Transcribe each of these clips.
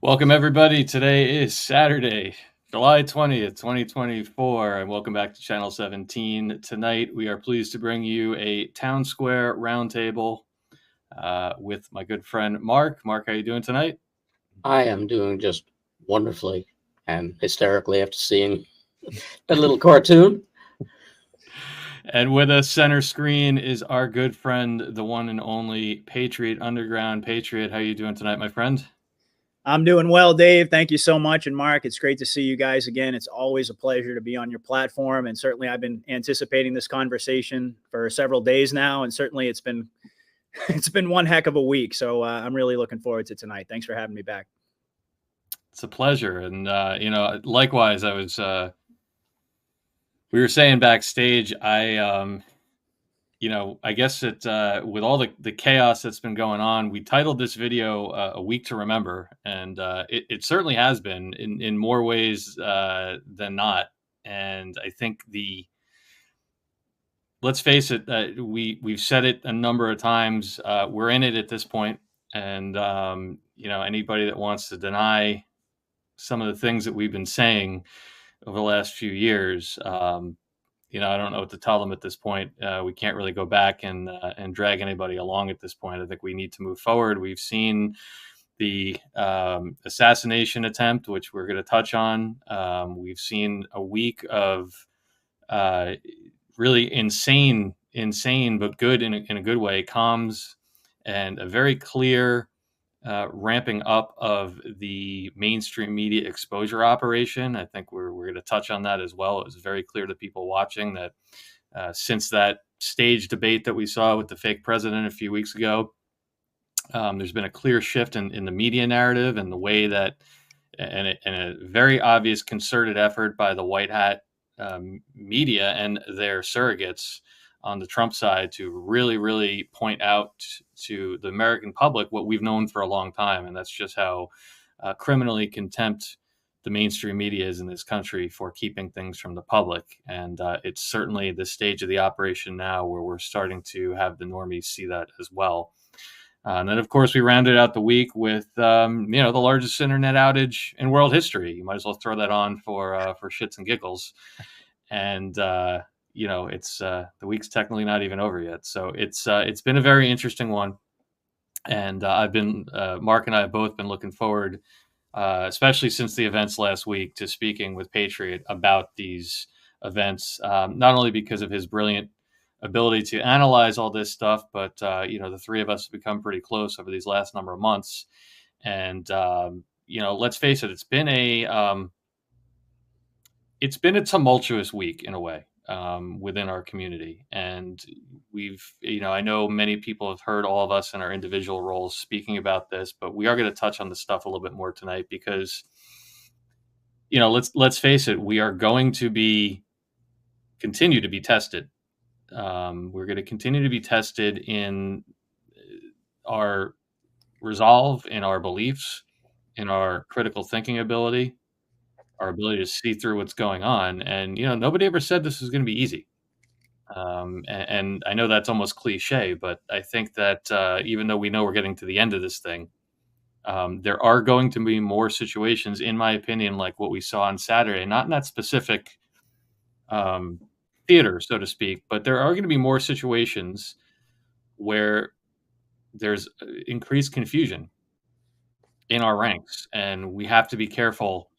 Welcome, everybody. Today is Saturday, July 20th, 2024, and welcome back to Channel 17. Tonight, we are pleased to bring you a Town Square Roundtable with my good friend Mark. Mark, how you doing tonight? I am doing just wonderfully and hysterically after seeing that little cartoon. And with us center screen is our good friend, the one and only Patriot Underground. Patriot, how you doing tonight, my friend? I'm doing well, Dave. Thank you so much. And Mark, it's great to see you guys again. It's always a pleasure to be on your platform. And certainly I've been anticipating this conversation for several days now. And certainly it's been it's been one heck of a week. So I'm really looking forward to tonight. Thanks for having me back. It's a pleasure. And, likewise, we were saying backstage, I guess that with all the chaos that's been going on, we titled this video "A Week to Remember," and it certainly has been in more ways than not. And I think let's face it, we've said it a number of times. We're in it at this point, and anybody that wants to deny some of the things that we've been saying over the last few years. I don't know what to tell them at this point. We can't really go back and drag anybody along at this point. I think we need to move forward. We've seen the assassination attempt, which we're going to touch on. We've seen a week of really insane, but good in a good way, comms, and a very clear ramping up of the mainstream media exposure operation. I think we're going to touch on that as well. It was very clear to people watching that since that stage debate that we saw with the fake president a few weeks ago, there's been a clear shift in the media narrative and the way that, and a very obvious concerted effort by the white hat media and their surrogates on the Trump side to really, really point out to the American public what we've known for a long time. And that's just how criminally contempt the mainstream media is in this country for keeping things from the public. And it's certainly the stage of the operation now where we're starting to have the normies see that as well. And then, of course, we rounded out the week with, the largest internet outage in world history. You might as well throw that on for shits and giggles. And it's the week's technically not even over yet, so it's been a very interesting one. And Mark and I have both been looking forward, especially since the events last week, to speaking with Patriot about these events. Not only because of his brilliant ability to analyze all this stuff, but the three of us have become pretty close over these last number of months. And let's face it, it's been a tumultuous week in a way within our community. And I know many people have heard all of us in our individual roles speaking about this, but we are going to touch on this stuff a little bit more tonight because, let's face it, we are going to continue to be tested. We're going to continue to be tested in our resolve, in our beliefs, in our critical thinking ability, our ability to see through what's going on. And, nobody ever said this was going to be easy. And I know that's almost cliche, but I think that even though we know we're getting to the end of this thing, there are going to be more situations, in my opinion, like what we saw on Saturday, not in that specific theater, so to speak, but there are going to be more situations where there's increased confusion in our ranks. And we have to be careful,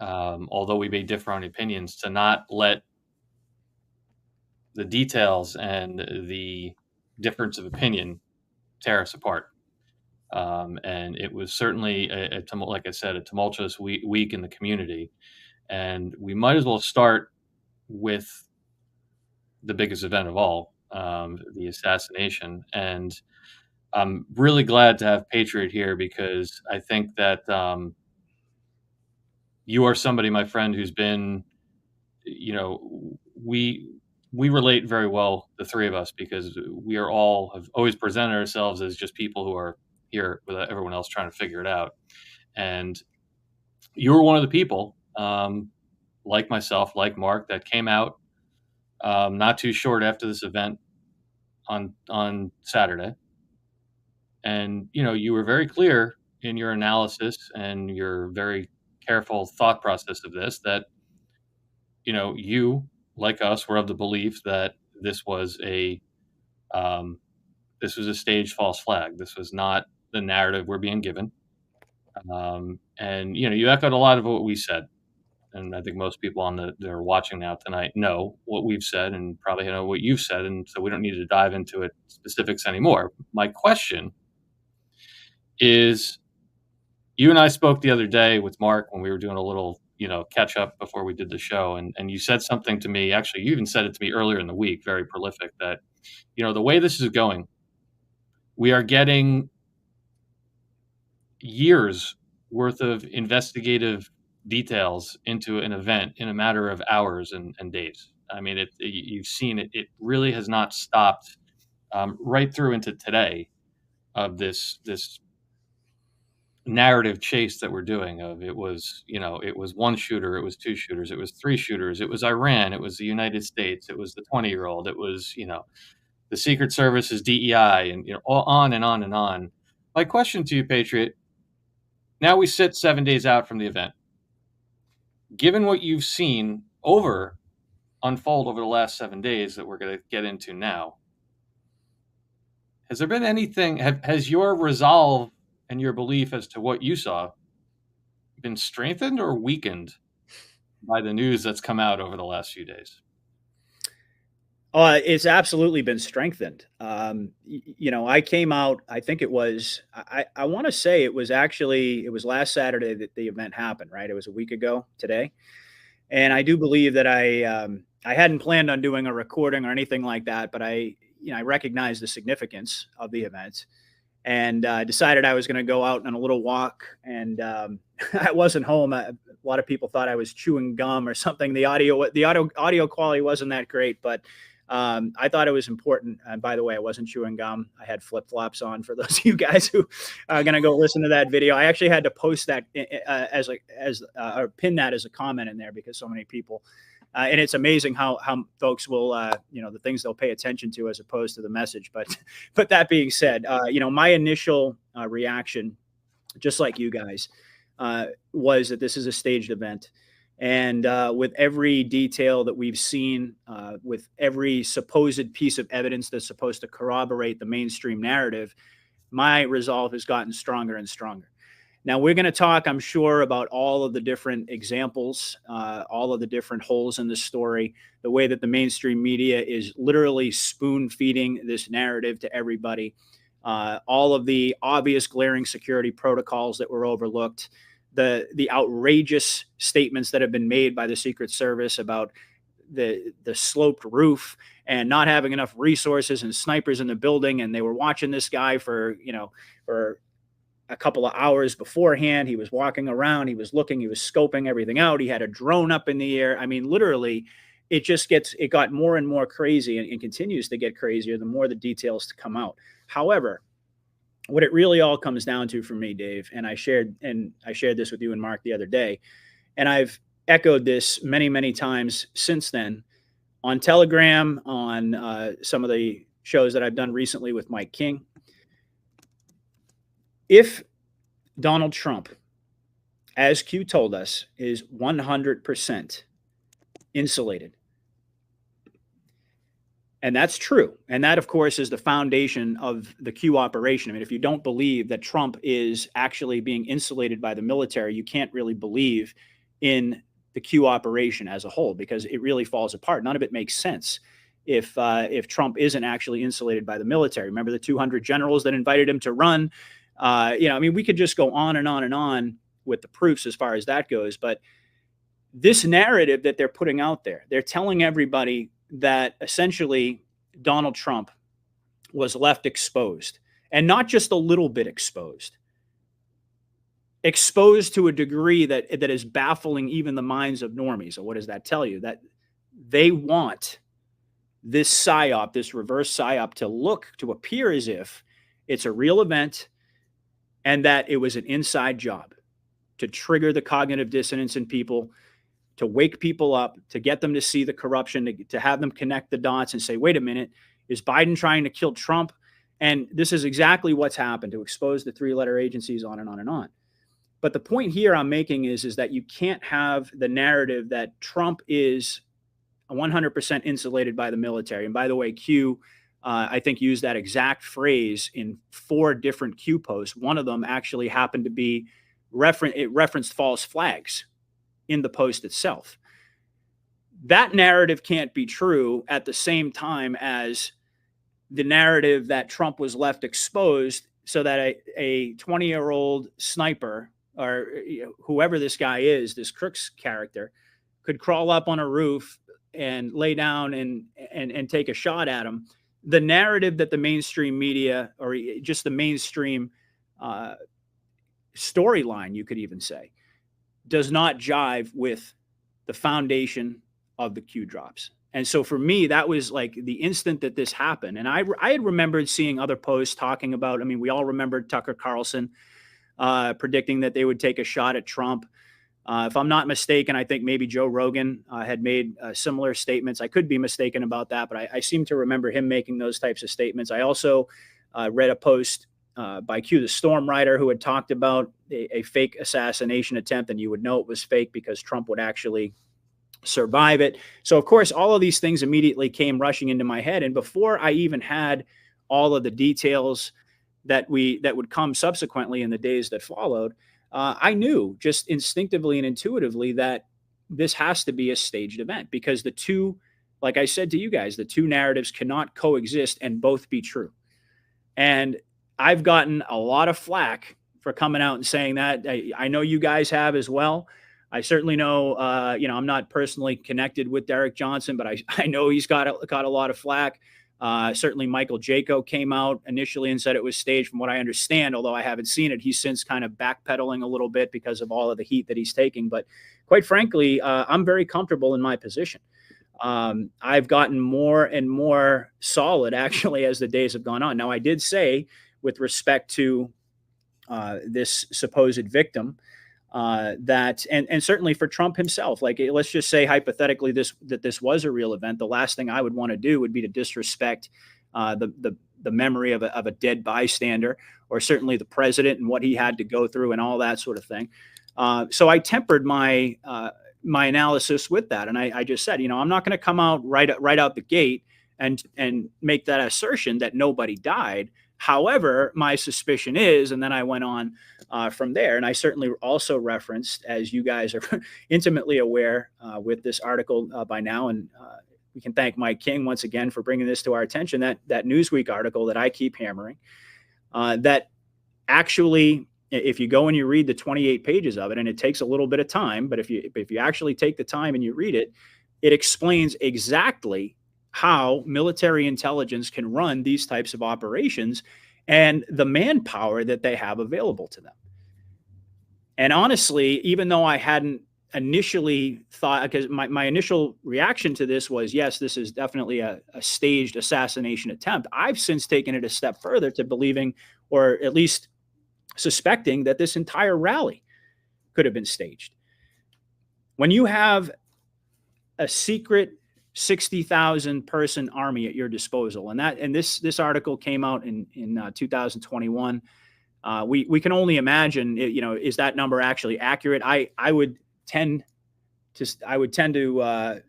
although we may differ on opinions, to not let the details and the difference of opinion tear us apart. And it was certainly like I said, a tumultuous week in the community. And we might as well start with the biggest event of all, the assassination. And I'm really glad to have Patriot here because I think that you are somebody, my friend, who's been, we relate very well, the three of us, because we are all have always presented ourselves as just people who are here with everyone else trying to figure it out. And you were one of the people, like myself, like Mark, that came out not too short after this event on Saturday. And you were very clear in your analysis and your very careful thought process of this that, you, like us, were of the belief that um, this was a staged false flag. This was not the narrative we're being given. And you echoed a lot of what we said, and I think most people that are watching now tonight know what we've said, and probably know what you've said, and so we don't need to dive into it specifics anymore. My question is, you and I spoke the other day with Mark when we were doing a little, catch up before we did the show, and you said something to me. Actually, you even said it to me earlier in the week, very prolific, that the way this is going, we are getting years worth of investigative details into an event in a matter of hours and days. I mean, you've seen it. It really has not stopped right through into today of this narrative chase that we're doing of it was one shooter, it was two shooters, it was three shooters, it was Iran, it was the United States, it was the 20-year-old, it was the Secret Service's DEI, and all on and on and on. My question to you, Patriot, now we sit 7 days out from the event. Given what you've seen unfold over the last 7 days that we're going to get into now, has there been anything, has your resolve and your belief as to what you saw been strengthened or weakened by the news that's come out over the last few days? It's absolutely been strengthened. I came out, I think it was, I want to say it was last Saturday that the event happened, right? It was a week ago today. And I do believe that I hadn't planned on doing a recording or anything like that, but I recognized the significance of the event and decided I was going to go out on a little walk. And I wasn't home. A lot of people thought I was chewing gum or something. The audio quality wasn't that great, but I thought it was important. And by the way, I wasn't chewing gum. I had flip-flops on for those of you guys who are going to go listen to that video. I actually had to post that or pin that as a comment in there because so many people, and it's amazing how folks will, the things they'll pay attention to as opposed to the message. But that being said, my initial reaction, just like you guys, was that this is a staged event. And with every detail that we've seen, with every supposed piece of evidence that's supposed to corroborate the mainstream narrative, my resolve has gotten stronger and stronger. Now, we're going to talk, I'm sure, about all of the different examples, all of the different holes in the story, the way that the mainstream media is literally spoon-feeding this narrative to everybody, all of the obvious glaring security protocols that were overlooked, the outrageous statements that have been made by the Secret Service about the sloped roof and not having enough resources and snipers in the building. And they were watching this guy for a couple of hours beforehand. He was walking around, he was looking, he was scoping everything out. He had a drone up in the air. I mean, literally, it got more and more crazy and continues to get crazier the more the details to come out. However, what it really all comes down to for me, Dave, and I shared this with you and Mark the other day, and I've echoed this many, many times since then on Telegram, on some of the shows that I've done recently with Mike King. If Donald Trump, as Q told us, is 100% insulated, and that's true. And that, of course, is the foundation of the Q operation. I mean, if you don't believe that Trump is actually being insulated by the military, you can't really believe in the Q operation as a whole, because it really falls apart. None of it makes sense if Trump isn't actually insulated by the military. Remember the 200 generals that invited him to run? We could just go on and on and on with the proofs as far as that goes. But this narrative that they're putting out there, they're telling everybody that essentially Donald Trump was left exposed, and not just a little bit exposed to a degree that is baffling even the minds of normies. So what does that tell you? That they want this psyop, this reverse psyop, to appear as if it's a real event and that it was an inside job to trigger the cognitive dissonance in people, to wake people up, to get them to see the corruption, to have them connect the dots and say, wait a minute, is Biden trying to kill Trump? And this is exactly what's happened to expose the three-letter agencies, on and on and on. But the point here I'm making is that you can't have the narrative that Trump is 100% insulated by the military. And by the way, Q, I think, used that exact phrase in 4 different Q posts. One of them actually happened to be it referenced false flags in the post itself. That narrative can't be true at the same time as the narrative that Trump was left exposed so that a 20-year-old sniper, or whoever this guy is, this Crooks character, could crawl up on a roof and lay down and take a shot at him. The narrative that the mainstream media, or just the mainstream storyline, you could even say, does not jive with the foundation of the Q drops. And so for me, that was like the instant that this happened. And I had remembered seeing other posts talking about, I mean, we all remembered Tucker Carlson predicting that they would take a shot at Trump. If I'm not mistaken, I think maybe Joe Rogan had made similar statements. I could be mistaken about that, but I seem to remember him making those types of statements. I also read a post by Q, the Storm Writer, who had talked about a fake assassination attempt, and you would know it was fake because Trump would actually survive it. So, of course, all of these things immediately came rushing into my head. And before I even had all of the details that would come subsequently in the days that followed, I knew just instinctively and intuitively that this has to be a staged event, because the two, like I said to you guys, the two narratives cannot coexist and both be true. And I've gotten a lot of flack for coming out and saying that. I know you guys have as well. I certainly know, I'm not personally connected with Derek Johnson, but I know he's got a lot of flack. Certainly Michael Jaco came out initially and said it was staged. From what I understand, although I haven't seen it, he's since kind of backpedaling a little bit because of all of the heat that he's taking. But quite frankly, I'm very comfortable in my position. I've gotten more and more solid, actually, as the days have gone on. Now, I did say, with respect to this supposed victim, that, and certainly for Trump himself, like, let's just say hypothetically that this was a real event, the last thing I would want to do would be to disrespect the memory of a dead bystander, or certainly the president and what he had to go through and all that sort of thing. So I tempered my analysis with that, and I just said, I'm not going to come out right out the gate and make that assertion that nobody died. However, my suspicion is, and then I went on from there. And I certainly also referenced, as you guys are intimately aware with this article by now, and we can thank Mike King once again for bringing this to our attention, that Newsweek article that I keep hammering, that actually, if you go and you read the 28 pages of it, and it takes a little bit of time, but if you actually take the time and you read it, it explains exactly how military intelligence can run these types of operations and the manpower that they have available to them. And honestly, even though I hadn't initially thought, because my initial reaction to this was, yes, this is definitely a staged assassination attempt, I've since taken it a step further to believing, or at least suspecting, that this entire rally could have been staged. When you have a secret 60,000 person army at your disposal, and this article came out in 2021. We can only imagine, is that number actually accurate? I would tend to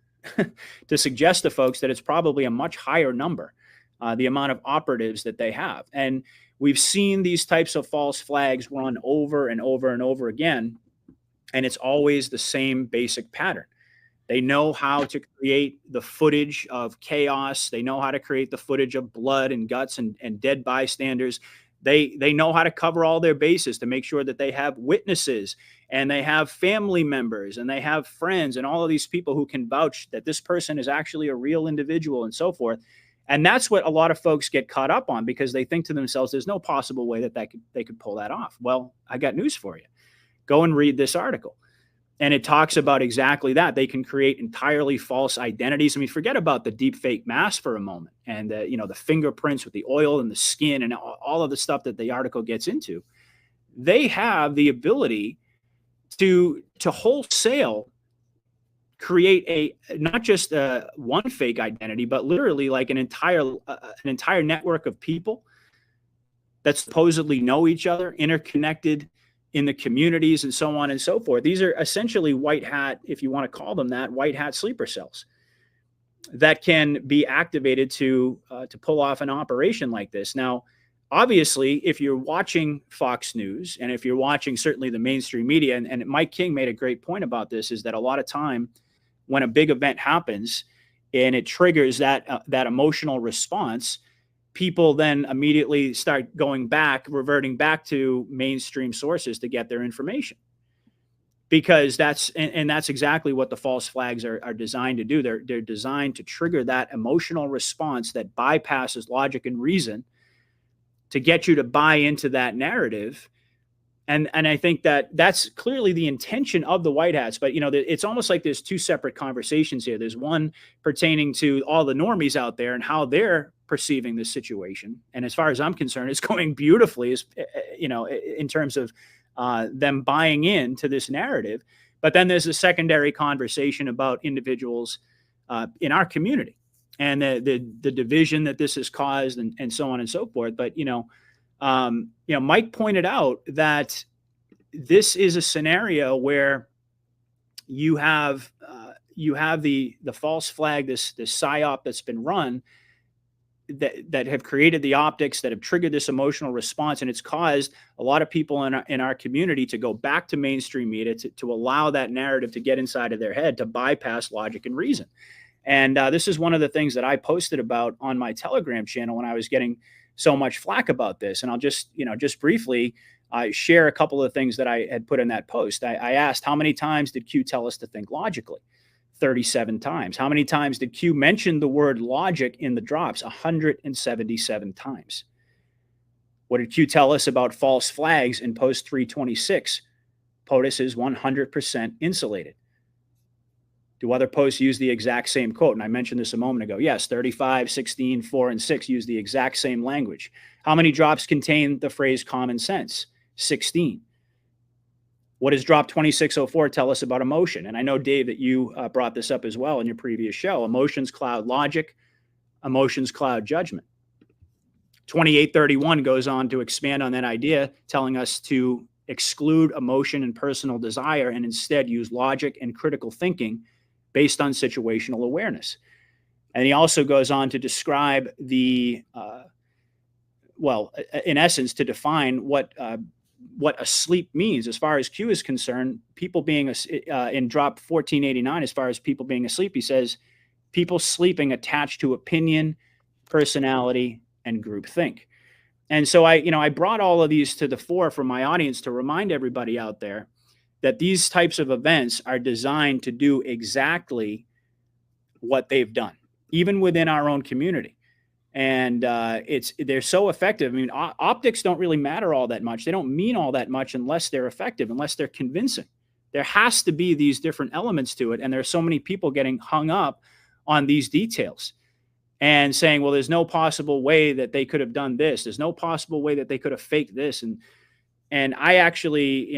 to suggest to folks that it's probably a much higher number, the amount of operatives that they have. And we've seen these types of false flags run over and over and over again, and it's always the same basic pattern. They know how to create the footage of chaos. They know how to create the footage of blood and guts and dead bystanders. They know how to cover all their bases to make sure that they have witnesses, and they have family members, and they have friends, and all of these people who can vouch that this person is actually a real individual, and so forth. And that's what a lot of folks get caught up on, because they think to themselves, there's no possible way that they could pull that off. Well, I got news for you. Go and read this article. And it talks about exactly that. They can create entirely false identities. I mean, forget about the deep fake mask for a moment, and the fingerprints with the oil and the skin and all of the stuff that the article gets into. They have the ability to wholesale create not just one fake identity, but literally like an entire network of people that supposedly know each other, interconnected in the communities and so on and so forth. These are essentially white hat, if you want to call them that, white hat sleeper cells that can be activated to pull off an operation like this. Now, obviously, if you're watching Fox News and if you're watching certainly the mainstream media, and Mike King made a great point about this, is that a lot of time when a big event happens and it triggers that emotional response, people then immediately start reverting back to mainstream sources to get their information. Because that's exactly what the false flags are designed to do. They're designed to trigger that emotional response that bypasses logic and reason to get you to buy into that narrative. And I think that's clearly the intention of the white hats. But, it's almost like there's two separate conversations here. There's one pertaining to all the normies out there and how they're perceiving this situation. And as far as I'm concerned, it's going beautifully, in terms of them buying into this narrative. But then there's a secondary conversation about individuals in our community and the division that this has caused and so on and so forth. But, Mike pointed out that this is a scenario where you have the false flag, this psyop that's been run, that have created the optics that have triggered this emotional response, and it's caused a lot of people in our community to go back to mainstream media to allow that narrative to get inside of their head, to bypass logic and reason. And this is one of the things that I posted about on my Telegram channel when I was getting so much flack about this. And I'll just briefly share a couple of things that I had put in that post. I asked, how many times did Q tell us to think logically? 37 times. How many times did Q mention the word logic in the drops? 177 times. What did Q tell us about false flags in post 326? POTUS is 100% insulated. Do other posts use the exact same quote? And I mentioned this a moment ago. Yes, 35, 16, 4, and 6 use the exact same language. How many drops contain the phrase common sense? 16. What does drop 2604 tell us about emotion? And I know, Dave, that you brought this up as well in your previous show. Emotions cloud logic, emotions cloud judgment. 2831 goes on to expand on that idea, telling us to exclude emotion and personal desire and instead use logic and critical thinking based on situational awareness. And he also goes on to describe in essence, to define what asleep means. As far as Q is concerned, people being in drop 1489, as far as people being asleep, he says, people sleeping attached to opinion, personality, and groupthink. And so I brought all of these to the fore for my audience to remind everybody out there that these types of events are designed to do exactly what they've done, even within our own community. And they're so effective. I mean, optics don't really matter all that much. They don't mean all that much unless they're effective, unless they're convincing. There has to be these different elements to it. And there's so many people getting hung up on these details and saying, well, there's no possible way that they could have done this. There's no possible way that they could have faked this. And I actually,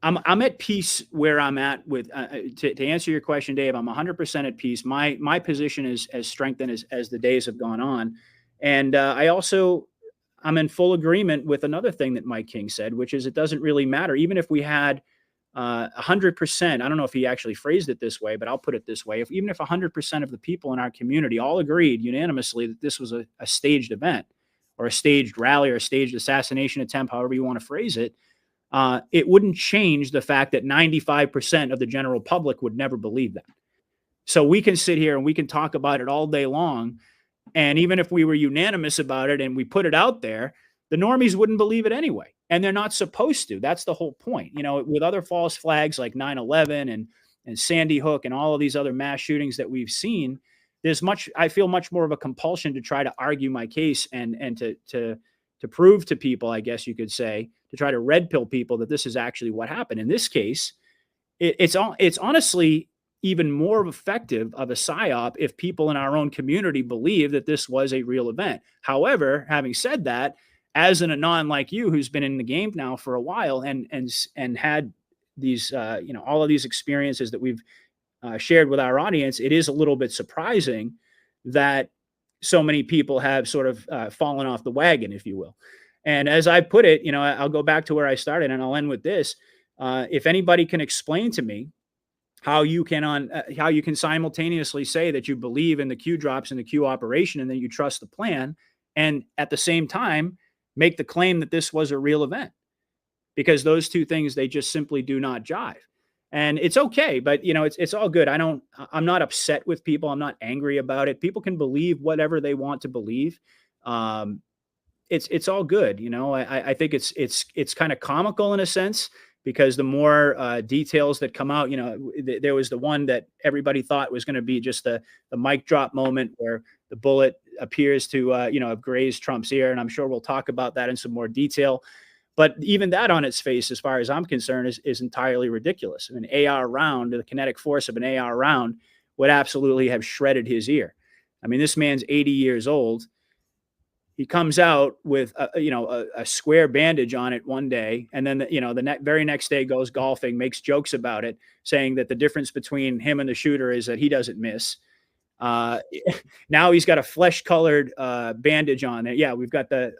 I'm at peace where I'm at with, to answer your question, Dave, I'm 100% at peace. My position is as strengthened as the days have gone on. And I'm in full agreement with another thing that Mike King said, which is it doesn't really matter. Even if we had 100%, I don't know if he actually phrased it this way, but I'll put it this way. Even if 100% of the people in our community all agreed unanimously that this was a staged event or a staged rally or a staged assassination attempt, however you want to phrase it, it wouldn't change the fact that 95% of the general public would never believe that. So we can sit here and we can talk about it all day long. And even if we were unanimous about it and we put it out there, the normies wouldn't believe it anyway. And they're not supposed to. That's the whole point. With other false flags like 9/11 and Sandy Hook and all of these other mass shootings that we've seen, I feel much more of a compulsion to try to argue my case and to prove to people, I guess you could say, to try to red pill people that this is actually what happened. In this case, it's honestly even more effective of a psyop if people in our own community believe that this was a real event. However, having said that, as an anon like you, who's been in the game now for a while and had these, all of these experiences that we've shared with our audience, it is a little bit surprising that so many people have sort of fallen off the wagon, if you will. And as I put it, I'll go back to where I started, and I'll end with this. If anybody can explain to me how you can simultaneously say that you believe in the Q drops and the Q operation and that you trust the plan, and at the same time make the claim that this was a real event, because those two things, they just simply do not jive. And it's okay, but it's all good. I'm not upset with people. I'm not angry about it. People can believe whatever they want to believe. It's all good. I think it's kind of comical in a sense, because the more details that come out, there was the one that everybody thought was going to be just the mic drop moment where the bullet appears to have grazed Trump's ear, and I'm sure we'll talk about that in some more detail. But even that on its face, as far as I'm concerned, is entirely ridiculous. An AR round, the kinetic force of an AR round, would absolutely have shredded his ear. I mean, this man's 80 years old. He comes out with a square bandage on it one day, and then the very next day goes golfing, makes jokes about it, saying that the difference between him and the shooter is that he doesn't miss. Now he's got a flesh-colored bandage on it. Yeah, we've got the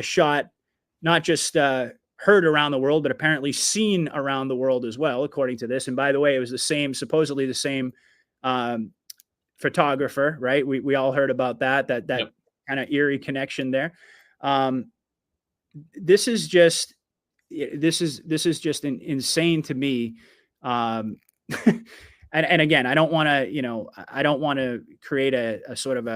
shot, not just heard around the world, but apparently seen around the world as well, according to this. And by the way, it was supposedly the same photographer, right? We all heard about that yep. Kind of eerie connection there. This is just insane to me. And again, I don't want to create a sort of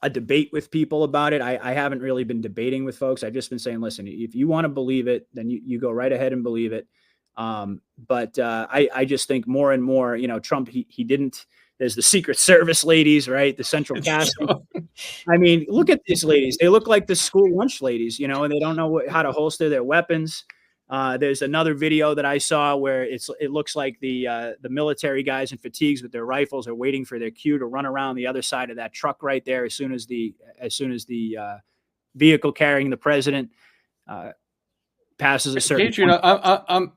a debate with people about it. I haven't really been debating with folks. I've just been saying, listen, if you want to believe it, then you go right ahead and believe it. But I just think more and more, Trump, he didn't. There's the Secret Service ladies, right? The central casting. I mean, look at these ladies. They look like the school lunch ladies, and they don't know how to holster their weapons. There's another video that I saw where it looks like the military guys in fatigues with their rifles are waiting for their cue to run around the other side of that truck right there as soon as the vehicle carrying the president passes a certain point.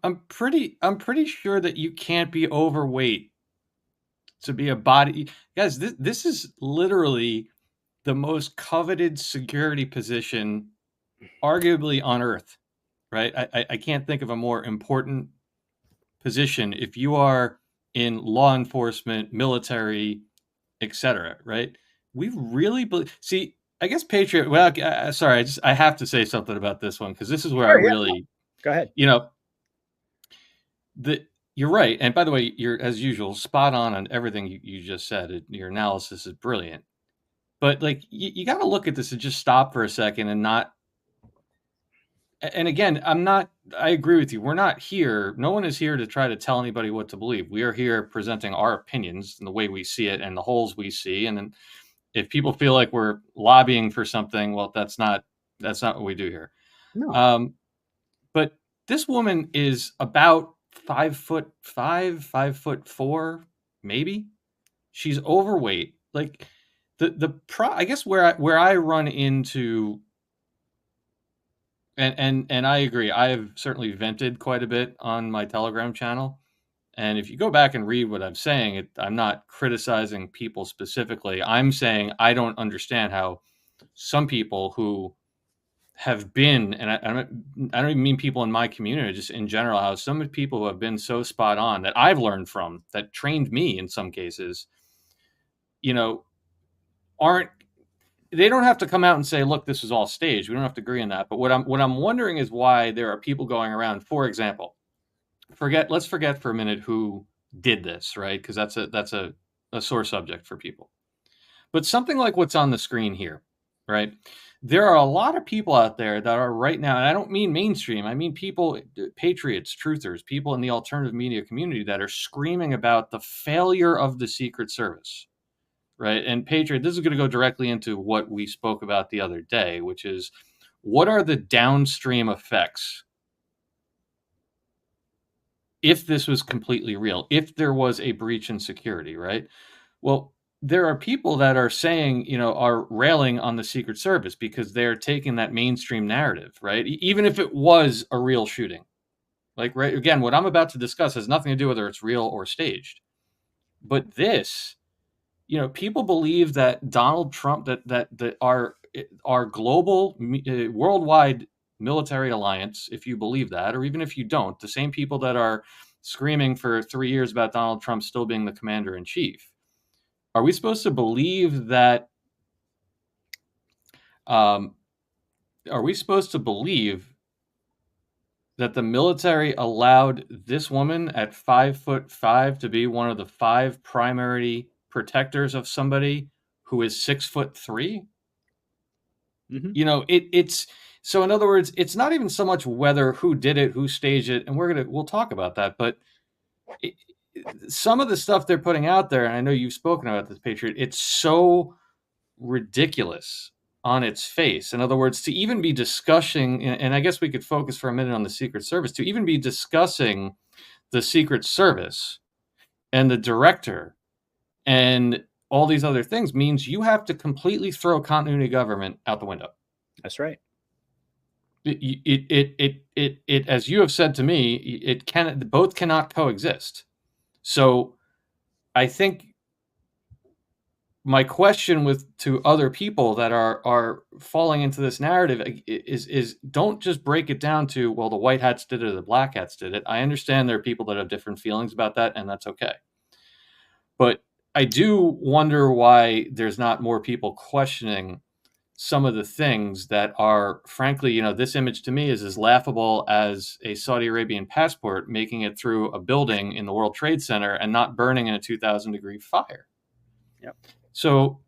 I'm pretty sure that you can't be overweight to be a body. Guys, this is literally the most coveted security position arguably on earth. Right. I can't think of a more important position if you are in law enforcement, military, etc. Right. We really see, I guess Patriot. Well, sorry, I have to say something about this one, because this is where I really go ahead. You're right. And by the way, you're, as usual, spot on everything you just said. Your analysis is brilliant. But you got to look at this and just stop for a second and not. And again, I agree with you. We're not here. No one is here to try to tell anybody what to believe. We are here presenting our opinions and the way we see it and the holes we see. And then if people feel like we're lobbying for something, well, that's not what we do here. No. But this woman is about 5'5", 5'4", maybe. She's overweight. I guess where I run into. And I agree. I have certainly vented quite a bit on my Telegram channel. And if you go back and read what I'm saying, I'm not criticizing people specifically. I'm saying I don't understand how some people who have been, and I don't even mean people in my community, just in general, how some people who have been so spot on that I've learned from, that trained me in some cases, they don't have to come out and say, look, this is all staged. We don't have to agree on that. But what I'm wondering is why there are people going around, for example, let's forget for a minute who did this, right? Because that's a sore subject for people. But something like what's on the screen here, right? There are a lot of people out there that are right now, and I don't mean mainstream, I mean people, patriots, truthers, people in the alternative media community that are screaming about the failure of the Secret Service. Right. And Patriot, this is going to go directly into what we spoke about the other day, which is what are the downstream effects if this was completely real, if there was a breach in security, right? Well, there are people that are saying, are railing on the Secret Service because they're taking that mainstream narrative, right? Even if it was a real shooting. Right, again, what I'm about to discuss has nothing to do with whether it's real or staged. But this, people believe that Donald Trump, that our global, worldwide military alliance, if you believe that, or even if you don't, the same people that are screaming for 3 years about Donald Trump still being the commander in chief, are we supposed to believe that? Are we supposed to believe that the military allowed this woman at 5'5" to be one of the 5 primary protectors of somebody who is 6'3"? Mm-hmm. It's so, in other words, it's not even so much whether who did it, who staged it, and we'll talk about that. But some of the stuff they're putting out there, and I know you've spoken about this, Patriot, it's so ridiculous on its face. In other words, to even be discussing, and I guess we could focus for a minute on the Secret Service, to even be discussing the Secret Service and the director and all these other things means you have to completely throw continuity of government out the window. That's right. It as you have said to me, both cannot coexist. So I think my question to other people that are falling into this narrative is don't just break it down to, well, the white hats did it or the black hats did it. I understand there are people that have different feelings about that, and that's okay. But I do wonder why there's not more people questioning some of the things that are, frankly, this image to me is as laughable as a Saudi Arabian passport making it through a building in the World Trade Center and not burning in a 2,000-degree fire. Yep. So,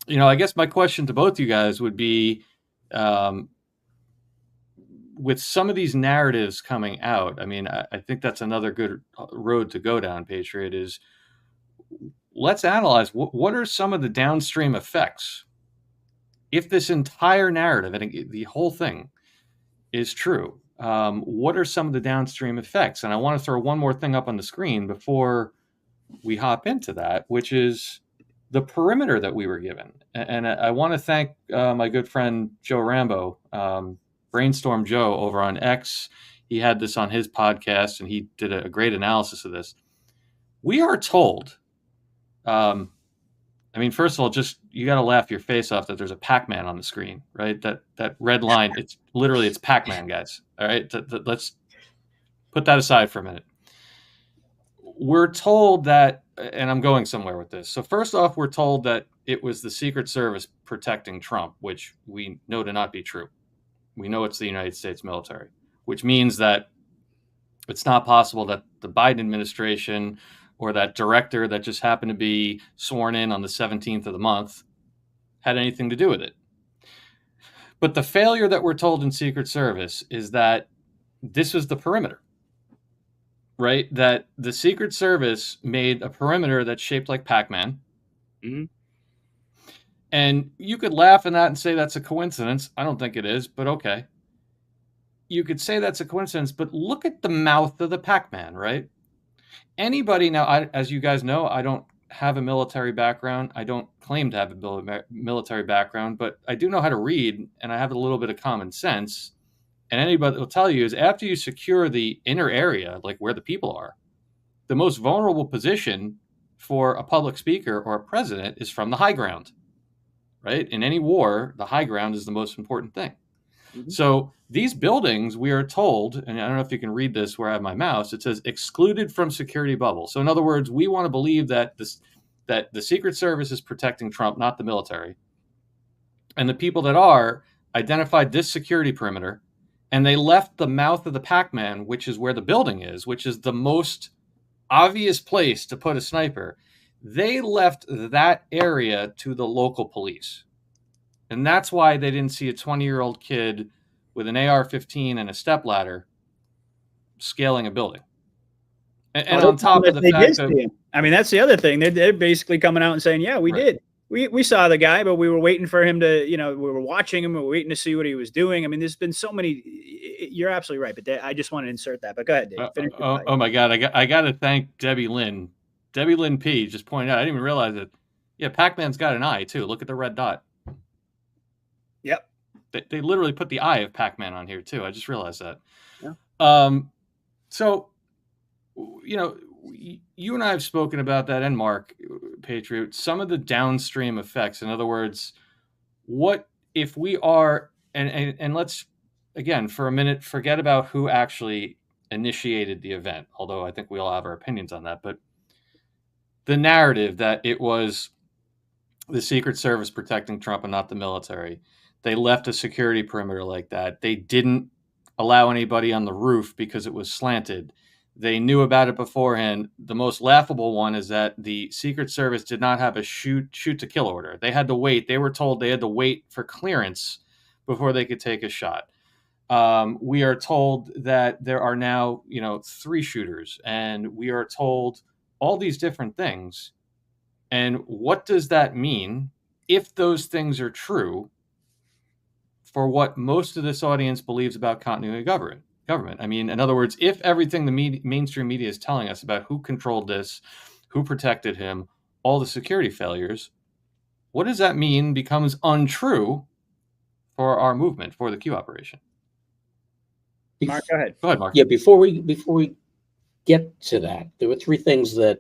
I guess my question to both you guys would be, with some of these narratives coming out, I mean, I think that's another good road to go down, Patriot, is let's analyze what are some of the downstream effects. If this entire narrative, and the whole thing is true, what are some of the downstream effects? And I want to throw one more thing up on the screen before we hop into that, which is the perimeter that we were given. And I want to thank my good friend Joe Rambo, Brainstorm Joe over on X. He had this on his podcast, and he did a great analysis of this. We are told, first of all, just you got to laugh your face off that there's a Pac-Man on the screen, right? That red line, it's Pac-Man, guys. All right, let's put that aside for a minute. We're told that, and I'm going somewhere with this. So first off, we're told that it was the Secret Service protecting Trump, which we know to not be true. We know it's the United States military, which means that it's not possible that the Biden administration or that director that just happened to be sworn in on the 17th of the month had anything to do with it. But the failure that we're told in Secret Service is that this was the perimeter, right? That the Secret Service made a perimeter that's shaped like Pac-Man. Mm-hmm. And you could laugh at that and say that's a coincidence. I don't think it is, but okay. You could say that's a coincidence, but look at the mouth of the Pac-Man, right? Anybody now, as you guys know, I don't have a military background. I don't claim to have a military background, but I do know how to read, and I have a little bit of common sense. And anybody will tell you is after you secure the inner area, like where the people are, the most vulnerable position for a public speaker or a president is from the high ground, right? In any war, the high ground is the most important thing. Mm-hmm. So these buildings, we are told, and I don't know if you can read this where I have my mouse, it says excluded from security bubble. So in other words, we want to believe that that the Secret Service is protecting Trump, not the military. And the people that are identified this security perimeter, and they left the mouth of the Pac-Man, which is where the building is, which is the most obvious place to put a sniper. They left that area to the local police. And that's why they didn't see a 20-year-old kid with an AR-15 and a stepladder scaling a building. And on top of the fact that, that's the other thing. They're basically coming out and saying, yeah, we did. We saw the guy, but we were waiting for him to, we were watching him. We were waiting to see what he was doing. I mean, there's been so many. You're absolutely right. But I just want to insert that. But go ahead, Dave. Oh my God. I got to thank Debbie Lynn. Debbie Lynn P. just pointed out. I didn't even realize it. Yeah, Pac-Man's got an eye, too. Look at the red dot. Yep. They literally put the eye of Pac-Man on here, too. I just realized that. Yeah. So, you and I have spoken about that, and Mark, Patriot, some of the downstream effects. In other words, what if we are, and let's, again, for a minute, forget about who actually initiated the event, although I think we all have our opinions on that, but the narrative that it was the Secret Service protecting Trump and not the military. They left a security perimeter like that. They didn't allow anybody on the roof because it was slanted. They knew about it beforehand. The most laughable one is that the Secret Service did not have a shoot to kill order. They had to wait. They were told they had to wait for clearance before they could take a shot. We are told that there are now, 3 shooters, and we are told all these different things. And what does that mean if those things are true for what most of this audience believes about continuity of government? I mean, in other words, if everything the mainstream media is telling us about who controlled this, who protected him, all the security failures, what does that mean becomes untrue for our movement, for the Q operation? Mark, go ahead. Go ahead, Mark. Yeah, before we get to that, there were 3 things that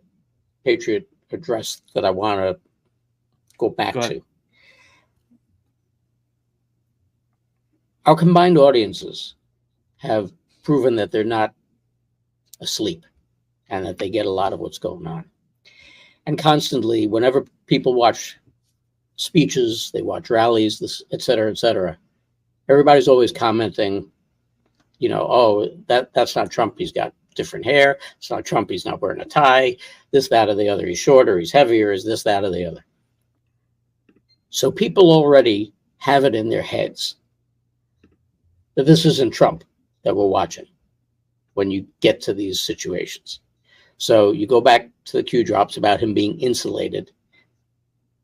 Patriot addressed that I want to go back to. Our combined audiences have proven that they're not asleep and that they get a lot of what's going on. And constantly, whenever people watch speeches, they watch rallies, et cetera, everybody's always commenting, oh, that's not Trump. He's got different hair. It's not Trump. He's not wearing a tie. This, that, or the other. He's shorter. He's heavier. Is this, that, or the other. So people already have it in their heads that this isn't Trump that we're watching when you get to these situations. So you go back to the Q drops about him being insulated.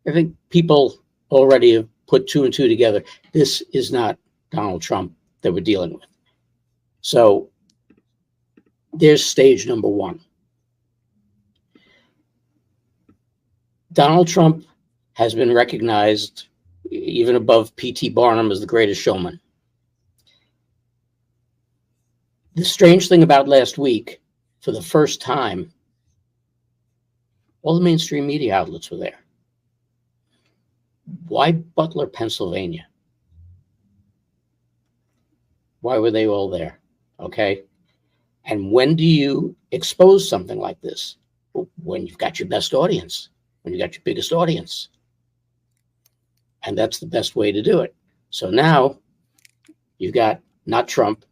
I think people already have put 2 and 2 together. This is not Donald Trump that we're dealing with. So there's stage number 1. Donald Trump has been recognized even above P.T. Barnum as the greatest showman. The strange thing about last week, for the first time, all the mainstream media outlets were there. Why Butler, Pennsylvania? Why were they all there? Okay. And when do you expose something like this? When you've got your best audience, when you got your biggest audience. And that's the best way to do it. So now you've got not Trump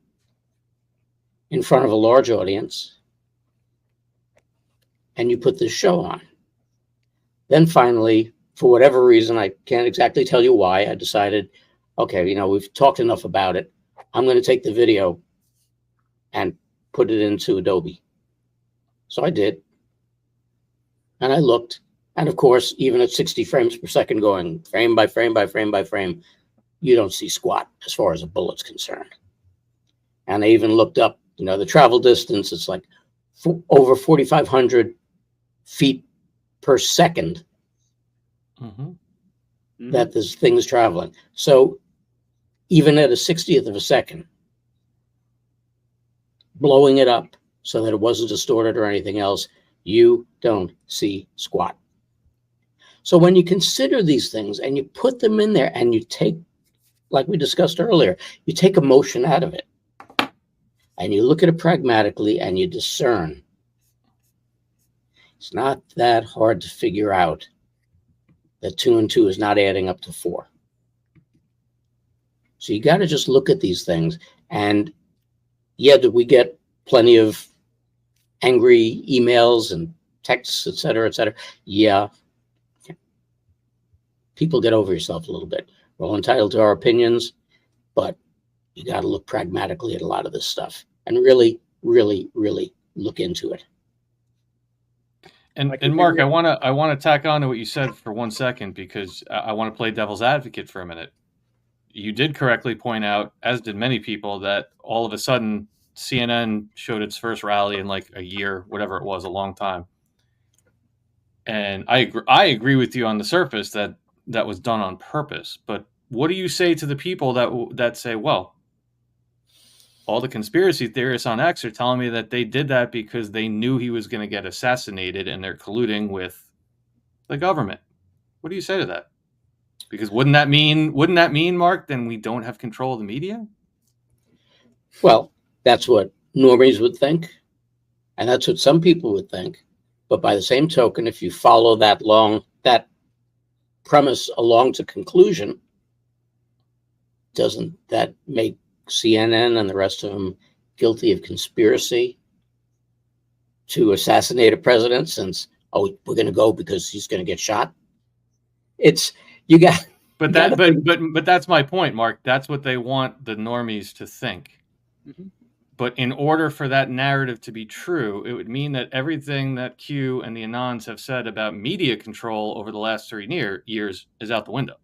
in front of a large audience, and you put this show on. Then finally, for whatever reason, I can't exactly tell you why, I decided, okay, we've talked enough about it. I'm going to take the video and put it into Adobe. So I did. And I looked. And of course, even at 60 frames per second, going frame by frame by frame by frame, you don't see squat as far as a bullet's concerned. And I even looked up, the travel distance. It's like over 4,500 feet per second that this thing's traveling. So even at a 60th of a second, blowing it up so that it wasn't distorted or anything else, you don't see squat. So when you consider these things and you put them in there and you take, like we discussed earlier, you take emotion out of it and you look at it pragmatically and you discern. It's not that hard to figure out that 2 and 2 is not adding up to 4. So you got to just look at these things. And yeah, did we get plenty of angry emails and texts, et cetera, et cetera? Yeah. People, get over yourself a little bit. We're all entitled to our opinions, but you got to look pragmatically at a lot of this stuff and really, really, really look into it. And Mark, I want to tack on to what you said for 1 second, because I want to play devil's advocate for a minute. You did correctly point out, as did many people, that all of a sudden CNN showed its first rally in like a year, whatever it was, a long time. And I agree with you on the surface that was done on purpose. But what do you say to the people that say, well, all the conspiracy theorists on X are telling me that they did that because they knew he was going to get assassinated and they're colluding with the government. What do you say to that? Because wouldn't that mean, Mark, then we don't have control of the media? Well, that's what normies would think, and that's what some people would think. But by the same token, if you follow that premise along to conclusion, doesn't that make CNN and the rest of them guilty of conspiracy to assassinate a president, since, we're going to go because he's going to get shot? But that's my point, Mark. That's what they want the normies to think. Mm-hmm. But in order for that narrative to be true, it would mean that everything that Q and the Anons have said about media control over the last 3 years is out the window.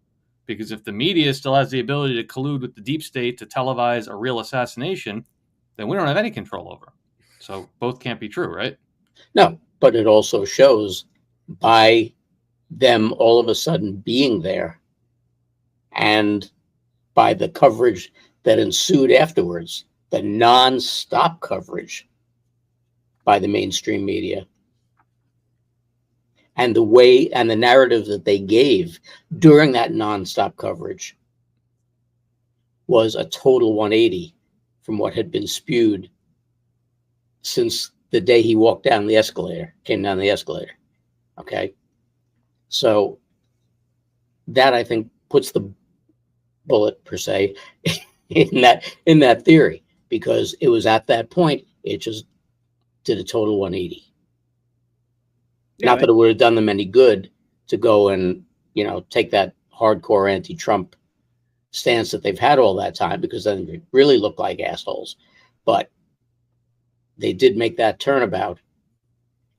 Because if the media still has the ability to collude with the deep state to televise a real assassination, then we don't have any control over them. So both can't be true, right? No, but it also shows by them all of a sudden being there and by the coverage that ensued afterwards, the non-stop coverage by the mainstream media, and the way and the narrative that they gave during that non-stop coverage was a total 180 from what had been spewed since the day he came down the escalator. Okay. So that, I think, puts the bullet, per se, in that theory, because it was at that point, it just did a total 180. Yeah, not that it would have done them any good to go and, take that hardcore anti-Trump stance that they've had all that time, because then they really look like assholes. But they did make that turnabout,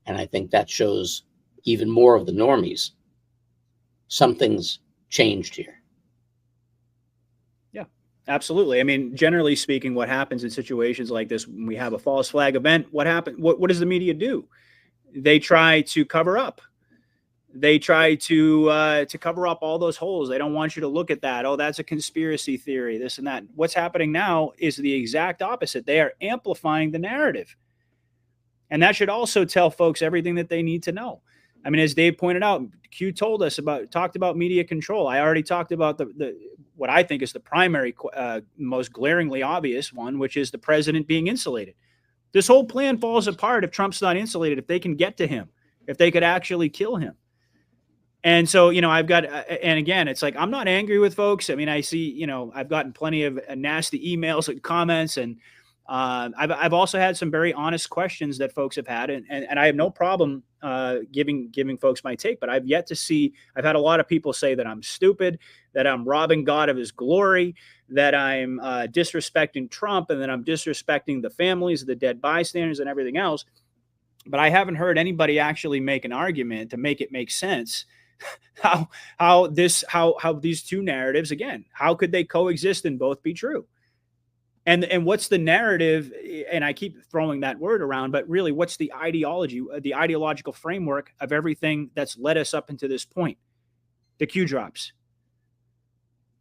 and I think that shows even more of the normies. Something's changed here. Yeah, absolutely. I mean, generally speaking, what happens in situations like this, when we have a false flag event, what does the media do? They try to cover up. They try to cover up all those holes. They don't want you to look at that. Oh, that's a conspiracy theory, this and that. What's happening now is the exact opposite. They are amplifying the narrative. And that should also tell folks everything that they need to know. I mean, as Dave pointed out, Q talked about media control. I already talked about the what I think is the primary, most glaringly obvious one, which is the president being insulated. This whole plan falls apart if Trump's not insulated, if they can get to him, if they could actually kill him. And so, I've got, and again, it's like, I'm not angry with folks. I mean, I see, I've gotten plenty of nasty emails and comments, and I've also had some very honest questions that folks have had, and I have no problem giving folks my take, but I've had a lot of people say that I'm stupid, that I'm robbing God of his glory, that I'm disrespecting Trump, and that I'm disrespecting the families of the dead bystanders and everything else. But I haven't heard anybody actually make an argument to make it make sense how these two narratives, again, how could they coexist and both be true? And what's the narrative? And I keep throwing that word around, but really, what's the ideology, the ideological framework of everything that's led us up into this point? The Q drops.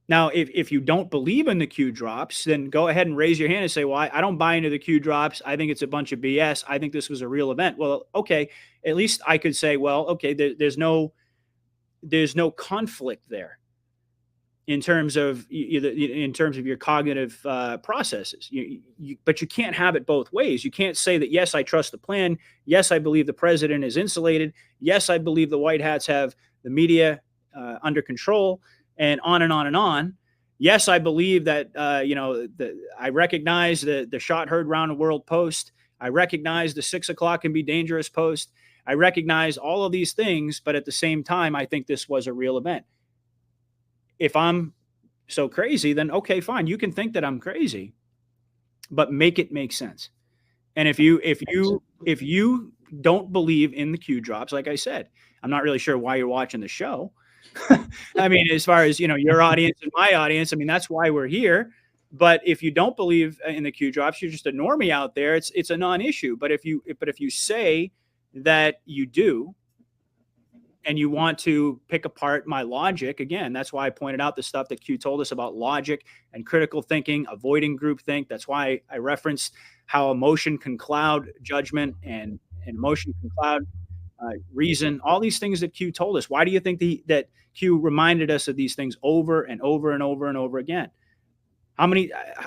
Now, if you don't believe in the Q drops, then go ahead and raise your hand and say, well, I don't buy into the Q drops. I think it's a bunch of BS. I think this was a real event. Well, okay, at least I could say, well, okay, there's no conflict there in terms of your cognitive processes. But you can't have it both ways. You can't say that, yes, I trust the plan. Yes, I believe the president is insulated. Yes, I believe the white hats have the media under control, and on and on and on. Yes, I believe that, I recognize the shot heard round the world post. I recognize the 6 o'clock can be dangerous post. I recognize all of these things, but at the same time, I think this was a real event. If I'm so crazy, then okay, fine. You can think that I'm crazy, but make it make sense. And if you don't believe in the Q drops, like I said, I'm not really sure why you're watching the show. I mean, as far as, your audience and my audience, I mean, that's why we're here. But if you don't believe in the Q drops, you're just a normie out there. It's a non-issue. But if you say that you do, and you want to pick apart my logic, again, that's why I pointed out the stuff that Q told us about logic and critical thinking, avoiding groupthink. That's why I referenced how emotion can cloud judgment and emotion can cloud reason, all these things that Q told us. Why do you think that Q reminded us of these things over and over and over and over again?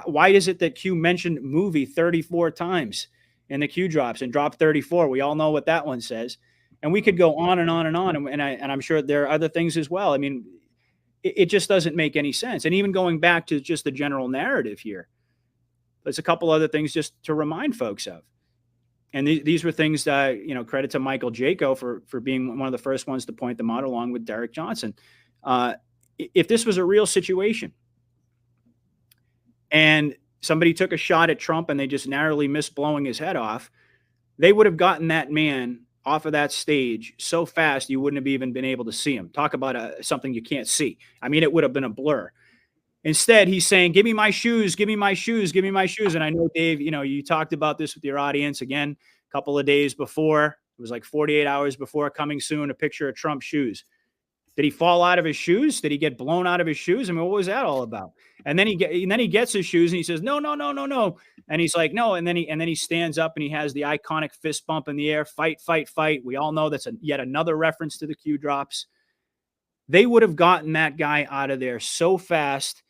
Why is it that Q mentioned movie 34 times in the Q drops and drop 34? We all know what that one says. And we could go on and on and on. And I'm sure there are other things as well. I mean, it just doesn't make any sense. And even going back to just the general narrative here, there's a couple other things just to remind folks of. And these were things that, credit to Michael Jaco for being one of the first ones to point them out, along with Derek Johnson. If this was a real situation and somebody took a shot at Trump and they just narrowly missed blowing his head off, they would have gotten that man off of that stage so fast you wouldn't have even been able to see him. Talk about something you can't see. I mean, it would have been a blur. Instead, he's saying, give me my shoes, give me my shoes, give me my shoes. And I know, Dave, you talked about this with your audience again a couple of days before. It was like 48 hours before, coming soon, a picture of Trump's shoes. Did he fall out of his shoes? Did he get blown out of his shoes? I mean, what was that all about? And then he gets his shoes and he says, no. And he's like, no. And then he stands up and he has the iconic fist bump in the air, fight, fight, fight. We all know that's yet another reference to the Q drops. They would have gotten that guy out of there so fast,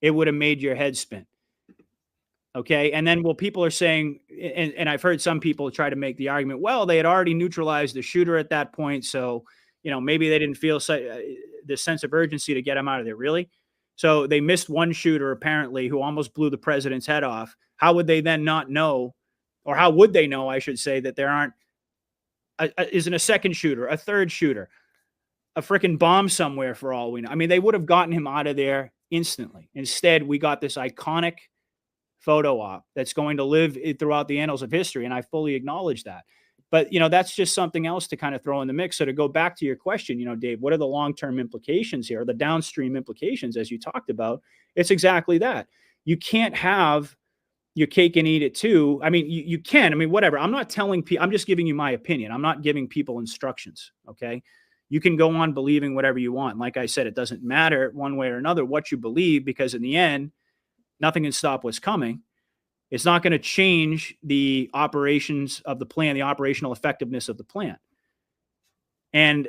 it would have made your head spin. Okay. And then, people are saying, and I've heard some people try to make the argument, well, they had already neutralized the shooter at that point. So, maybe they didn't feel the sense of urgency to get him out of there. Really? So they missed one shooter, apparently, who almost blew the president's head off. How would they then not know, or how would they know, I should say, that there isn't a second shooter, a third shooter, a freaking bomb somewhere for all we know? I mean, they would have gotten him out of there instantly. Instead, we got this iconic photo op that's going to live throughout the annals of history. And I fully acknowledge that. But, that's just something else to kind of throw in the mix. So to go back to your question, Dave, what are the long-term implications here, the downstream implications, as you talked about? It's exactly that. You can't have your cake and eat it too. I mean, you can. I mean, whatever. I'm not telling people. I'm just giving you my opinion. I'm not giving people instructions. Okay. You can go on believing whatever you want. Like I said, it doesn't matter one way or another what you believe, because in the end, nothing can stop what's coming. It's not going to change the operations of the plan, the operational effectiveness of the plan. And,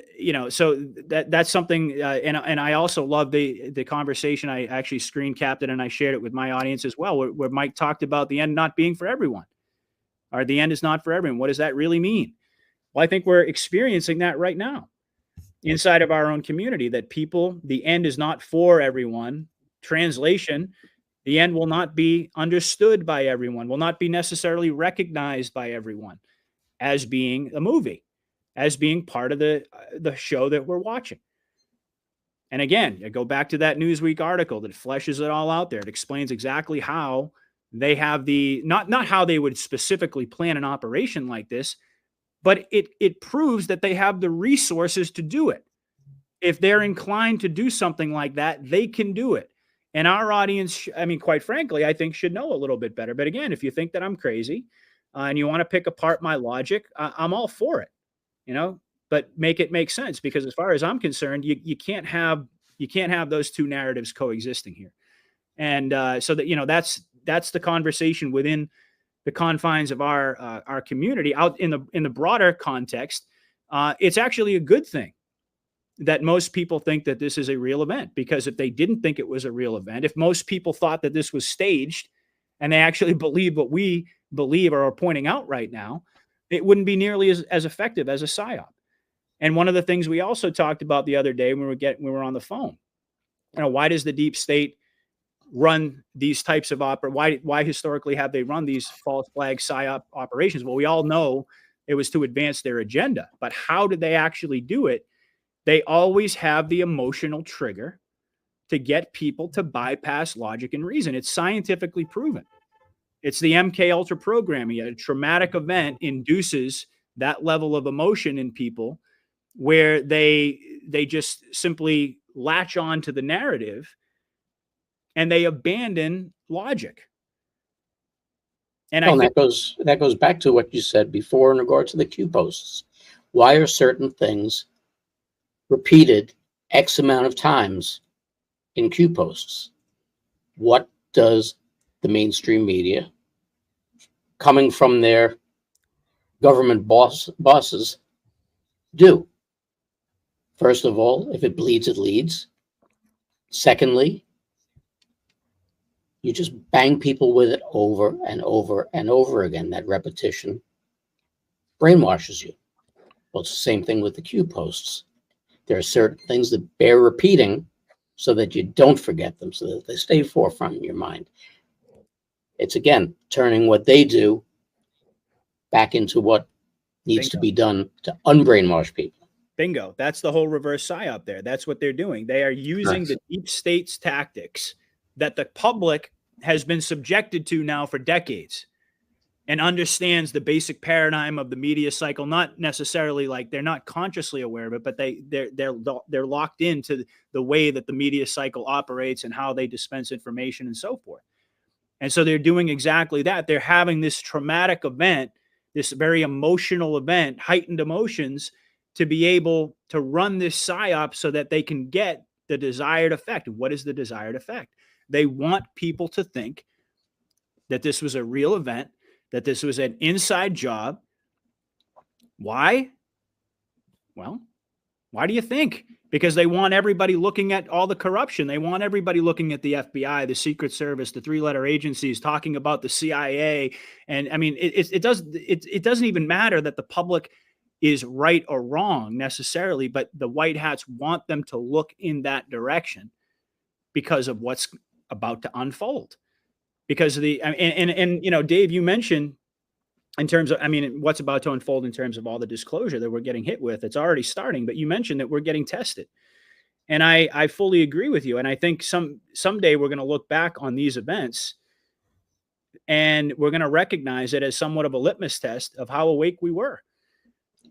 so that's something, and I also love the conversation. I actually screen capped it and I shared it with my audience as well, where Mike talked about the end not being for everyone, or the end is not for everyone. What does that really mean? Well, I think we're experiencing that right now inside of our own community, that the end is not for everyone. Translation: the end will not be understood by everyone, will not be necessarily recognized by everyone as being a movie, as being part of the show that we're watching. And again, I go back to that Newsweek article that fleshes it all out there. It explains exactly how they have not how they would specifically plan an operation like this, but it proves that they have the resources to do it. If they're inclined to do something like that, they can do it. And our audience, I mean, quite frankly, I think should know a little bit better. But again, if you think that I'm crazy and you want to pick apart my logic, I'm all for it, but make it make sense, because as far as I'm concerned, you can't have those two narratives coexisting here. And so that, that's the conversation within the confines of our community. Out in the broader context, it's actually a good thing that most people think that this is a real event, because if they didn't think it was a real event, if most people thought that this was staged and they actually believe what we believe or are pointing out right now, it wouldn't be nearly as effective as a PSYOP. And one of the things we also talked about the other day when we were on the phone, why does the deep state run these types of why historically have they run these false flag PSYOP operations? Well, we all know it was to advance their agenda, but how did they actually do it? They always have the emotional trigger to get people to bypass logic and reason. It's scientifically proven. It's the MK Ultra programming. A traumatic event induces that level of emotion in people where they just simply latch on to the narrative and they abandon logic. And that goes back to what you said before in regard to the Q posts. Why are certain things repeated X amount of times in Q posts. What does the mainstream media, coming from their government bosses, do? First of all, if it bleeds, it leads. Secondly, you just bang people with it over and over and over again. That repetition brainwashes you. Well, it's the same thing with the Q posts. There are certain things that bear repeating so that you don't forget them, so that they stay forefront in your mind. It's, again, turning what they do back into what needs to be done to unbrainwash people. Bingo. That's the whole reverse psyop there. That's what they're doing. They are using the deep state's tactics that the public has been subjected to now for decades and understands the basic paradigm of the media cycle. Not necessarily like they're not consciously aware of it, but they're locked into the way that the media cycle operates and how they dispense information and so forth. And so they're doing exactly that. They're having this traumatic event, this very emotional event, heightened emotions, to be able to run this psyop so that they can get the desired effect. What is the desired effect? They want people to think that this was a real event, that this was an inside job. Why? Well, why do you think? Because they want everybody looking at all the corruption. They want everybody looking at the FBI, the Secret Service, the three-letter agencies, talking about the CIA. And I mean, it doesn't even matter that the public is right or wrong necessarily, but the white hats want them to look in that direction because of what's about to unfold. Because of the, and you know, Dave, you mentioned in terms of, I mean, what's about to unfold in terms of all the disclosure that we're getting hit with. It's already starting, but you mentioned that we're getting tested. And I fully agree with you. And I think someday we're going to look back on these events and we're going to recognize it as somewhat of a litmus test of how awake we were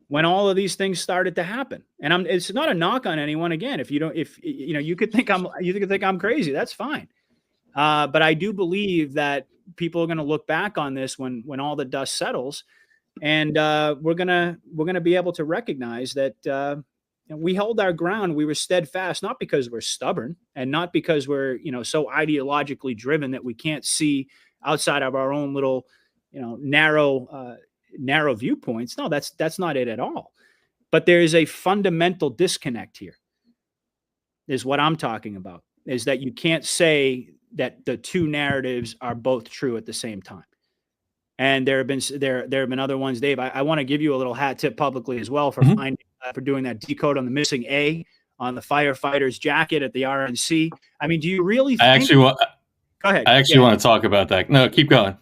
when all of these things started to happen. And it's not a knock on anyone. Again, if you know, you could think I'm crazy, that's fine. But I do believe that people are going to look back on this when all the dust settles, and we're gonna be able to recognize that we held our ground. We were steadfast, not because we're stubborn and not because we're, you know, so ideologically driven that we can't see outside of our own little, you know, narrow viewpoints. No, that's not it at all. But there is a fundamental disconnect here, is what I'm talking about, is that you can't say that the two narratives are both true at the same time. And there have been other ones, Dave. I want to give you a little hat tip publicly as well for for doing that decode on the missing A on the firefighter's jacket at the RNC. I mean, do you really think? Go ahead. I actually want to talk about that. No, keep going.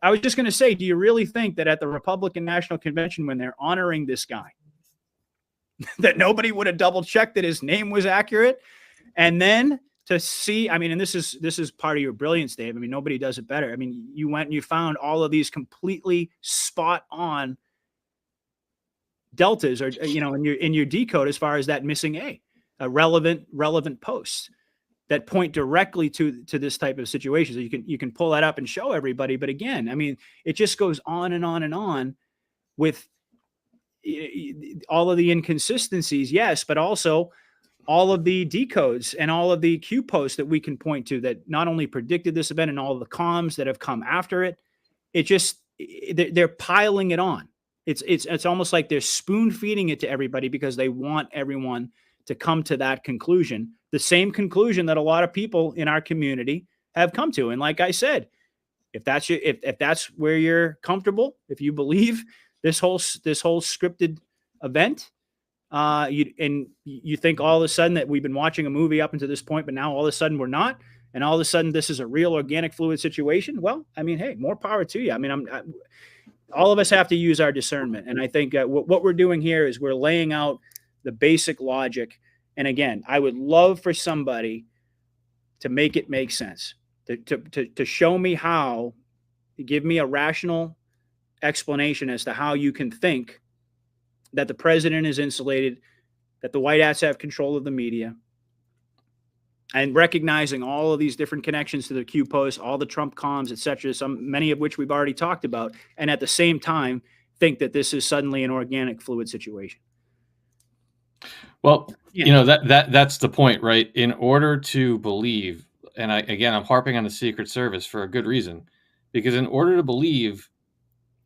I was just going to say, do you really think that at the Republican National Convention, when they're honoring this guy, that nobody would have double checked that his name was accurate? And then to see, I mean, and this is part of your brilliance, Dave. I mean, nobody does it better. I mean, you went and you found all of these completely spot on deltas, or, you know, in your decode as far as that missing a relevant posts that point directly to this type of situation. So you can pull that up and show everybody. But again, I mean, it just goes on and on and on with all of the inconsistencies, yes, but also all of the decodes and all of the Q posts that we can point to that not only predicted this event and all of the comms that have come after it. It just, they're piling it on. It's almost like they're spoon feeding it to everybody because they want everyone to come to that conclusion, the same conclusion that a lot of people in our community have come to. And like I said, if that's where you're comfortable, if you believe this whole scripted event, you think all of a sudden that we've been watching a movie up until this point, but now all of a sudden we're not, and all of a sudden this is a real organic fluid situation. Well, I mean, hey, more power to you. I mean, all of us have to use our discernment. And I think what we're doing here is we're laying out the basic logic. And again, I would love for somebody to make it make sense, to show me how, to give me a rational explanation as to how you can think that the president is insulated, that the white hats have control of the media, and recognizing all of these different connections to the Q posts, all the Trump comms, et cetera, many of which we've already talked about, and at the same time think that this is suddenly an organic fluid situation. Well, You know, that's the point, right? In order to believe, and I'm harping on the Secret Service for a good reason, because in order to believe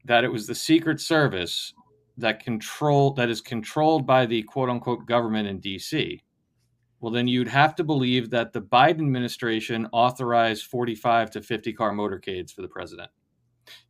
that it was the Secret Service that is controlled by the quote unquote government in DC, well, then you'd have to believe that the Biden administration authorized 45 to 50 car motorcades for the president.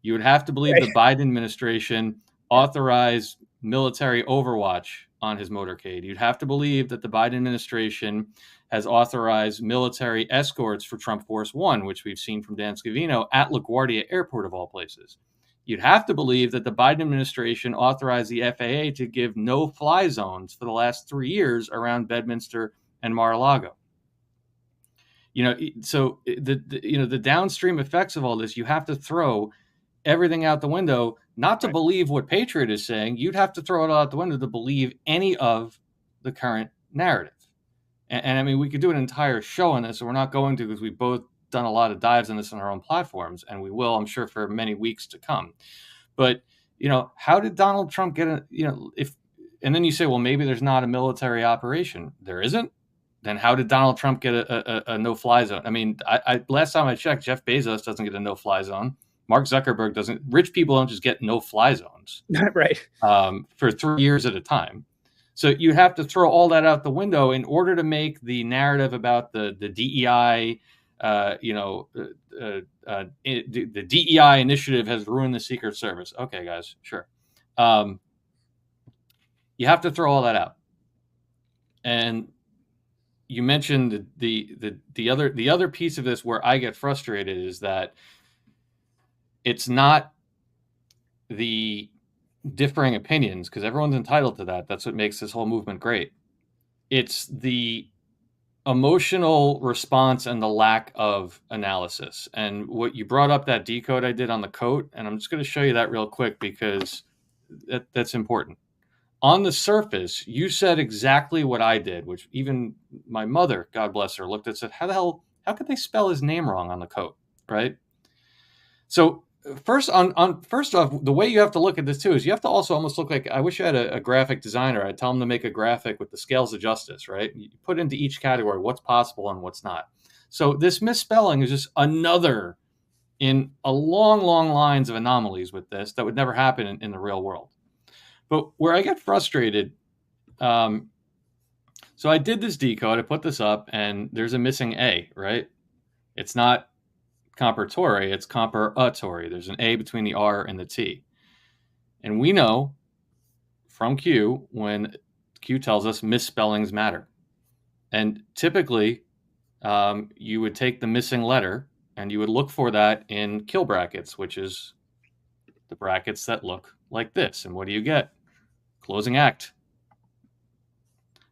You would have to believe the Biden administration authorized military overwatch on his motorcade. You'd have to believe that the Biden administration has authorized military escorts for Trump Force One, which we've seen from Dan Scavino at LaGuardia Airport of all places. You'd have to believe that the Biden administration authorized the FAA to give no-fly zones for the last 3 years around Bedminster and Mar-a-Lago. You know, so the downstream effects of all this, you have to throw everything out the window, not to believe what Patriot is saying. You'd have to throw it out the window to believe any of the current narrative. And I mean, we could do an entire show on this, and we're not going to, because we've both done a lot of dives on this on our own platforms, and we will, I'm sure, for many weeks to come. But, you know, how did Donald Trump get and then you say, well, maybe there's not a military operation. There isn't? Then how did Donald Trump get a no-fly zone? I mean, I last time I checked, Jeff Bezos doesn't get a no-fly zone. Mark Zuckerberg doesn't. Rich people don't just get no-fly zones, right? For 3 years at a time. So you have to throw all that out the window in order to make the narrative about the DEI, the DEI initiative has ruined the Secret Service. Okay, guys, sure. You have to throw all that out. And you mentioned the other piece of this where I get frustrated is that it's not the differing opinions, because everyone's entitled to that. That's what makes this whole movement great. It's the emotional response and the lack of analysis. And what you brought up, that decode I did on the coat, and I'm just going to show you that real quick because that's important. On the surface, you said exactly what I did, which even my mother, God bless her, looked at and said, how could they spell his name wrong on the coat, right? So first off, the way you have to look at this too is you have to also almost look like, I wish I had a graphic designer. I'd tell him to make a graphic with the scales of justice, right? You put into each category what's possible and what's not. So this misspelling is just another in a long lines of anomalies with this that would never happen in the real world. But where I get frustrated, so I did this decode, I put this up, and there's a missing A, right? It's not comparatory, it's comparatory. There's an A between the R and the T. And we know from Q, when Q tells us misspellings matter. And typically, you would take the missing letter and you would look for that in kill brackets, which is the brackets that look like this. And what do you get? Closing act.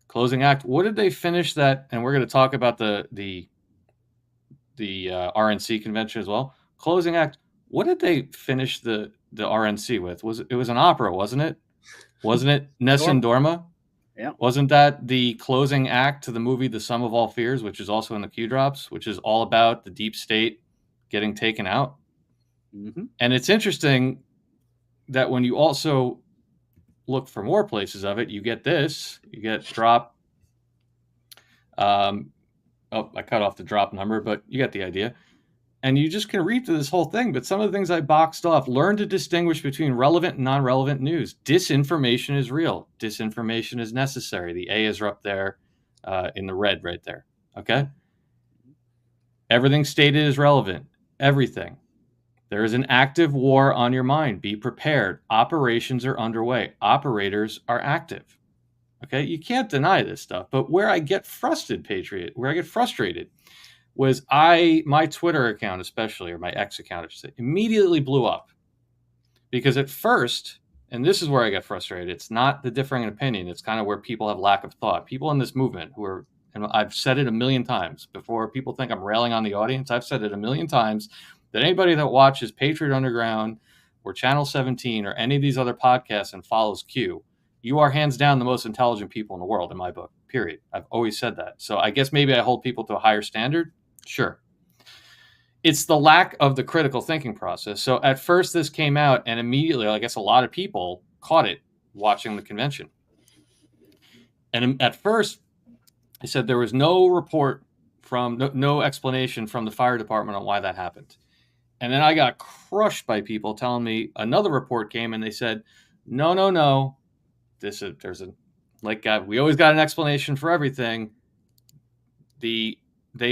Closing act. What did they finish that? And we're going to talk about the RNC convention as well. Closing act. What did they finish the RNC with? It was an opera, wasn't it? Wasn't it Nessun Dorma? Yeah. Wasn't that the closing act to the movie The Sum of All Fears, which is also in the Q drops, which is all about the deep state getting taken out? Mm-hmm. And it's interesting that when you also look for more places of it, you get this. You get drop. I cut off the drop number, but you get the idea. And you just can read through this whole thing. But some of the things I boxed off: learn to distinguish between relevant and non-relevant news. Disinformation is real. Disinformation is necessary. The A is up there in the red right there. Okay? Everything stated is relevant. Everything. There is an active war on your mind. Be prepared. Operations are underway. Operators are active. Okay? You can't deny this stuff. But where I get frustrated, Patriot, was my Twitter account especially, or my X account, I should say, immediately blew up. Because at first, and this is where I get frustrated, it's not the differing opinion. It's kind of where people have lack of thought. People in this movement who are, and I've said it a million times before people think I'm railing on the audience, I've said it a million times, that anybody that watches Patriot Underground or Channel 17 or any of these other podcasts and follows Q, you are hands down the most intelligent people in the world in my book, period. I've always said that. So I guess maybe I hold people to a higher standard. Sure. It's the lack of the critical thinking process. So at first this came out and immediately, I guess a lot of people caught it watching the convention. And at first, He said there was no report from no explanation from the fire department on why that happened. And then I got crushed by people telling me another report came and they said, no. We always got an explanation for everything. They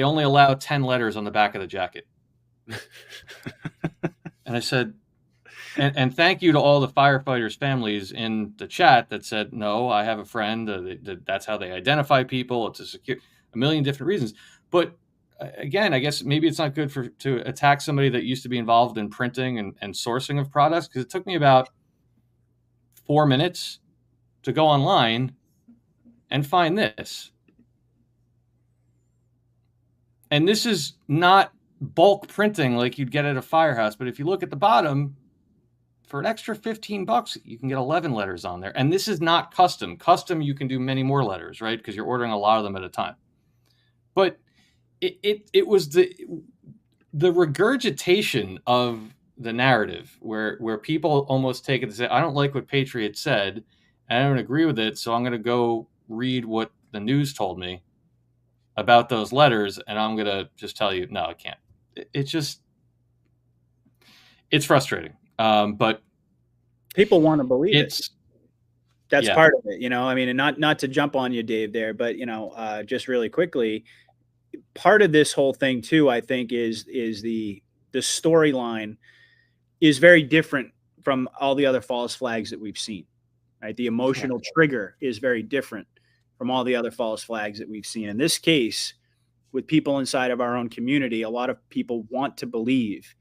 only allow 10 letters on the back of the jacket. And I said, and thank you to all the firefighters' families in the chat that said, no, I have a friend. That's how they identify people. It's a million different reasons. But again, I guess maybe it's not good to attack somebody that used to be involved in printing and sourcing of products, because it took me about 4 minutes to go online and find this. And this is not bulk printing like you'd get at a firehouse. But if you look at the bottom, for an extra $15, you can get 11 letters on there. And this is not custom. Custom, you can do many more letters, right? Because you're ordering a lot of them at a time. But it was the regurgitation of the narrative where people almost take it to say, I don't like what Patriot said, and I don't agree with it, so I'm going to go read what the news told me about those letters, and I'm going to just tell you, no, I can't. It's frustrating. But people want to believe it. That's part of it, I mean, and not to jump on you, Dave, there, but just really quickly, part of this whole thing too, I think, is the storyline is very different from all the other false flags that we've seen, right? The emotional trigger is very different from all the other false flags that we've seen. In this case, with people inside of our own community, a lot of people want to believe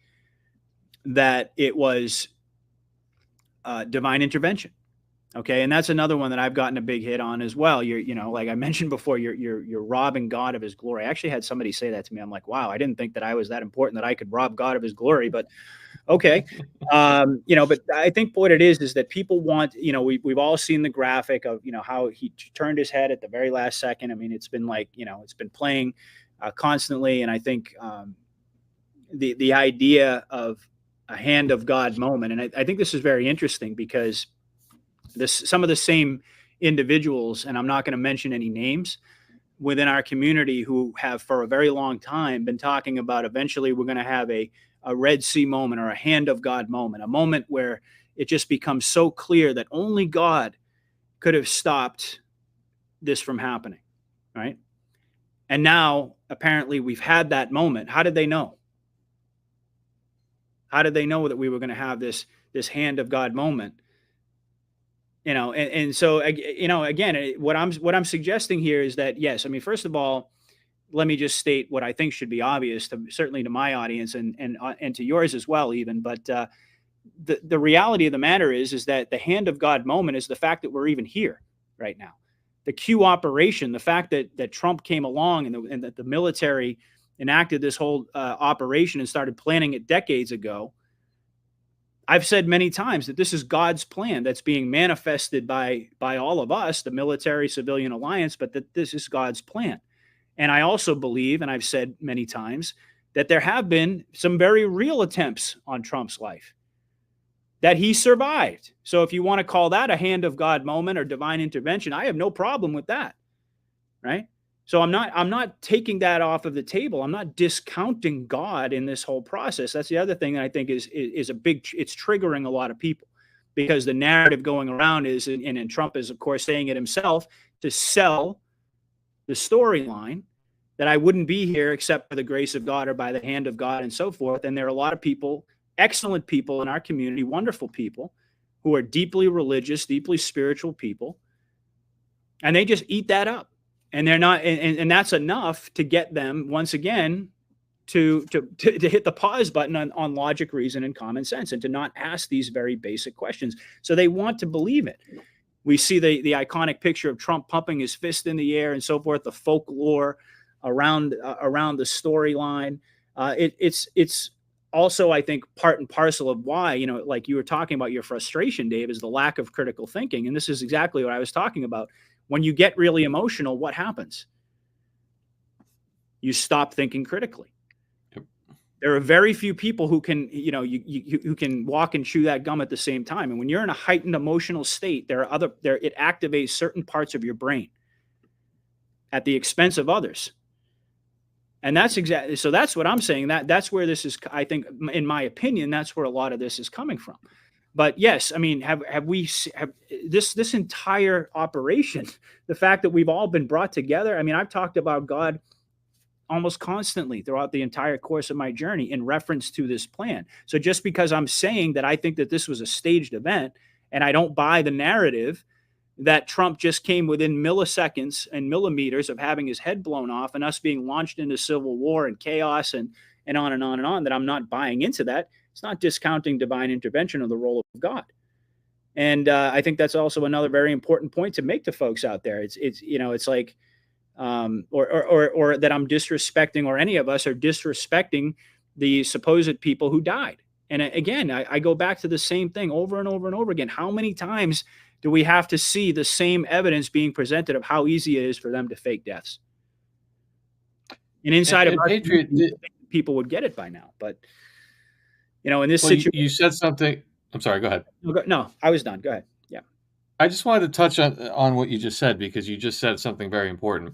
that it was divine intervention. Okay. And that's another one that I've gotten a big hit on as well. Like I mentioned before, you're robbing God of his glory. I actually had somebody say that to me. I'm like, wow, I didn't think that I was that important that I could rob God of his glory, but okay. But I think what it is that people want, we've all seen the graphic of, how he turned his head at the very last second. I mean, it's been like, it's been playing constantly. And I think the idea of a hand of God moment. And I think this is very interesting because some of the same individuals, and I'm not going to mention any names, within our community who have for a very long time been talking about eventually we're going to have a Red Sea moment or a hand of God moment, a moment where it just becomes so clear that only God could have stopped this from happening, right? And now apparently we've had that moment. How did they know? How did they know that we were going to have this hand of God moment? And so, again, what I'm suggesting here is that, yes, I mean, first of all, let me just state what I think should be obvious certainly to my audience and to yours as well, even. But the reality of the matter is that the hand of God moment is the fact that we're even here right now. The Q operation, the fact that Trump came along and that the military enacted this whole operation and started planning it decades ago. I've said many times that this is God's plan that's being manifested by all of us, the military civilian alliance, but that this is God's plan. And I also believe, and I've said many times, that there have been some very real attempts on Trump's life that he survived. So if you want to call that a hand of God moment or divine intervention, I have no problem with that, right? So I'm not taking that off of the table. I'm not discounting God in this whole process. That's the other thing that I think is it's triggering a lot of people, because the narrative going around is, and Trump is of course saying it himself, to sell the storyline that I wouldn't be here except for the grace of God or by the hand of God and so forth. And there are a lot of people, excellent people in our community, wonderful people who are deeply religious, deeply spiritual people, and they just eat that up. And they're not, and that's enough to get them once again to hit the pause button on logic, reason, and common sense, and to not ask these very basic questions. So they want to believe it. We see the iconic picture of Trump pumping his fist in the air and so forth. The folklore around the storyline. It's also, I think, part and parcel of why, like you were talking about, your frustration, Dave, is the lack of critical thinking, and this is exactly what I was talking about. When you get really emotional, what happens? You stop thinking critically. Yep. There are very few people who can, who can walk and chew that gum at the same time. And when you're in a heightened emotional state, it activates certain parts of your brain. at the expense of others. And that's exactly, so that's what I'm saying. That's where this is, I think, in my opinion, that's where a lot of this is coming from. But yes, I mean, have this entire operation, the fact that we've all been brought together. I mean, I've talked about God almost constantly throughout the entire course of my journey in reference to this plan. So just because I'm saying that I think that this was a staged event, and I don't buy the narrative that Trump just came within milliseconds and millimeters of having his head blown off and us being launched into civil war and chaos and on and on and on, that I'm not buying into that. It's not discounting divine intervention or the role of God. And I think that's also another very important point to make to folks out there. It's like, or that I'm disrespecting, or any of us are disrespecting the supposed people who died. And again, I go back to the same thing over and over and over again. How many times do we have to see the same evidence being presented of how easy it is for them to fake deaths? And inside of Patriot, people would get it by now. But, in this well, situation, you said something. I'm sorry, go ahead. No, I was done. Go ahead. Yeah. I just wanted to touch on what you just said, because you just said something very important.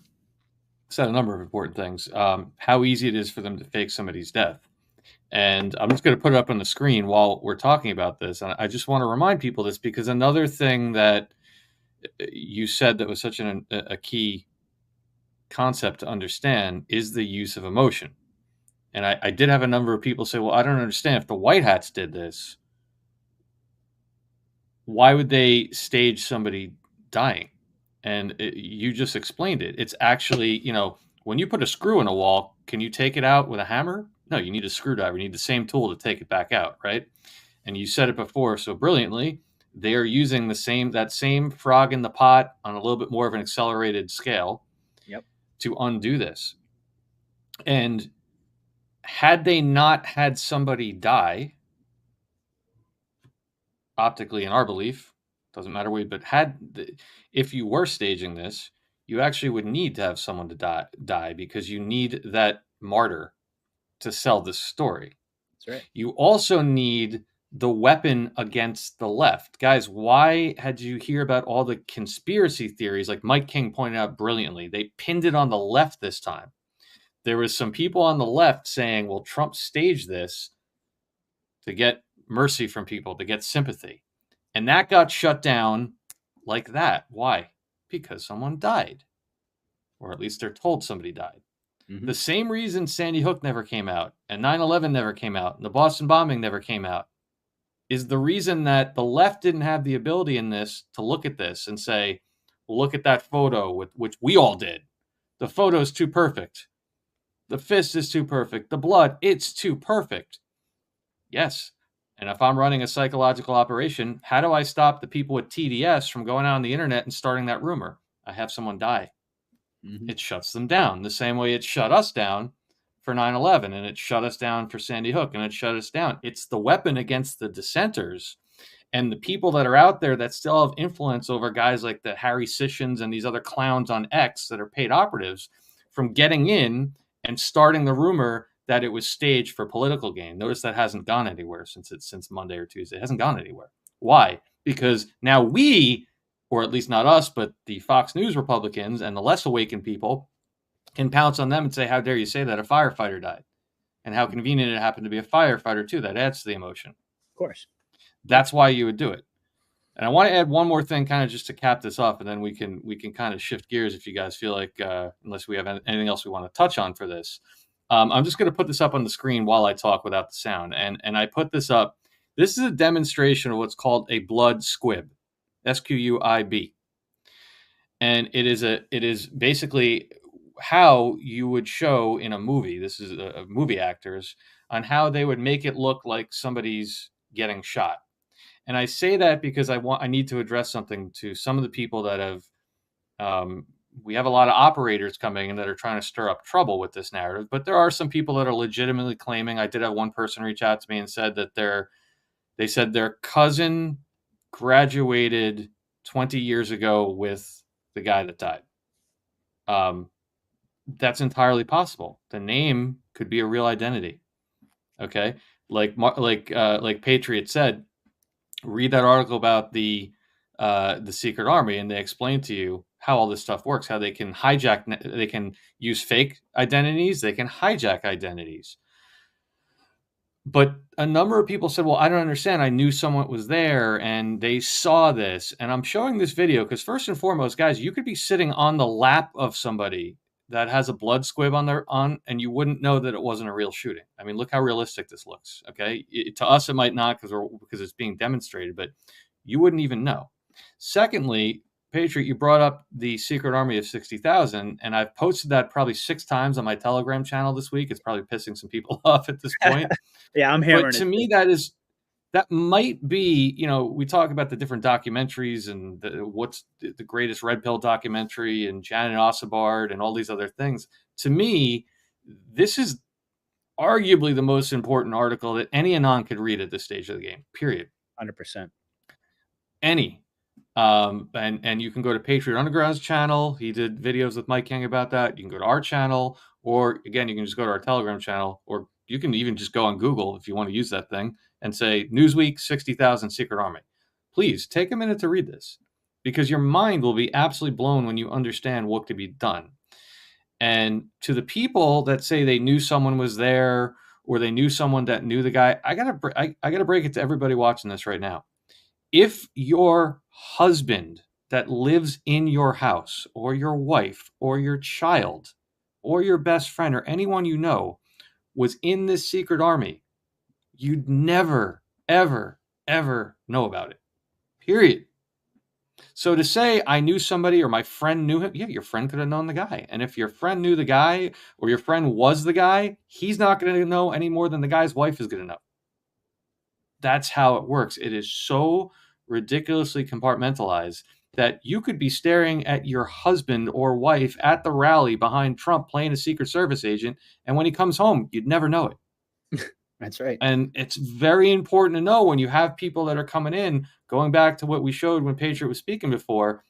Said a number of important things. How easy it is for them to fake somebody's death. And I'm just going to put it up on the screen while we're talking about this. And I just want to remind people this, because another thing that you said that was such a key concept to understand is the use of emotion. And I did have a number of people say, well, I don't understand. If the White Hats did this, why would they stage somebody dying? And you just explained it. It's actually, when you put a screw in a wall, can you take it out with a hammer? No, you need a screwdriver. You need the same tool to take it back out, right? And you said it before so brilliantly. They are using that same frog in the pot on a little bit more of an accelerated scale, yep, to undo this. And had they not had somebody die, optically, in our belief, doesn't matter what, but if you were staging this, you actually would need to have someone to die, because you need that martyr to sell this story. That's right. You also need the weapon against the left. Guys, why had you hear about all the conspiracy theories? Like Mike King pointed out brilliantly, they pinned it on the left this time. There was some people on the left saying, well, Trump staged this to get mercy from people, to get sympathy. And that got shut down like that. Why? Because someone died. Or at least they're told somebody died. Mm-hmm. The same reason Sandy Hook never came out, and 9/11 never came out, and the Boston bombing never came out, is the reason that the left didn't have the ability in this to look at this and say, well, look at that photo, which we all did. The photo's too perfect. The fist is too perfect. The blood, it's too perfect. Yes. And if I'm running a psychological operation, how do I stop the people with TDS from going out on the internet and starting that rumor? I have someone die. Mm-hmm. It shuts them down the same way it shut us down for 9/11, and it shut us down for Sandy Hook, and it shut us down. It's the weapon against the dissenters and the people that are out there that still have influence over guys like the Harry Sissions and these other clowns on X that are paid operatives from getting in and starting the rumor that it was staged for political gain. Notice that hasn't gone anywhere since Monday or Tuesday. It hasn't gone anywhere. Why? Because now we, or at least not us, but the Fox News Republicans and the less awakened people, can pounce on them and say, how dare you say that a firefighter died? And how convenient it happened to be a firefighter too. That adds to the emotion. Of course. That's why you would do it. And I want to add one more thing kind of just to cap this off, and then we can kind of shift gears if you guys feel like, unless we have anything else we want to touch on for this. I'm just going to put this up on the screen while I talk without the sound. And I put this up. This is a demonstration of what's called a blood squib, SQUIB. And it is basically how you would show in a movie. This is movie actors on how they would make it look like somebody's getting shot. And I say that because I need to address something to some of the people that have, we have a lot of operators coming in that are trying to stir up trouble with this narrative, but there are some people that are legitimately claiming. I did have one person reach out to me and said that they said their cousin graduated 20 years ago with the guy that died. That's entirely possible. The name could be a real identity. Okay. Like Patriot said, read that article about the secret army, and they explain to you how all this stuff works, how they can they can use fake identities, they can hijack identities. But a number of people said, well, I don't understand. I knew someone was there and they saw this. And I'm showing this video because first and foremost, guys, you could be sitting on the lap of somebody that has a blood squib and you wouldn't know that it wasn't a real shooting. I mean, look how realistic this looks. Okay. To us, it might not because it's being demonstrated, but you wouldn't even know. Secondly, Patriot, you brought up the secret army of 60,000, and I've posted that probably 6 times on my Telegram channel this week. It's probably pissing some people off at this point. Yeah, I'm hearing it. But to it. me, that might be, we talk about the different documentaries and what's the greatest red pill documentary and Janet Osabard and all these other things. To me, this is arguably the most important article that any Anon could read at this stage of the game, period. 100%. Any. And you can go to Patriot Underground's channel. He did videos with Mike King about that. You can go to our channel, or again, you can just go to our Telegram channel, or you can even just go on Google if you want to use that thing and say Newsweek 60,000 Secret Army. Please take a minute to read this, because your mind will be absolutely blown when you understand what could be done. And to the people that say they knew someone was there or they knew someone that knew the guy, I gotta break it to everybody watching this right now. If your husband that lives in your house, or your wife, or your child, or your best friend, or anyone you know was in this secret army, you'd never, ever, ever know about it. Period. So to say I knew somebody or my friend knew him, yeah, your friend could have known the guy. And if your friend knew the guy or your friend was the guy, he's not going to know any more than the guy's wife is going to know. That's how it works. It is so ridiculously compartmentalized that you could be staring at your husband or wife at the rally behind Trump playing a Secret Service agent, and when he comes home, you'd never know it. That's right. And it's very important to know when you have people that are coming in, going back to what we showed when Patriot was speaking before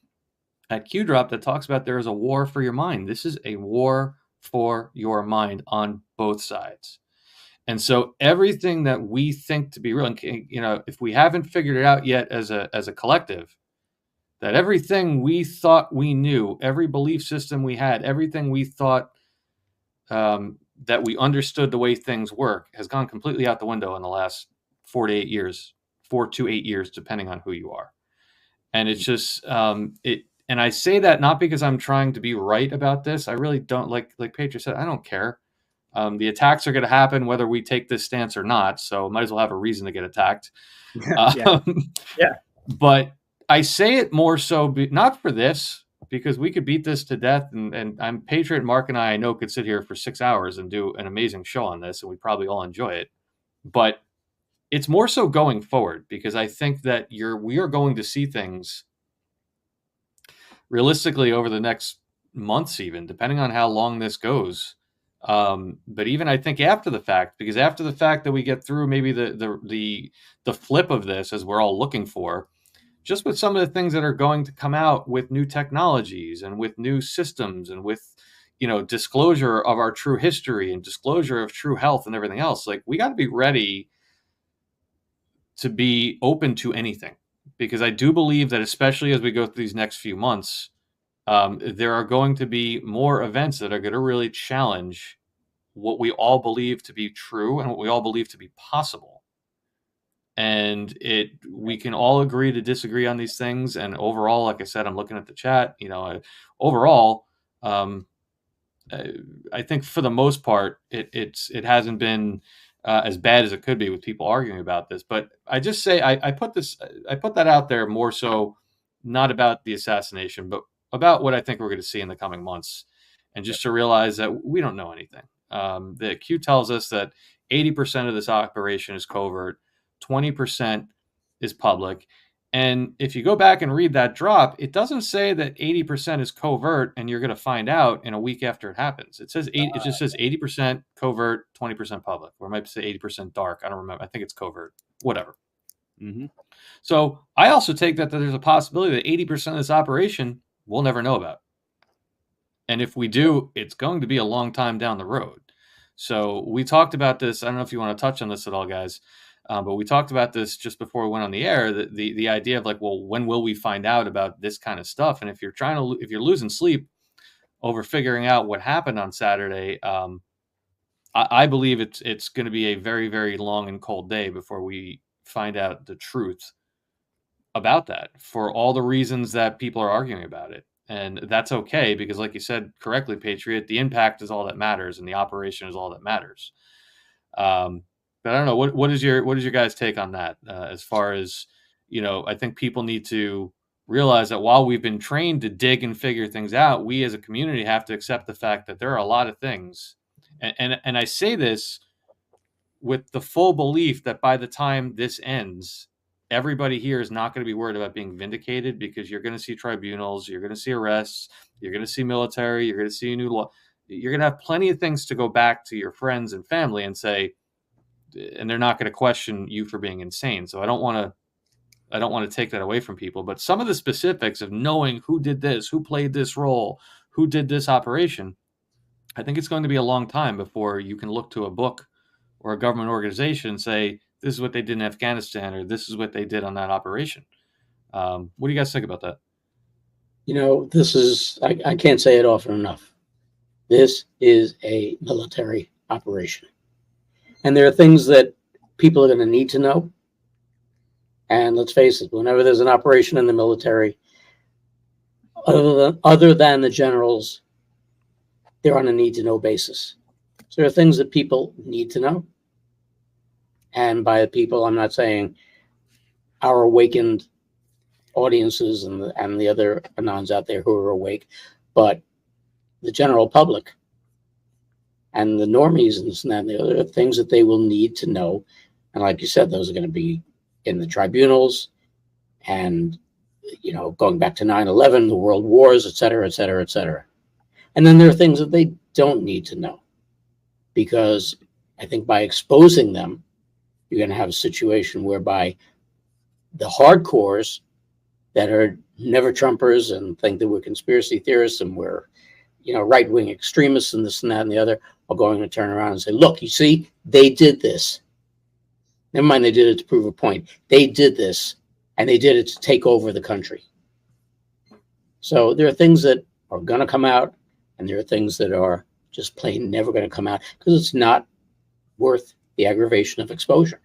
at Q Drop, that talks about there is a war for your mind. This is a war for your mind on both sides. And so everything that we think to be real, if we haven't figured it out yet as a collective, that everything we thought we knew, every belief system we had, everything we thought that we understood the way things work has gone completely out the window in the last 4 to 8 years, depending on who you are. And it's just, and I say that not because I'm trying to be right about this. I really don't, like Patriot said, I don't care. The attacks are going to happen whether we take this stance or not. So might as well have a reason to get attacked. Yeah. But I say it more so, not for this, because we could beat this to death. And I'm Patriot, Mark and I know could sit here for 6 hours and do an amazing show on this, and we'd probably all enjoy it. But it's more so going forward, because I think that we are going to see things realistically over the next months, even depending on how long this goes. But even I think after the fact, because after the fact that we get through maybe the flip of this, as we're all looking for, just with some of the things that are going to come out with new technologies and with new systems and with, disclosure of our true history and disclosure of true health and everything else, like we got to be ready to be open to anything, because I do believe that especially as we go through these next few months, there are going to be more events that are going to really challenge what we all believe to be true and what we all believe to be possible. And we can all agree to disagree on these things. And overall, like I said, I'm looking at the chat, overall, I think for the most part, it hasn't been as bad as it could be with people arguing about this. But I just say, I put that out there more so not about the assassination, but about what I think we're going to see in the coming months. And just to realize that we don't know anything. The Q tells us that 80% of this operation is covert, 20% is public. And if you go back and read that drop, it doesn't say that 80% is covert and you're going to find out in a week after it happens. It just says 80% covert, 20% public, or it might say 80% dark. I don't remember. I think it's covert, whatever. Mm-hmm. So I also take that there's a possibility that 80% of this operation we'll never know about. And if we do, it's going to be a long time down the road. So we talked about this. I don't know if you want to touch on this at all, guys. But we talked about this just before we went on the air, the idea of like, well, when will we find out about this kind of stuff? And if you're losing sleep over figuring out what happened on Saturday, I believe it's going to be a very, very long and cold day before we find out the truth about that, for all the reasons that people are arguing about it. And that's okay, because like you said correctly, Patriot, the impact is all that matters and the operation is all that matters. But I don't know, what is your guys' take on that? As far as, I think people need to realize that while we've been trained to dig and figure things out, we as a community have to accept the fact that there are a lot of things. And I say this with the full belief that by the time this ends, everybody here is not going to be worried about being vindicated, because you're going to see tribunals, you're going to see arrests, you're going to see military, you're going to see a new law. You're going to have plenty of things to go back to your friends and family and say, and they're not going to question you for being insane. So I don't want to take that away from people, but some of the specifics of knowing who did this, who played this role, who did this operation, I think it's going to be a long time before you can look to a book or a government organization and say, this is what they did in Afghanistan, or this is what they did on that operation. What do you guys think about that? This is, I can't say it often enough. This is a military operation. And there are things that people are going to need to know. And let's face it, whenever there's an operation in the military, other than the generals, they're on a need-to-know basis. So there are things that people need to know. And by the people, I'm not saying our awakened audiences and the other Anons out there who are awake, but the general public and the normies and this and that and the other things that they will need to know. And like you said, those are going to be in the tribunals and, going back to 9/11, the world wars, et cetera, et cetera, et cetera. And then there are things that they don't need to know, because I think by exposing them, you're going to have a situation whereby the hardcores that are never Trumpers and think that we're conspiracy theorists and we're, right-wing extremists and this and that and the other are going to turn around and say, look, you see, they did this. Never mind they did it to prove a point. They did this, and they did it to take over the country. So there are things that are going to come out, and there are things that are just plain never going to come out, because it's not worth the aggravation of exposure.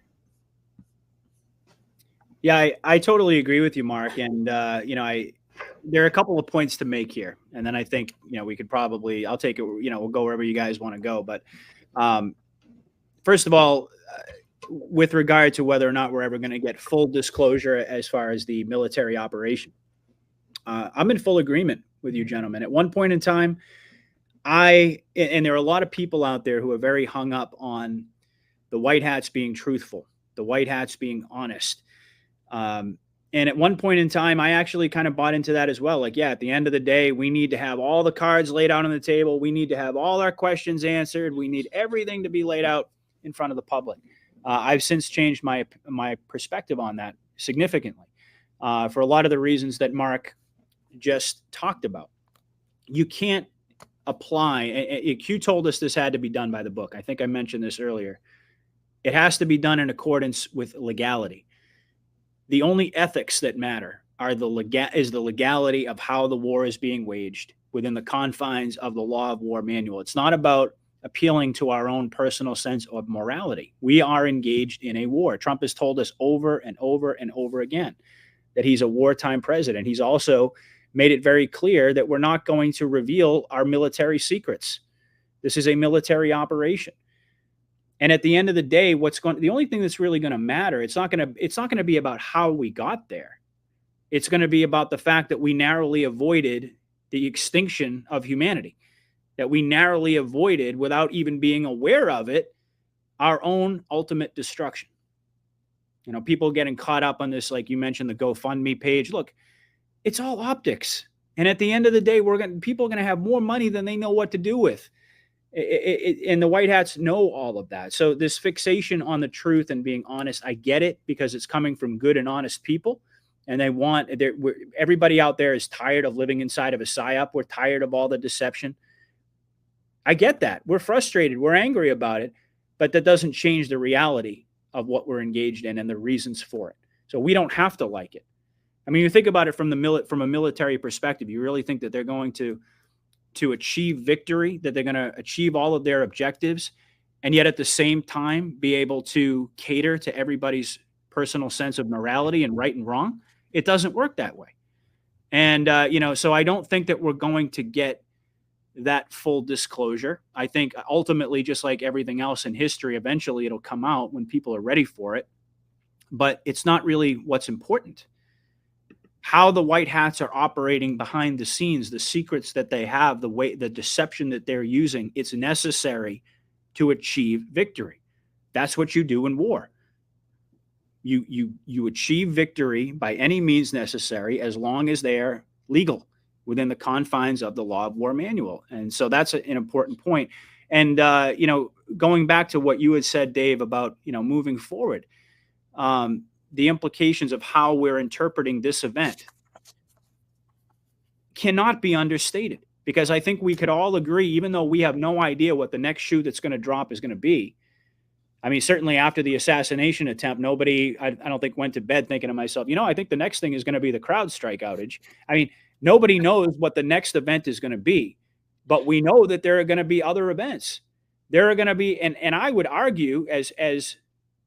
Yeah, I totally agree with you, Mark. And, there are a couple of points to make here. And then I think, we could probably, I'll take it, we'll go wherever you guys want to go. But first of all, with regard to whether or not we're ever going to get full disclosure as far as the military operation, I'm in full agreement with you, gentlemen. At one point in time, and there are a lot of people out there who are very hung up on the white hats being truthful, the white hats being honest. And at one point in time, I actually kind of bought into that as well. Like, yeah, at the end of the day, we need to have all the cards laid out on the table. We need to have all our questions answered. We need everything to be laid out in front of the public. I've since changed my perspective on that significantly for a lot of the reasons that Mark just talked about. You can't apply. Q told us this had to be done by the book. I think I mentioned this earlier. It has to be done in accordance with legality. The only ethics that matter are the legality of how the war is being waged within the confines of the Law of War manual. It's not about appealing to our own personal sense of morality. We are engaged in a war. Trump has told us over and over and over again that he's a wartime president. He's also made it very clear that we're not going to reveal our military secrets. This is a military operation. And at the end of the day, the only thing that's really going to matter, it's not going to be about how we got there. It's going to be about the fact that we narrowly avoided the extinction of humanity, that we narrowly avoided, without even being aware of it, our own ultimate destruction. People getting caught up on this, like you mentioned, the GoFundMe page. Look, it's all optics. And at the end of the day, people are going to have more money than they know what to do with. And the white hats know all of that. So this fixation on the truth and being honest, I get it, because it's coming from good and honest people. And everybody out there is tired of living inside of a psyop. We're tired of all the deception. I get that. We're frustrated. We're angry about it. But that doesn't change the reality of what we're engaged in and the reasons for it. So we don't have to like it. I mean, you think about it from a military perspective. You really think that they're going to achieve victory, that they're going to achieve all of their objectives, and yet at the same time be able to cater to everybody's personal sense of morality and right and wrong? It doesn't work that way. And, so I don't think that we're going to get that full disclosure. I think ultimately, just like everything else in history, eventually it'll come out when people are ready for it. But it's not really what's important. How the white hats are operating behind the scenes, the secrets that they have, the deception that they're using, it's necessary to achieve victory. That's what you do in war. You achieve victory by any means necessary, as long as they are legal within the confines of the law of war manual. And so that's an important point. And, going back to what you had said, Dave, about, moving forward, the implications of how we're interpreting this event cannot be understated, because I think we could all agree, even though we have no idea what the next shoe that's going to drop is going to be. I mean, certainly after the assassination attempt, nobody, I don't think, went to bed thinking to myself, I think the next thing is going to be the CrowdStrike outage. I mean, nobody knows what the next event is going to be, but we know that there are going to be other events. There are going to be, and I would argue, as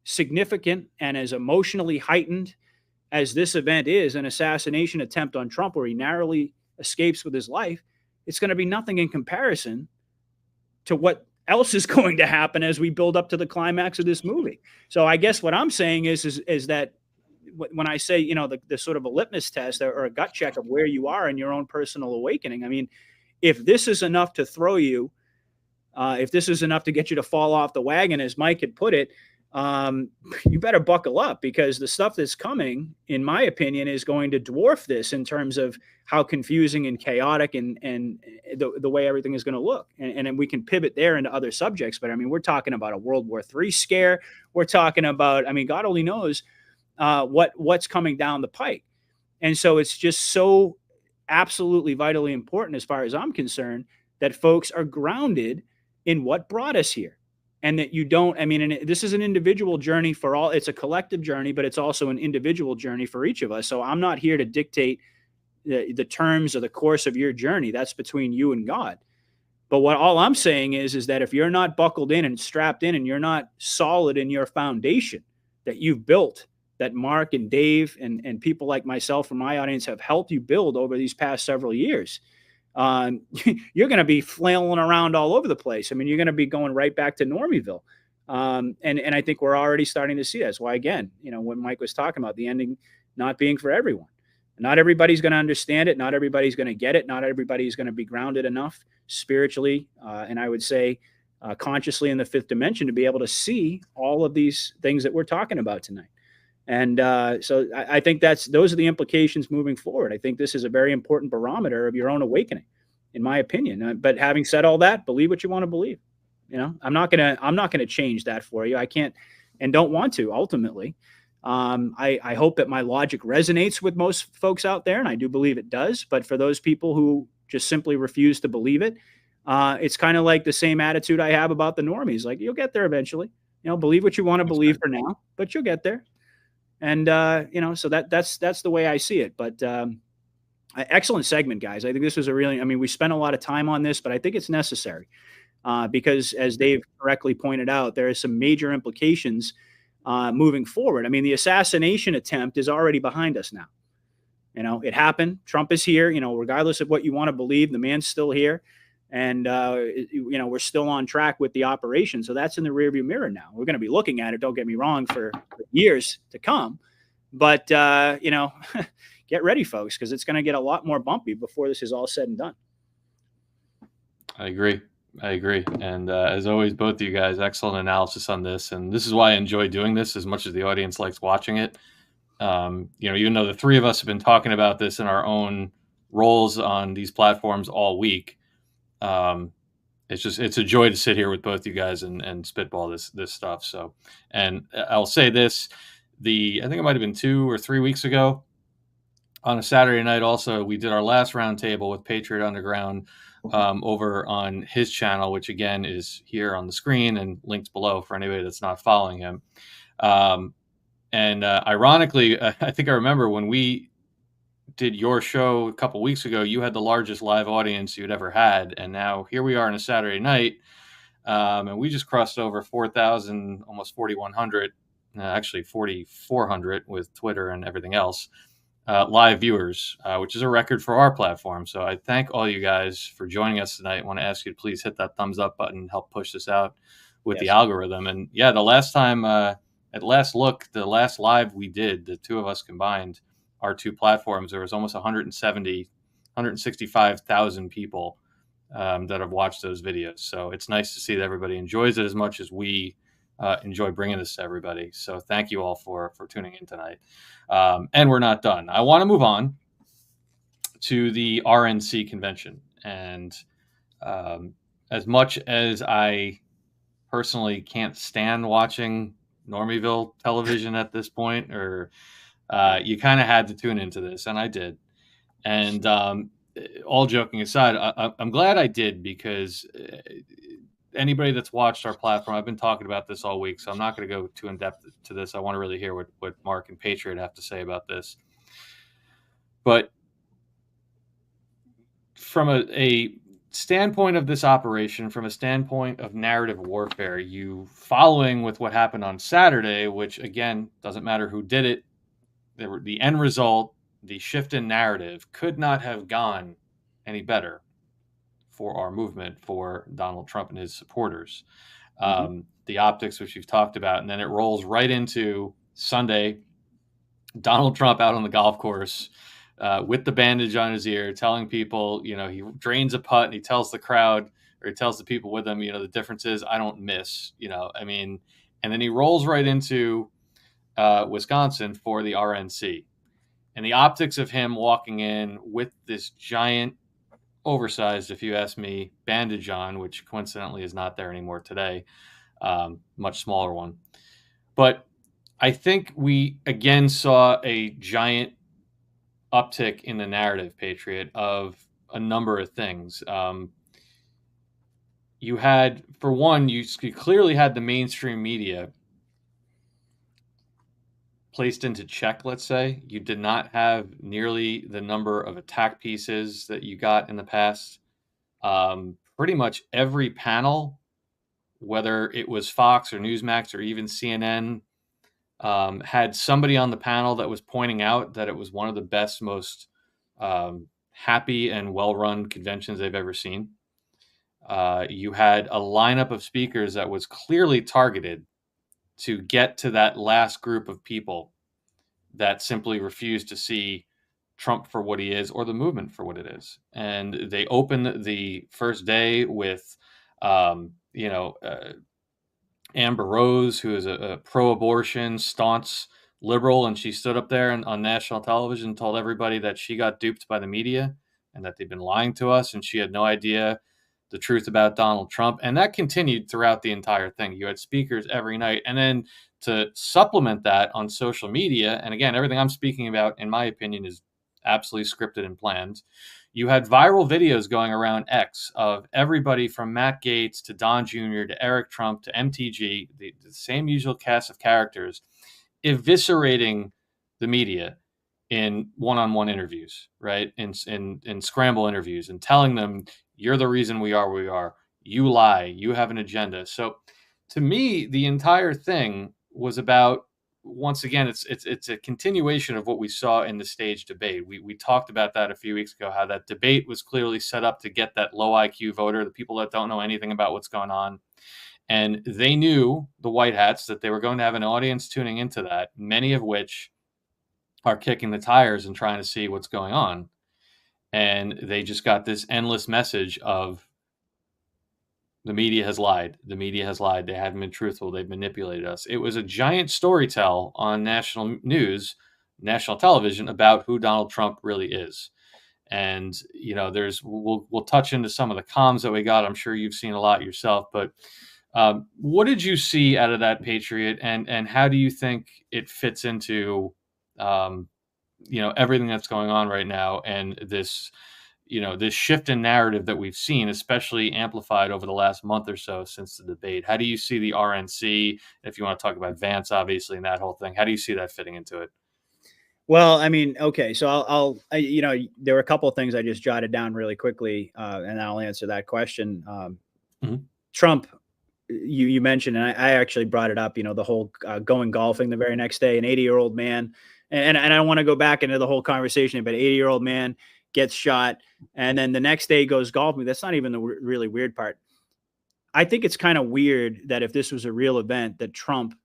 significant and as emotionally heightened as this event is, an assassination attempt on Trump where he narrowly escapes with his life, it's going to be nothing in comparison to what else is going to happen as we build up to the climax of this movie. So I guess what I'm saying is that when I say, the sort of a litmus test or a gut check of where you are in your own personal awakening, I mean, if this is enough to throw you, if this is enough to get you to fall off the wagon, as Mike had put it, you better buckle up, because the stuff that's coming, in my opinion, is going to dwarf this in terms of how confusing and chaotic and the way everything is going to look. And then we can pivot there into other subjects. But I mean, we're talking about a World War III scare. We're talking about, I mean, God only knows what's coming down the pike. And so it's just so absolutely vitally important, as far as I'm concerned, that folks are grounded in what brought us here. And that you don't, I mean, and this is an individual journey for all. It's a collective journey, but it's also an individual journey for each of us. So I'm not here to dictate the terms or the course of your journey. That's between you and God. But all I'm saying is that if you're not buckled in and strapped in, and you're not solid in your foundation that you've built, that Mark and Dave and people like myself from my audience have helped you build over these past several years, you're going to be flailing around all over the place. I mean, you're going to be going right back to Normieville. And I think we're already starting to see that. That's why, again, when Mike was talking about the ending not being for everyone, not everybody's going to understand it. Not everybody's going to get it. Not everybody's going to be grounded enough spiritually. And I would say consciously in the fifth dimension to be able to see all of these things that we're talking about tonight. And so I think those are the implications moving forward. I think this is a very important barometer of your own awakening, in my opinion. But having said all that, believe what you want to believe. I'm not gonna change that for you. I can't and don't want to. Ultimately, I hope that my logic resonates with most folks out there, and I do believe it does. But for those people who just simply refuse to believe it, it's kind of like the same attitude I have about the normies. Like, you'll get there eventually. Believe what you want to believe for now, but you'll get there. And, so that's the way I see it. But excellent segment, guys. I think this was we spent a lot of time on this, but I think it's necessary because, as Dave correctly pointed out, there are some major implications moving forward. I mean, the assassination attempt is already behind us now. It happened. Trump is here, regardless of what you want to believe, the man's still here. And, we're still on track with the operation. So that's in the rearview mirror now. We're going to be looking at it, don't get me wrong, for years to come. But, get ready, folks, because it's going to get a lot more bumpy before this is all said and done. I agree. And as always, both of you guys, excellent analysis on this. And this is why I enjoy doing this as much as the audience likes watching it. Even though the three of us have been talking about this in our own roles on these platforms all week, it's a joy to sit here with both you guys and spitball this stuff. So, and I'll say this, I think it might've been 2 or 3 weeks ago on a Saturday night. Also, we did our last round table with Patriot Underground, over on his channel, which again is here on the screen and linked below for anybody that's not following him. And ironically, I think I remember when we did your show a couple weeks ago, you had the largest live audience you'd ever had. And now here we are on a Saturday night, and we just crossed over 4,000, almost 4,100, actually 4,400 with Twitter and everything else, live viewers, which is a record for our platform. So I thank all you guys for joining us tonight. I want to ask you to please hit that thumbs up button, help push this out with the algorithm. And yeah, the last time, at last look, the last live we did, the two of us combined, our two platforms, there was almost 165,000 people that have watched those videos. So it's nice to see that everybody enjoys it as much as we enjoy bringing this to everybody. So thank you all for tuning in tonight. And we're not done. I want to move on to the RNC convention. And as much as I personally can't stand watching Normieville television at this point, or you kind of had to tune into this, and I did. And all joking aside, I'm glad I did, because anybody that's watched our platform, I've been talking about this all week, so I'm not going to go too in depth to this. I want to really hear what Mark and Patriot have to say about this. But from a standpoint of this operation, from a standpoint of narrative warfare, you following with what happened on Saturday, which again, doesn't matter who did it, the end result, the shift in narrative could not have gone any better for our movement, for Donald Trump and his supporters. The optics, which you've talked about, and then it rolls right into Sunday, Donald Trump out on the golf course with the bandage on his ear, telling people, he drains a putt and he tells the crowd, or he tells the people with him, the difference is I don't miss, and then he rolls right into Wisconsin for the RNC. And the optics of him walking in with this giant, oversized, if you ask me, bandage on, which coincidentally is not there anymore today, much smaller one. But I think we again saw a giant uptick in the narrative, Patriot, of a number of things. You had, for one, you clearly had the mainstream media placed into check, let's say. You did not have nearly the number of attack pieces that you got in the past. Pretty much every panel, whether it was Fox or Newsmax or even CNN, had somebody on the panel that was pointing out that it was one of the best, most happy and well-run conventions they've ever seen. You had a lineup of speakers that was clearly targeted to get to that last group of people that simply refuse to see Trump for what he is, or the movement for what it is. And they opened the first day with, Amber Rose, who is a pro-abortion, staunch liberal, and she stood up there on national television and told everybody that she got duped by the media and that they've been lying to us, and she had no idea the truth about Donald Trump. And that continued throughout the entire thing. You had speakers every night. And then to supplement that on social media, and again, everything I'm speaking about, in my opinion, is absolutely scripted and planned. You had viral videos going around X of everybody from Matt Gaetz to Don Jr. to Eric Trump to MTG, the same usual cast of characters, eviscerating the media in one-on-one interviews, right? In scramble interviews, and telling them, you're the reason we are where we are. You lie. You have an agenda. So to me, the entire thing was about, once again, it's a continuation of what we saw in the stage debate. We talked about that a few weeks ago, how that debate was clearly set up to get that low IQ voter, the people that don't know anything about what's going on. And they knew, the white hats, that they were going to have an audience tuning into that, many of which are kicking the tires and trying to see what's going on. And they just got this endless message of, the media has lied. The media has lied. They haven't been truthful. They've manipulated us. It was a giant story tell on national news, national television, about who Donald Trump really is. And, we'll touch into some of the comms that we got. I'm sure you've seen a lot yourself, but what did you see out of that, Patriot? And how do you think it fits into, everything that's going on right now, and this, this shift in narrative that we've seen, especially amplified over the last month or so since the debate. How do you see the RNC? If you want to talk about Vance, obviously, and that whole thing, how do you see that fitting into it? Well, I mean, okay, so there were a couple of things I just jotted down really quickly, and I'll answer that question. Mhm. Trump, you mentioned, and I actually brought it up. The whole going golfing the very next day, an 80-year-old man, and I don't want to go back into the whole conversation, but 80-year-old man gets shot, and then the next day goes golfing. That's not even the really weird part. I think it's kind of weird that if this was a real event, that Trump,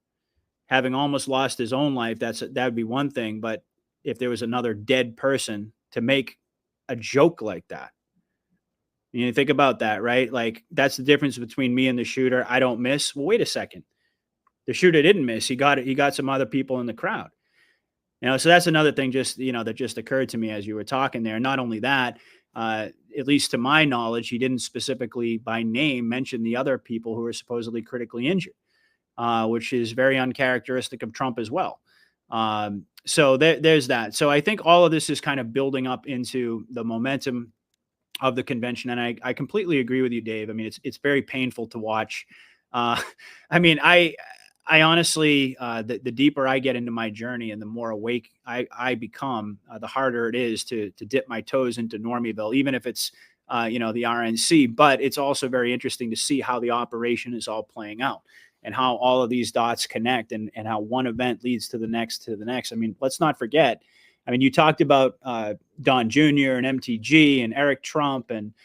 having almost lost his own life, that would be one thing, but if there was another dead person, to make a joke like that. You think about that, right? Like, that's the difference between me and the shooter. I don't miss. Well, wait a second. The shooter didn't miss. He got some other people in the crowd. So that's another thing that just occurred to me as you were talking there. Not only that, at least to my knowledge, he didn't specifically by name mention the other people who were supposedly critically injured, which is very uncharacteristic of Trump as well. So there's that. So I think all of this is kind of building up into the momentum of the convention. And I completely agree with you, Dave. I mean, it's very painful to watch. I mean, I honestly, the deeper I get into my journey and the more awake I become, the harder it is to dip my toes into Normieville, even if it's, the RNC. But it's also very interesting to see how the operation is all playing out and how all of these dots connect and how one event leads to the next. I mean, let's not forget. I mean, you talked about Don Jr. and MTG and Eric Trump and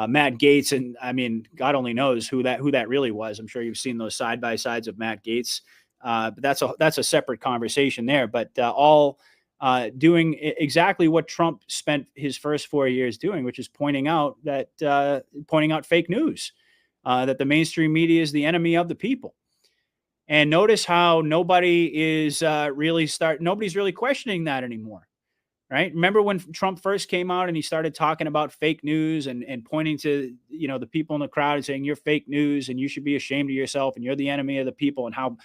Matt Gaetz, and I mean, God only knows who that really was. I'm sure you've seen those side by sides of Matt Gaetz, but that's a separate conversation there. But all doing exactly what Trump spent his first 4 years doing, which is pointing out fake news, that the mainstream media is the enemy of the people. And notice how nobody's really questioning that anymore. Right. Remember when Trump first came out and he started talking about fake news and pointing to, the people in the crowd and saying, you're fake news and you should be ashamed of yourself and you're the enemy of the people, and how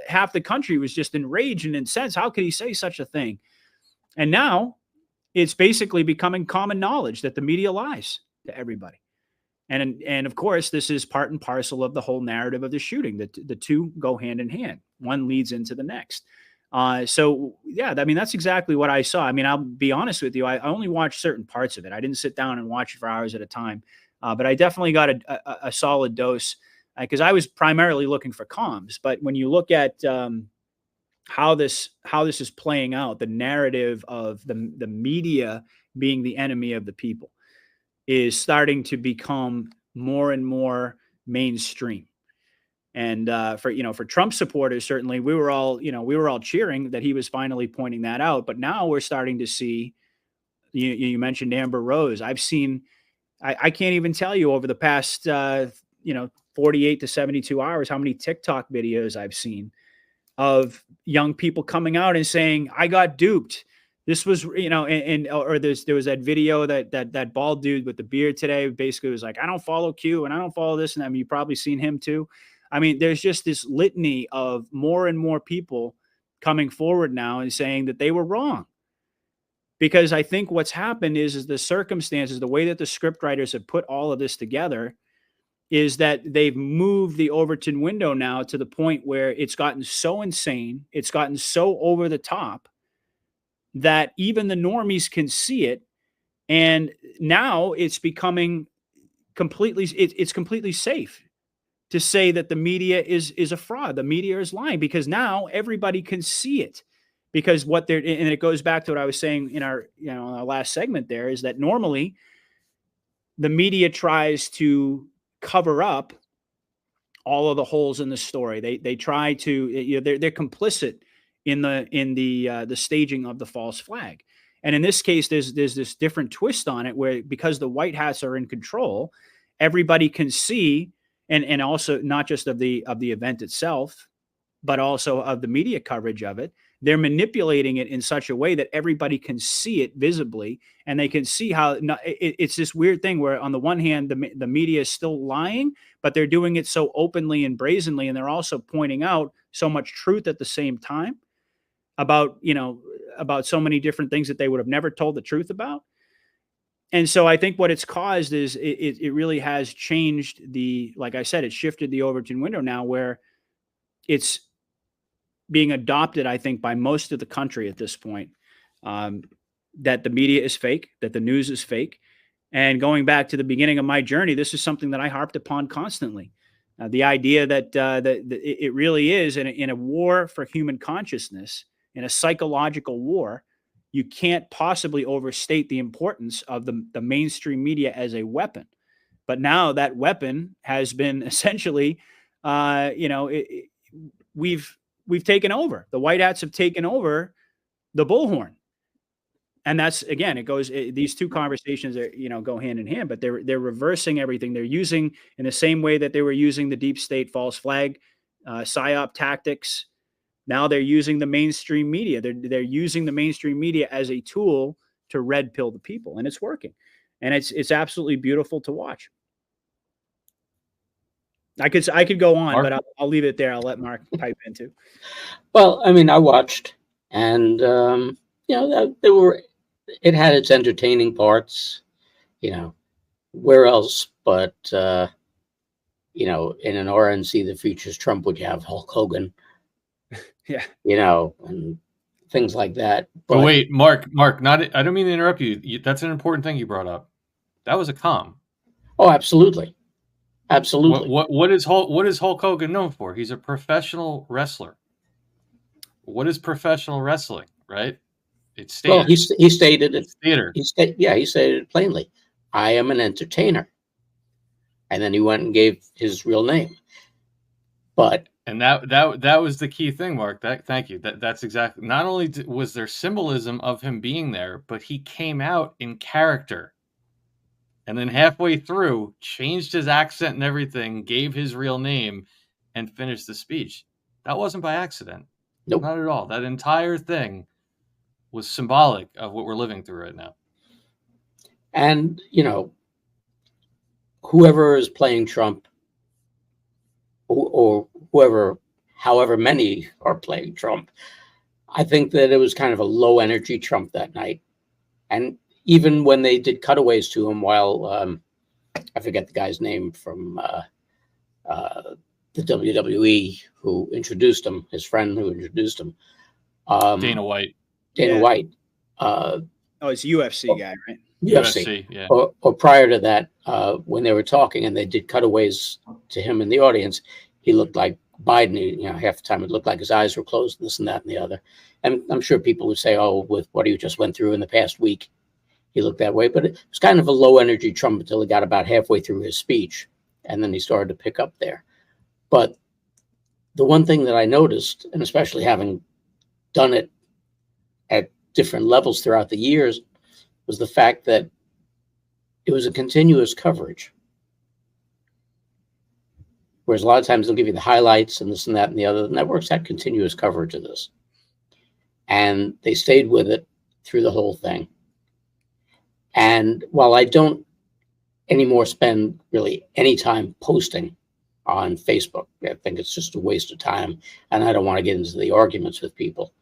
half the country was just enraged and incensed. How could he say such a thing? And now it's basically becoming common knowledge that the media lies to everybody. And of course, this is part and parcel of the whole narrative of the shooting. The two go hand in hand. One leads into the next. So yeah, I mean, that's exactly what I saw. I mean, I'll be honest with you. I only watched certain parts of it. I didn't sit down and watch it for hours at a time. But I definitely got a solid dose because I was primarily looking for comms. But when you look at how this is playing out, the narrative of the media being the enemy of the people is starting to become more and more mainstream. And for Trump supporters, certainly we were all cheering that he was finally pointing that out. But now we're starting to see, you mentioned Amber Rose. I've seen, I can't even tell you over the past 48 to 72 hours how many TikTok videos I've seen of young people coming out and saying, I got duped. This was, or there was that video that bald dude with the beard today basically was like, I don't follow Q and I don't follow this and that. I mean, you've probably seen him too. I mean, there's just this litany of more and more people coming forward now and saying that they were wrong. Because I think what's happened is the circumstances, the way that the script writers have put all of this together is that they've moved the Overton window now to the point where it's gotten so insane, it's gotten so over the top that even the normies can see it. And now it's becoming it's completely safe to say that the media is a fraud. The media is lying because now everybody can see it. Because and it goes back to what I was saying in our last segment there, is that normally the media tries to cover up all of the holes in the story. They try to, they're complicit in the staging of the false flag. And in this case, there's this different twist on it where, because the white hats are in control, everybody can see, and also not just of the event itself, but also of the media coverage of it. They're manipulating it in such a way that everybody can see it visibly, and they can see how it's this weird thing where, on the one hand, the media is still lying, but they're doing it so openly and brazenly, and they're also pointing out so much truth at the same time about so many different things that they would have never told the truth about. And so I think what it's caused is it really has changed like I said, it shifted the Overton window now where it's being adopted, I think, by most of the country at this point, um, that the media is fake, that the news is fake. And going back to the beginning of my journey, this is something that I harped upon constantly. The idea that it really is in a war for human consciousness, in a psychological war, you can't possibly overstate the importance of the mainstream media as a weapon. But now that weapon has been essentially, we've taken over. The white hats have taken over the bullhorn. And that's, again, these two conversations are, go hand in hand, but they're reversing everything. They're using, in the same way that they were using the deep state false flag, psyop tactics. Now they're using the mainstream media. They're using the mainstream media as a tool to red pill the people, and it's working. And it's absolutely beautiful to watch. I could go on, Mark? but I'll leave it there. I'll let Mark pipe in too. Well, I mean, I watched, and it had its entertaining parts. Where else but in an RNC that features Trump would you have Hulk Hogan, Yeah, and things like that. But wait, Mark, I don't mean to interrupt you. That's an important thing you brought up. That was a comm. Oh, absolutely. Absolutely. What is Hulk Hogan known for? He's a professional wrestler. What is professional wrestling, right? It's theater. Well, he stated it. It's theater. He stated it plainly. I am an entertainer. And then he went and gave his real name. And that was the key thing, Mark. Thank you. That's exactly. Not only was there symbolism of him being there, but he came out in character. And then halfway through, changed his accent and everything, gave his real name, and finished the speech. That wasn't by accident. Nope. Not at all. That entire thing was symbolic of what we're living through right now. And, whoever is playing Trump, or however many are playing Trump, I think that it was kind of a low energy Trump that night. And even when they did cutaways to him while, I forget the guy's name from the WWE who introduced him, his friend who introduced him. Dana White. White. it's UFC guy, right? UFC, yeah. Or prior to that, when they were talking and they did cutaways to him in the audience, he looked like Biden. Half the time it looked like his eyes were closed, this and that and the other. And I'm sure people would say, oh, with what he just went through in the past week, he looked that way. But it was kind of a low energy Trump until he got about halfway through his speech. And then he started to pick up there. But the one thing that I noticed, and especially having done it at different levels throughout the years, was the fact that it was a continuous coverage. Whereas a lot of times they'll give you the highlights and this and that and the other. The networks had continuous coverage of this. And they stayed with it through the whole thing. And while I don't anymore spend really any time posting on Facebook, I think it's just a waste of time. And I don't want to get into the arguments with people.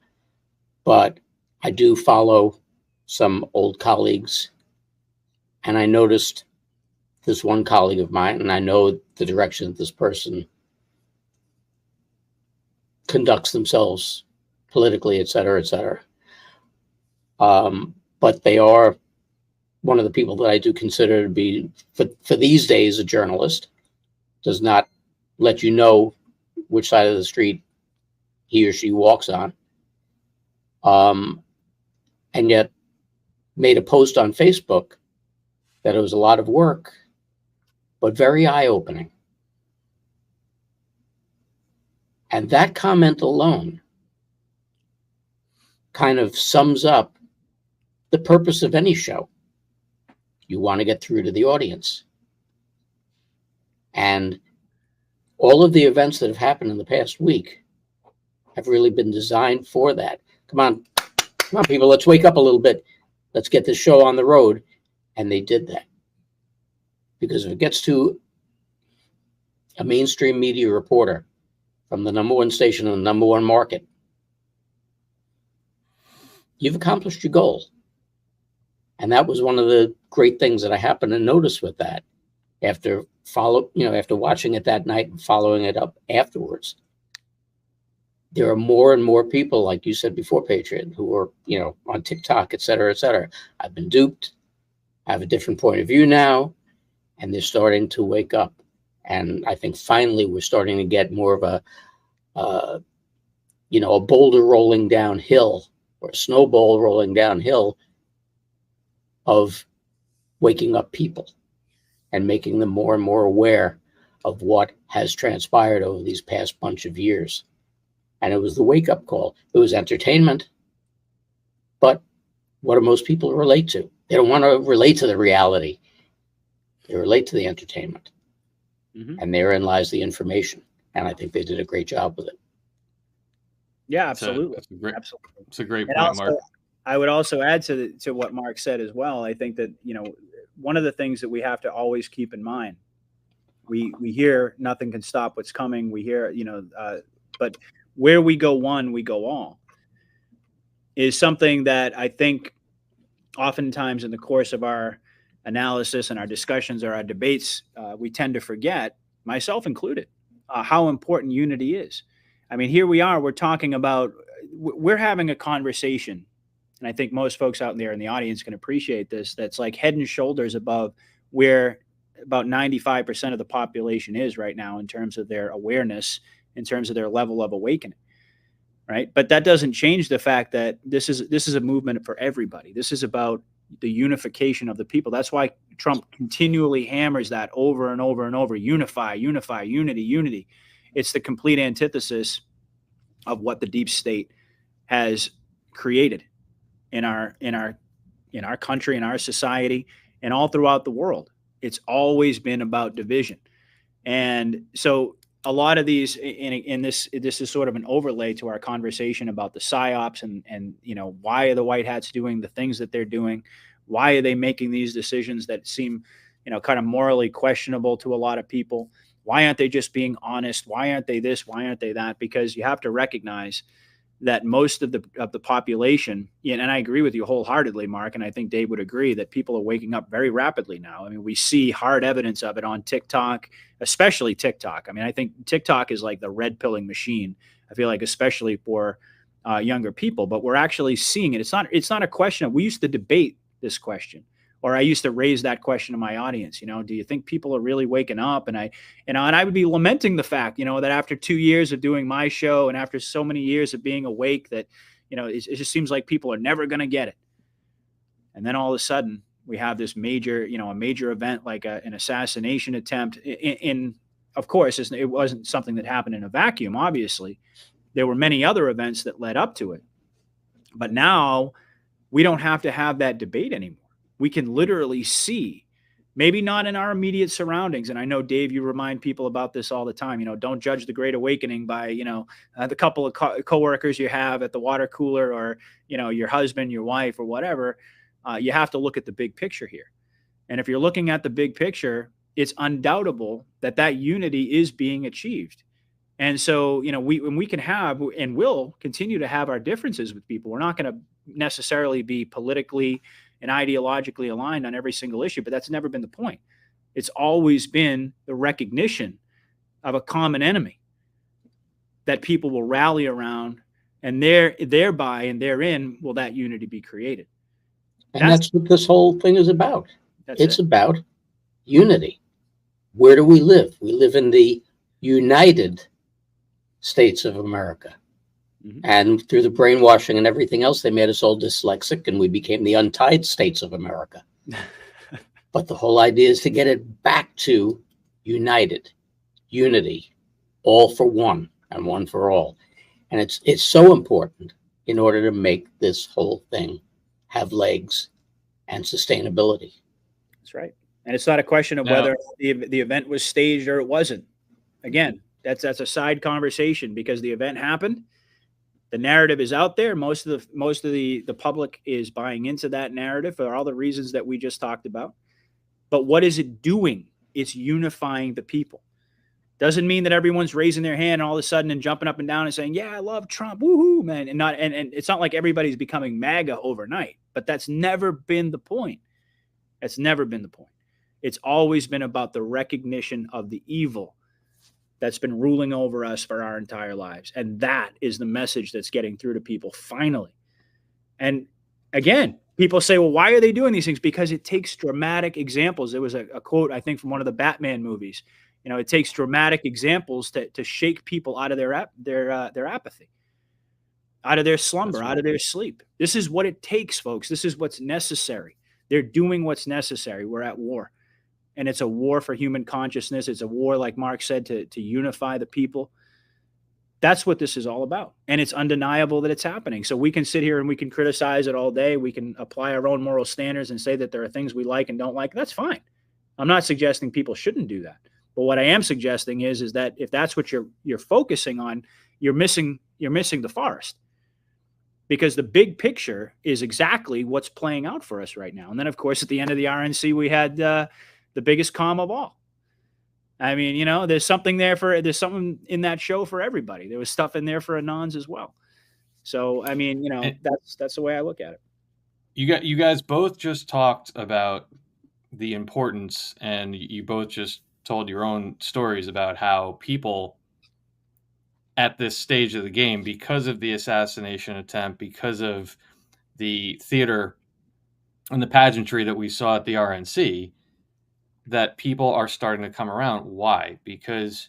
But I do follow some old colleagues. And I noticed this one colleague of mine, and I know the direction that this person conducts themselves politically, et cetera, et cetera. But they are one of the people that I do consider to be, for these days, a journalist. Does not let you know which side of the street he or she walks on. And yet made a post on Facebook that it was a lot of work, but very eye-opening. And that comment alone kind of sums up the purpose of any show. You want to get through to the audience. And all of the events that have happened in the past week have really been designed for that. Come on, people, let's wake up a little bit. Let's get this show on the road. And they did that. Because if it gets to a mainstream media reporter from the #1 station in the #1 market, you've accomplished your goal. And that was one of the great things that I happened to notice with that after watching it that night and following it up afterwards. There are more and more people, like you said before, Patriot, who are, on TikTok, et cetera, et cetera. I've been duped. I have a different point of view now, and they're starting to wake up. And I think finally we're starting to get more of a boulder rolling downhill, or a snowball rolling downhill, of waking up people and making them more and more aware of what has transpired over these past bunch of years. And it was the wake-up call. It was entertainment. But what do most people relate to? They don't want to relate to the reality. They relate to the entertainment. Mm-hmm. And therein lies the information. And I think they did a great job with it. Yeah, absolutely. It's a great point, Mark. I would also add to what Mark said as well. I think that, one of the things that we have to always keep in mind, we hear nothing can stop what's coming. We hear, but where we go one, we go all, is something that I think oftentimes in the course of our analysis and our discussions or our debates, we tend to forget, myself included, how important unity is. I mean, here we are, we're having a conversation, and I think most folks out there in the audience can appreciate this, that's like head and shoulders above where about 95% of the population is right now in terms of their awareness, in terms of their level of awakening, right? But that doesn't change the fact that this is a movement for everybody. This is about the unification of the people. That's why Trump continually hammers that over and over and over: unify, unity. It's the complete antithesis of what the deep state has created in our country, in our society, and all throughout the world. It's always been about division. And so a lot of these, and this is sort of an overlay to our conversation about the psyops and why are the white hats doing the things that they're doing? Why are they making these decisions that seem, kind of morally questionable to a lot of people? Why aren't they just being honest? Why aren't they this? Why aren't they that? Because you have to recognize that most of the population, and I agree with you wholeheartedly, Mark, and I think Dave would agree, that people are waking up very rapidly now. I mean, we see hard evidence of it on TikTok, especially TikTok. I mean, I think TikTok is like the red pilling machine, I feel like, especially for younger people, but we're actually seeing it. It's not a question of, we used to debate this question, or I used to raise that question to my audience, do you think people are really waking up? And I would be lamenting the fact, that after 2 years of doing my show and after so many years of being awake, that, it just seems like people are never going to get it. And then all of a sudden we have this major, a major event like an assassination attempt. Of course, it wasn't something that happened in a vacuum. Obviously, there were many other events that led up to it. But now we don't have to have that debate anymore. We can literally see, maybe not in our immediate surroundings. And I know, Dave, you remind people about this all the time. Don't judge the Great Awakening by, the couple of coworkers you have at the water cooler, or, your husband, your wife, or whatever. You have to look at the big picture here. And if you're looking at the big picture, it's undoubtable that unity is being achieved. And so, we can have and will continue to have our differences with people. We're not going to necessarily be politically and ideologically aligned on every single issue, but that's never been the point. It's always been the recognition of a common enemy that people will rally around, and thereby and therein will that unity be created. And that's what this whole thing is about. It's about unity. Where do we live? We live in the United States of America. Mm-hmm. And through the brainwashing and everything else, they made us all dyslexic, and we became the untied states of America. But the whole idea is to get it back to united, unity, all for one and one for all. And it's so important in order to make this whole thing have legs and sustainability. That's right. And it's not a question of whether the event was staged or it wasn't. Again, that's a side conversation, because the event happened. The narrative is out there. Most of the public is buying into that narrative for all the reasons that we just talked about. But what is it doing? It's unifying the people. Doesn't mean that everyone's raising their hand all of a sudden and jumping up and down and saying, "Yeah, I love Trump, woohoo, man!" And it's not like everybody's becoming MAGA overnight. But that's never been the point. That's never been the point. It's always been about the recognition of the evil that's been ruling over us for our entire lives. And that is the message that's getting through to people finally. And again, people say, well, why are they doing these things? Because it takes dramatic examples. There was a quote, I think, from one of the Batman movies. You know, it takes dramatic examples to shake people out of their apathy, out of their slumber, out of their sleep. This is what it takes, folks. This is what's necessary. They're doing what's necessary. We're at war. And it's a war for human consciousness. It's a war, like Mark said, to unify the people. That's what this is all about. And it's undeniable that it's happening. So we can sit here and we can criticize it all day. We can apply our own moral standards and say that there are things we like and don't like. That's fine. I'm not suggesting people shouldn't do that. But what I am suggesting is that if that's what you're focusing on, you're missing the forest. Because the big picture is exactly what's playing out for us right now. And then, of course, at the end of the RNC, we had the biggest calm of all. I mean, you know, there's something in that show for everybody. There was stuff in there for Anons as well. So, I mean, you know, that's the way I look at it. You guys both just talked about the importance, and you both just told your own stories about how people at this stage of the game, because of the assassination attempt, because of the theater and the pageantry that we saw at the RNC, that people are starting to come around. Why? Because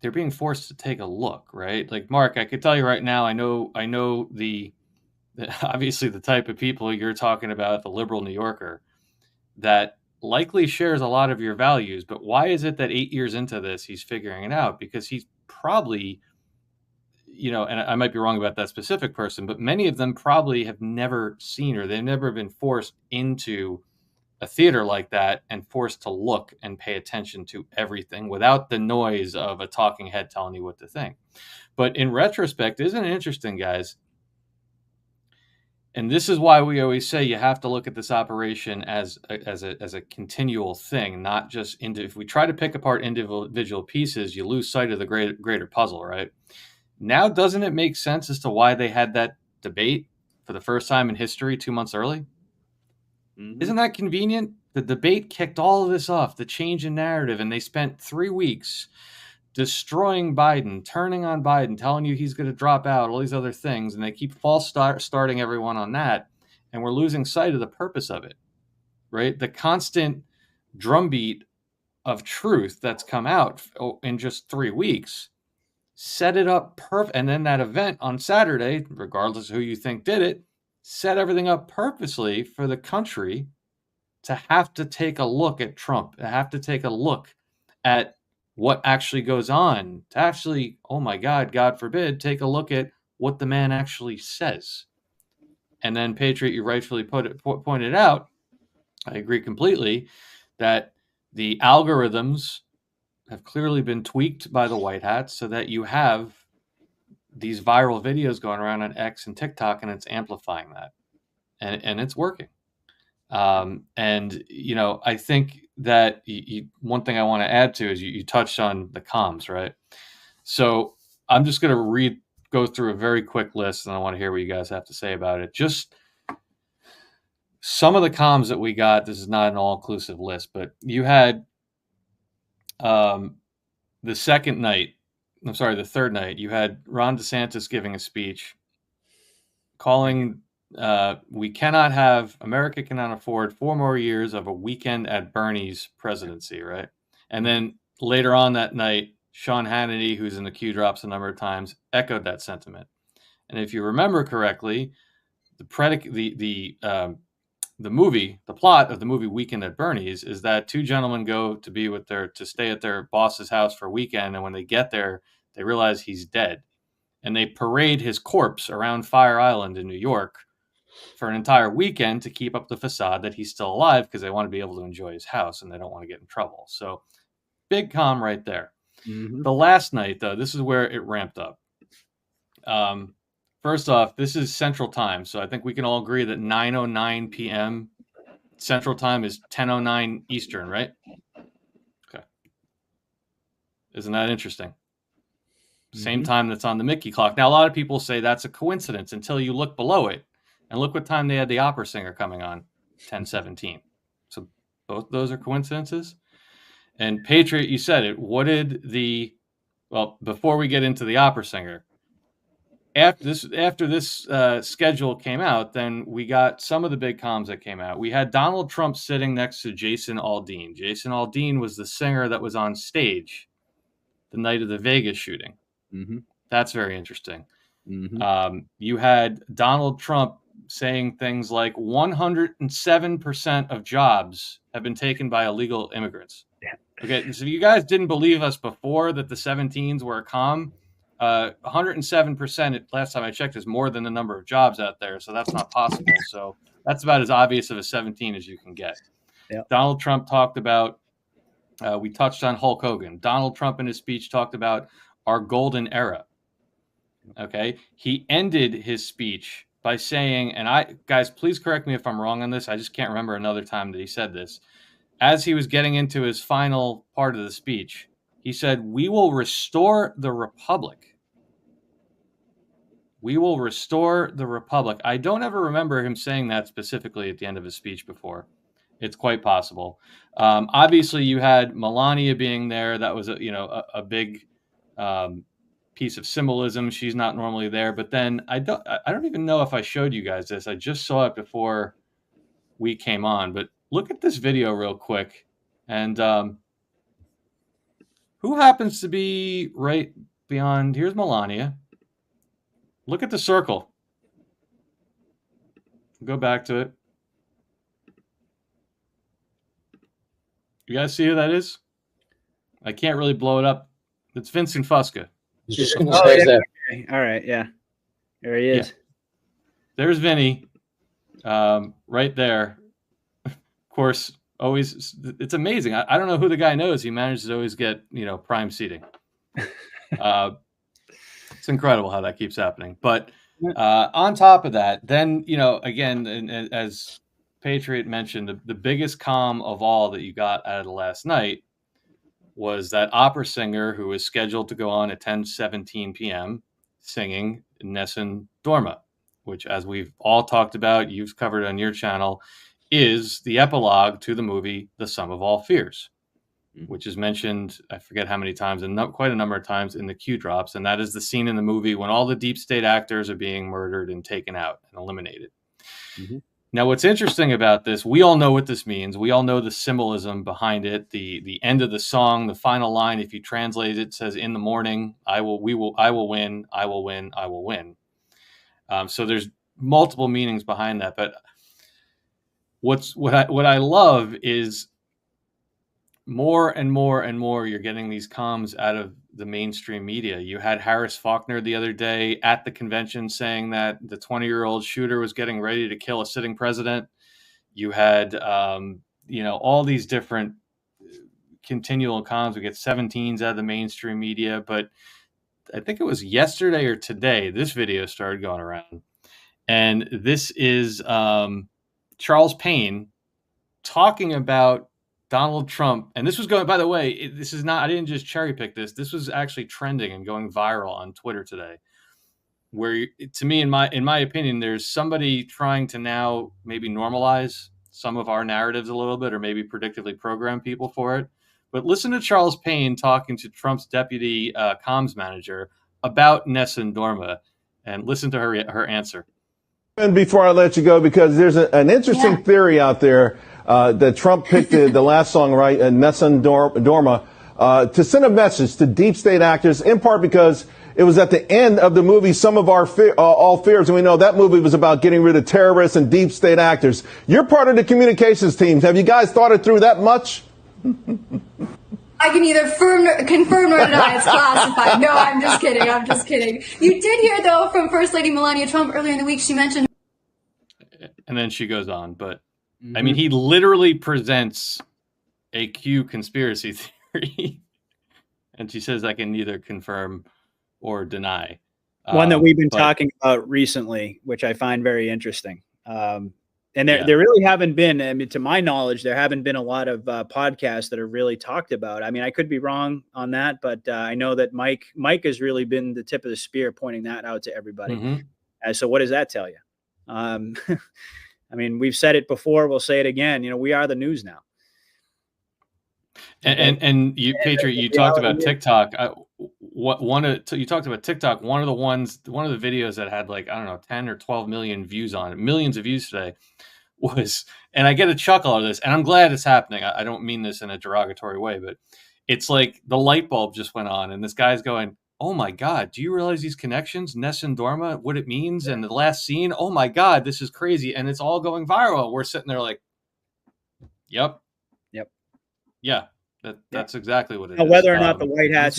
they're being forced to take a look, right? Like, Mark, I could tell you right now, I know the obviously the type of people you're talking about, the liberal New Yorker, that likely shares a lot of your values. But why is it that 8 years into this, he's figuring it out? Because he's probably, you know, and I might be wrong about that specific person, but many of them probably have never seen, or they've never been forced into a theater like that and forced to look and pay attention to everything without the noise of a talking head telling you what to think. But in retrospect, isn't it interesting, guys? And this is why we always say you have to look at this operation as a continual thing, not just if we try to pick apart individual pieces, you lose sight of the greater puzzle, right? Now, doesn't it make sense as to why they had that debate for the first time in history 2 months early? Mm-hmm. Isn't that convenient? The debate kicked all of this off, the change in narrative, and they spent 3 weeks destroying Biden, turning on Biden, telling you he's going to drop out, all these other things, and they keep false starting everyone on that, and we're losing sight of the purpose of it, right? The constant drumbeat of truth that's come out in just 3 weeks set it up perfect. And then that event on Saturday, regardless of who you think did it, set everything up purposely for the country to have to take a look at Trump, to have to take a look at what actually goes on, to actually, oh my God, God forbid, take a look at what the man actually says. And then, Patriot, you rightfully pointed out, I agree completely, that the algorithms have clearly been tweaked by the White Hats so that you have these viral videos going around on X and TikTok, and it's amplifying that, and it's working. And you know, I think that one thing I want to add to is you touched on the comms, right? So I'm just going to go through a very quick list, and I want to hear what you guys have to say about it. Just some of the comms that we got. This is not an all-inclusive list, but you had the third night, you had Ron DeSantis giving a speech calling America cannot afford 4 more years of a weekend at Bernie's presidency, right? And then later on that night, Sean Hannity, who's in the Q drops a number of times, echoed that sentiment. And if you remember correctly, the plot of the movie Weekend at Bernie's is that 2 gentlemen go to stay at their boss's house for a weekend, and when they get there, they realize he's dead. And they parade his corpse around Fire Island in New York for an entire weekend to keep up the facade that he's still alive, because they want to be able to enjoy his house and they don't want to get in trouble. So big comm right there. Mm-hmm. The last night, though, this is where it ramped up. First off, this is Central Time, so I think we can all agree that 9:09 p.m. Central Time is 10:09 Eastern, right? Okay. Isn't that interesting? Mm-hmm. Same time that's on the Mickey clock. Now, a lot of people say that's a coincidence until you look below it, And look what time they had the opera singer coming on, 10:17. So both those are coincidences. And Patriot, you said it. What did well, before we get into the opera singer, after this schedule came out, then we got some of the big comms that came out. We had Donald Trump sitting next to Jason Aldean. Jason Aldean was the singer that was on stage the night of the Vegas shooting. Mm-hmm. That's very interesting. Mm-hmm. You had Donald Trump saying things like 107% of jobs have been taken by illegal immigrants. Yeah. Okay, so you guys didn't believe us before that the 17s were a comm. 107%, last time I checked, is more than the number of jobs out there, so that's not possible. So that's about as obvious of a 17 as you can get. Yeah. Donald Trump talked about, we touched on Hulk Hogan. Donald Trump in his speech talked about our golden era. Okay, he ended his speech by saying, and guys, please correct me if I'm wrong on this. I just can't remember another time that he said this. As he was getting into his final part of the speech, he said, "We will restore the republic. We will restore the republic." I don't ever remember him saying that specifically at the end of his speech before. It's quite possible. Obviously, you had Melania being there. That was a big piece of symbolism. She's not normally there. But then I don't even know if I showed you guys this. I just saw it before we came on. But look at this video real quick. And who happens to be right beyond? Here's Melania. Look at the circle. Go back to it. You guys see who that is? I can't really blow it up. It's Vincent Fusca. Just going to say that. Okay. All right. Yeah. There he is. Yeah. There's Vinny, right there. Of course, always. It's amazing. I don't know who the guy knows. He manages to always get prime seating. It's incredible how that keeps happening. But on top of that, then again, and as Patriot mentioned, the biggest comm of all that you got out of the last night was that opera singer who was scheduled to go on at 10:17 p.m. singing Nessun Dorma, which, as we've all talked about, you've covered on your channel, is the epilogue to the movie The Sum of All Fears, which is mentioned, I forget how many times, and quite a number of times in the Q drops. And that is the scene in the movie when all the deep state actors are being murdered and taken out and eliminated. Mm-hmm. Now, what's interesting about this, we all know what this means. We all know the symbolism behind it. The end of the song, the final line, if you translate it, says, "In the morning, I will win, I will win, I will win." So there's multiple meanings behind that. But what I love is more and more and more you're getting these comms out of the mainstream media. You had Harris Faulkner the other day at the convention saying that the 20-year-old shooter was getting ready to kill a sitting president. You had, all these different continual comms. We get 17s out of the mainstream media, but I think it was yesterday or today, this video started going around. And this is Charles Payne talking about Donald Trump, and this was going, by the way, this is not, I didn't just cherry pick this. This was actually trending and going viral on Twitter today, where to me, in my opinion, there's somebody trying to now maybe normalize some of our narratives a little bit, or maybe predictively program people for it. But listen to Charles Payne talking to Trump's deputy comms manager about Nessun Dorma, and listen to her answer. And before I let you go, because there's an interesting theory out there that Trump picked the last song, right, Nessun Dorma, to send a message to deep state actors, in part because it was at the end of the movie Some of Our All Fears, and we know that movie was about getting rid of terrorists and deep state actors. You're part of the communications team. Have you guys thought it through that much? I can neither confirm nor deny it's classified. No, I'm just kidding. I'm just kidding. You did hear, though, from First Lady Melania Trump earlier in the week. She mentioned. And then she goes on. But, I mean, he literally presents a Q conspiracy theory. And she says, I can neither confirm or deny. One that we've been talking about recently, which I find very interesting. And there really haven't been, I mean, to my knowledge, there haven't been a lot of podcasts that are really talked about. I mean, I could be wrong on that, but I know that Mike has really been the tip of the spear pointing that out to everybody. So what does that tell you? I mean, we've said it before. We'll say it again. You know, we are the news now. And you, Patriot, you talked about TikTok. You talked about TikTok. One of the videos that had like, I don't know, 10 or 12 million views on it, millions of views today, was, and I get a chuckle out of this, and I'm glad it's happening. I don't mean this in a derogatory way, but it's like the light bulb just went on, and this guy's going, "Oh my God, do you realize these connections, Nessun Dorma, what it means, and the last scene? Oh my God, this is crazy," and it's all going viral. We're sitting there like, "Yep, yeah." That's exactly what it is. Whether or not the White Hats,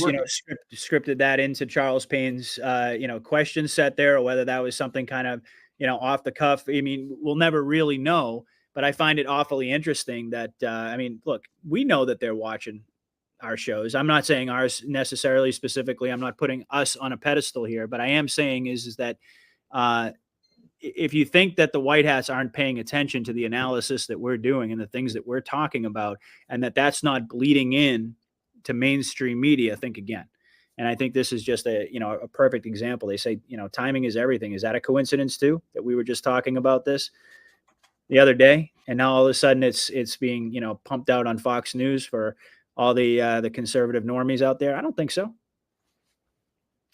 scripted that into Charles Payne's, question set there, or whether that was something kind of, off the cuff. I mean, we'll never really know, but I find it awfully interesting that, I mean, look, we know that they're watching our shows. I'm not saying ours necessarily specifically. I'm not putting us on a pedestal here, but I am saying is that, if you think that the White Hats aren't paying attention to the analysis that we're doing and the things that we're talking about, and that's not bleeding in to mainstream media, think again. And I think this is just a perfect example. They say, timing is everything. Is that a coincidence too, that we were just talking about this the other day? And now all of a sudden it's being, pumped out on Fox News for all the conservative normies out there. I don't think so.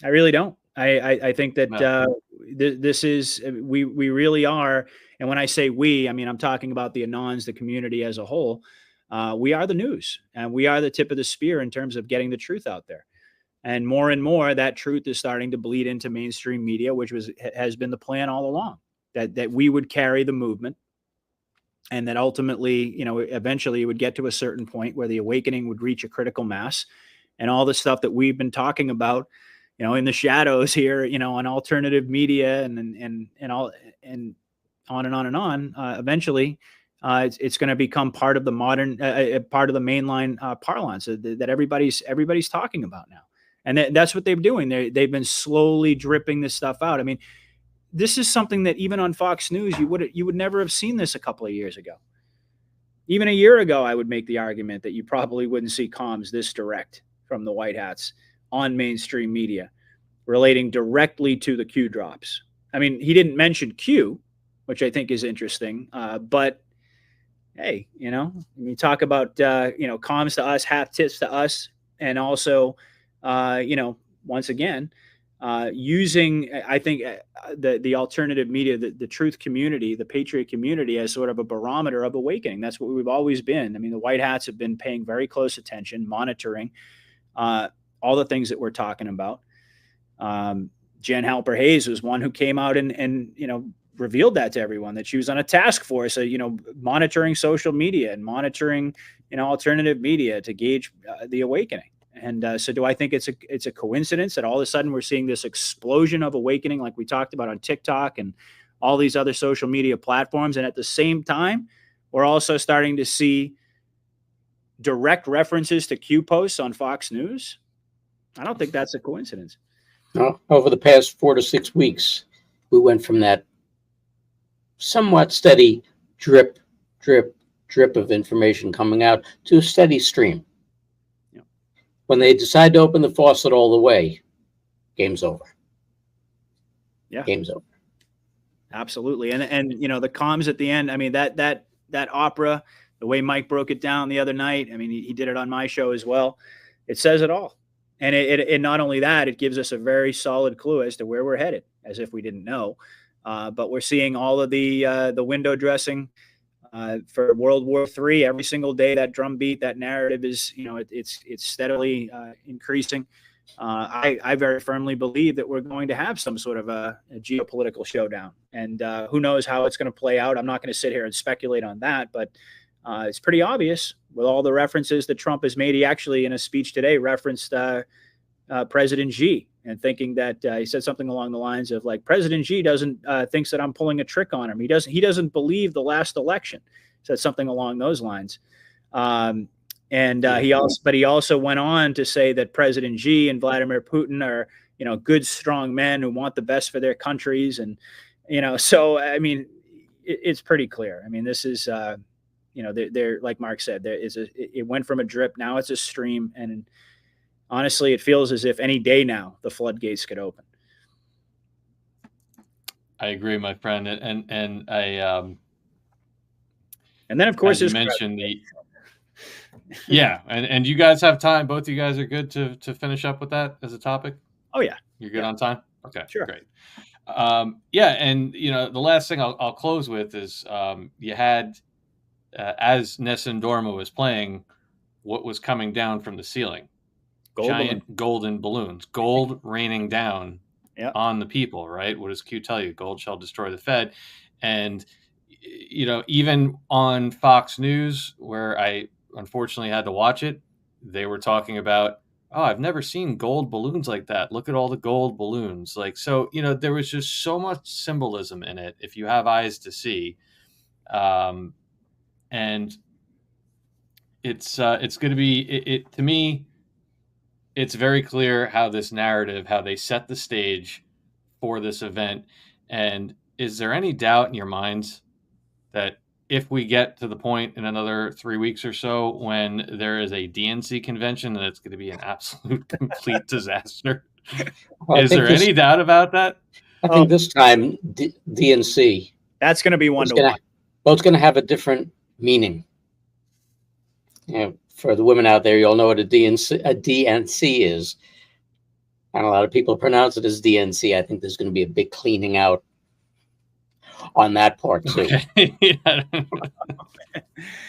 I really don't. I think that this is, we really are. And when I say we, I mean, I'm talking about the Anons, the community as a whole. We are the news, and we are the tip of the spear in terms of getting the truth out there. And more, that truth is starting to bleed into mainstream media, which has been the plan all along, that we would carry the movement, and that ultimately, eventually it would get to a certain point where the awakening would reach a critical mass, and all the stuff that we've been talking about, in the shadows here, on alternative media and all, and on and on and on. Eventually, it's going to become part of the modern, part of the mainline parlance that everybody's talking about now. And that's what they're doing. They've been slowly dripping this stuff out. I mean, this is something that even on Fox News, you would never have seen this a couple of years ago. Even a year ago, I would make the argument that you probably wouldn't see comms this direct from the White Hats on mainstream media relating directly to the Q drops. I mean, he didn't mention Q, which I think is interesting. But hey, when you talk about, comms to us, hat tips to us, and also, once again, using, I think, the alternative media, the truth community, the Patriot community as sort of a barometer of awakening. That's what we've always been. I mean, the White Hats have been paying very close attention, monitoring all the things that we're talking about. Jen Halper Hayes was one who came out and revealed that to everyone, that she was on a task force, monitoring social media and monitoring, alternative media to gauge the awakening. And so do I think it's a coincidence that all of a sudden we're seeing this explosion of awakening like we talked about on TikTok and all these other social media platforms? And at the same time, we're also starting to see direct references to Q posts on Fox News. I don't think that's a coincidence. No, over the past 4 to 6 weeks, we went from that somewhat steady drip of information coming out to a steady stream. Yeah. When they decide to open the faucet all the way, game's over. Yeah, game's over. Absolutely. And the comms at the end, I mean, that opera, the way Mike broke it down the other night, I mean, he did it on my show as well. It says it all. And it not only that, it gives us a very solid clue as to where we're headed, as if we didn't know. But we're seeing all of the window dressing for World War III every single day. That drumbeat, that narrative is, it's steadily increasing. I very firmly believe that we're going to have some sort of a geopolitical showdown, and who knows how it's going to play out. I'm not going to sit here and speculate on that, but it's pretty obvious with all the references that Trump has made. He actually, in a speech today, referenced President Xi, and thinking that he said something along the lines of like, President Xi thinks that I'm pulling a trick on him. He doesn't believe the last election. Said something along those lines. He also went on to say that President Xi and Vladimir Putin are, good, strong men who want the best for their countries. And, so, I mean, it's pretty clear. I mean, this is, they're like Mark said, it went from a drip. Now it's a stream. And honestly, it feels as if any day now the floodgates could open. I agree, my friend, and And then, of course, as you there's mentioned, and you guys have time. Both of you guys are good to finish up with that as a topic. Oh yeah, You're good on time. Okay, sure. great. And the last thing I'll close with is you had as Nessun Dorma was playing, what was coming down from the ceiling? Giant golden balloons, gold raining down on the people, right? What does Q tell you? Gold shall destroy the Fed. And, even on Fox News, where I unfortunately had to watch it, they were talking about, oh, I've never seen gold balloons like that. Look at all the gold balloons. There was just so much symbolism in it, if you have eyes to see. And it's going to be, to me, it's very clear how this narrative, how they set the stage for this event. And is there any doubt in your minds that if we get to the point in another 3 weeks or so when there is a DNC convention, that it's going to be an absolute complete disaster? Is there any doubt about that? I think this time DNC. That's going to be 1-1. Well, it's going to have a different meaning. For the women out there, you'll know what a DNC is. And a lot of people pronounce it as DNC. I think there's going to be a big cleaning out on that part too. Okay.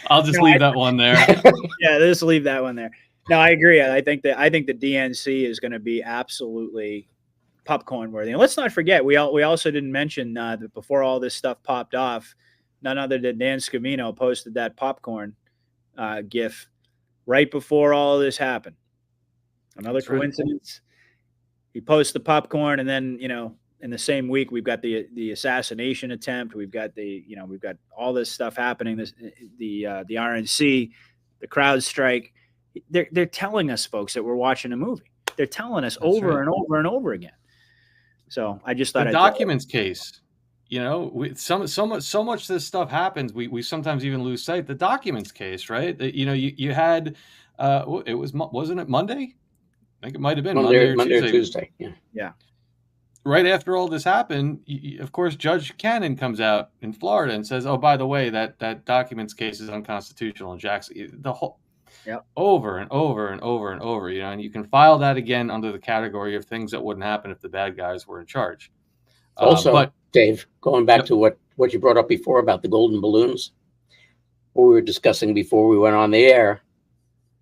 I'll just leave that one there. Yeah, just leave that one there. No, I agree. I think the DNC is going to be absolutely popcorn worthy. And let's not forget, we also didn't mention that before all this stuff popped off, none other than Dan Scavino posted that popcorn GIF right before all of this happened. Another coincidence. He posts the popcorn, and then in the same week we've got the assassination attempt. We've got we've got all this stuff happening. The RNC, the crowd strike. They're telling us, folks, that we're watching a movie. They're telling us over and over and over again. So I just thought the documents case. So much this stuff happens. We sometimes even lose sight. The documents case, right? You had wasn't it Monday? I think it might have been Monday or Tuesday. Yeah. Right after all this happened, of course, Judge Cannon comes out in Florida and says, "Oh, by the way, that documents case is unconstitutional." And Jackson, the whole, over and over and over and over, and you can file that again under the category of things that wouldn't happen if the bad guys were in charge. Also, Dave, going back to what you brought up before about the golden balloons, what we were discussing before we went on the air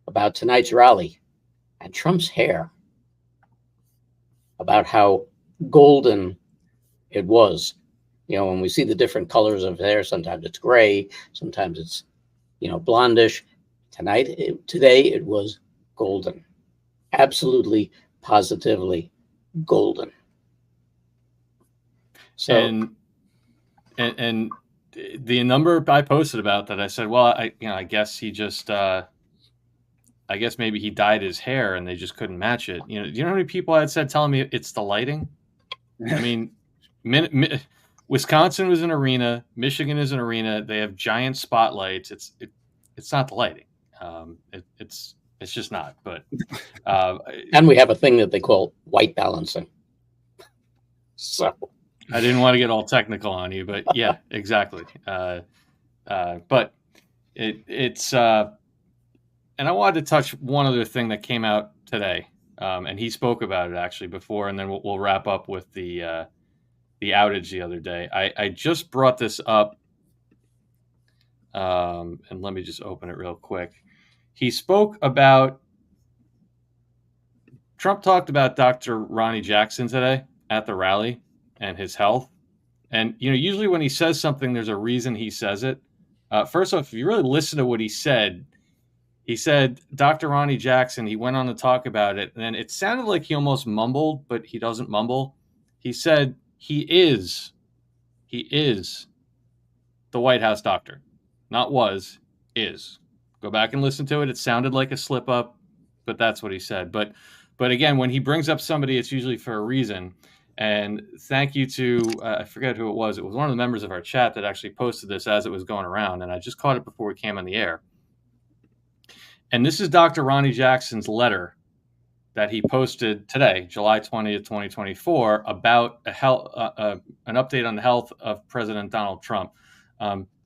about tonight's rally and Trump's hair, about how golden it was. When we see the different colors of hair, sometimes it's gray, sometimes it's, blondish. Today it was golden, absolutely, positively golden. So, and the number I posted about that, I said, well, I guess he just, I guess maybe he dyed his hair and they just couldn't match it. Do you know how many people I had said telling me it's the lighting? I mean, Wisconsin was an arena, Michigan is an arena. They have giant spotlights. It's not the lighting. It's just not. But and we have a thing that they call white balancing. So. I didn't want to get all technical on you, but yeah, exactly. But it's and I wanted to touch one other thing that came out today, and he spoke about it actually before, and then we'll wrap up with the outage the other day. I just brought this up, and let me just open it real quick. He spoke about Trump talked about Dr. Ronnie Jackson today at the rally and his health. And, usually when he says something, there's a reason he says it. First off, if you really listen to what he said Dr. Ronnie Jackson, he went on to talk about it, and it sounded like he almost mumbled, but he doesn't mumble. He said he is the White House doctor. Not was, is. Go back and listen to it. It sounded like a slip up, but that's what he said. But again, when he brings up somebody, it's usually for a reason. And thank you to, I forget who it was. It was one of the members of our chat that actually posted this as it was going around. And I just caught it before we came on the air. And this is Dr. Ronnie Jackson's letter that he posted today, July 20th, 2024, about an update on the health of President Donald Trump.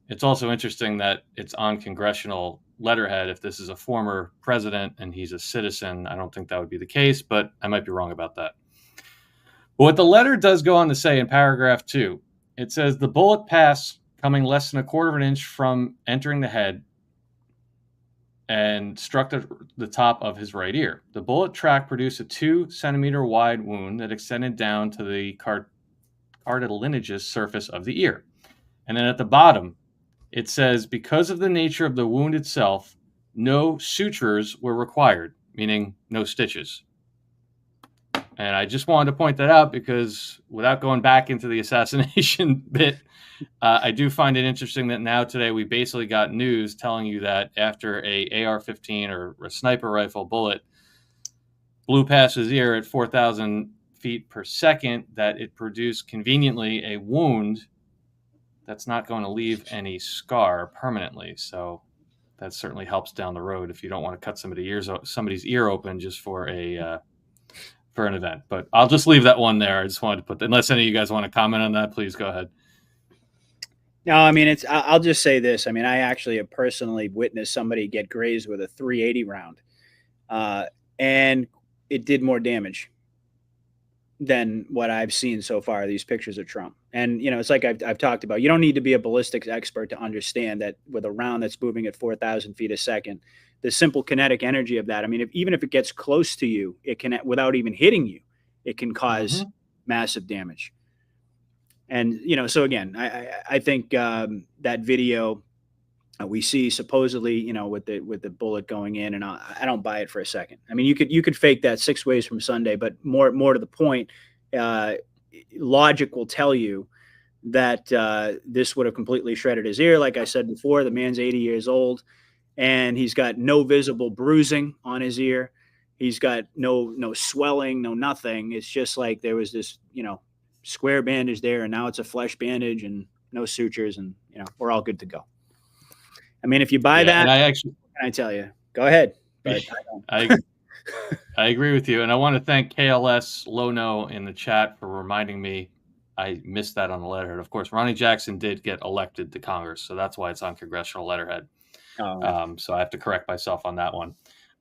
It's also interesting that it's on congressional letterhead. If this is a former president and he's a citizen, I don't think that would be the case, but I might be wrong about that. But what the letter does go on to say in paragraph 2, it says the bullet passed coming less than a quarter of an inch from entering the head and struck the top of his right ear. The bullet track produced a 2-centimeter wide wound that extended down to the cartilaginous surface of the ear. And then at the bottom, it says, because of the nature of the wound itself, no sutures were required, meaning no stitches. And I just wanted to point that out because without going back into the assassination bit, I do find it interesting that now today we basically got news telling you that after a AR-15 or a sniper rifle bullet blew past his ear at 4,000 feet per second, that it produced conveniently a wound that's not going to leave any scar permanently. So that certainly helps down the road if you don't want to cut somebody's ear open just for an event. But I'll just leave that one there. I just wanted to put that, unless any of you guys want to comment on that, please go ahead. No, I mean, I'll just say this. I mean, I actually have personally witnessed somebody get grazed with a 380 round, and it did more damage than what I've seen so far, these pictures of Trump. And, it's like I've talked about, you don't need to be a ballistics expert to understand that with a round that's moving at 4,000 feet a second, the simple kinetic energy of that. I mean, even if it gets close to you, it can, without even hitting you, it can cause massive damage. And, so again, I think that video we see supposedly, with the bullet going in, and I don't buy it for a second. I mean, you could fake that 6 ways from Sunday, but more to the point, logic will tell you that this would have completely shredded his ear. Like I said before, the man's 80 years old, and he's got no visible bruising on his ear. He's got no swelling, no nothing. It's just like there was this, square bandage there, and now it's a flesh bandage and no sutures, and we're all good to go. I mean, if you buy that, what can I tell you? Go ahead. But I agree with you, and I want to thank KLS Lono in the chat for reminding me. I missed that on the letterhead. Of course, Ronnie Jackson did get elected to Congress, so that's why it's on congressional letterhead. So I have to correct myself on that one.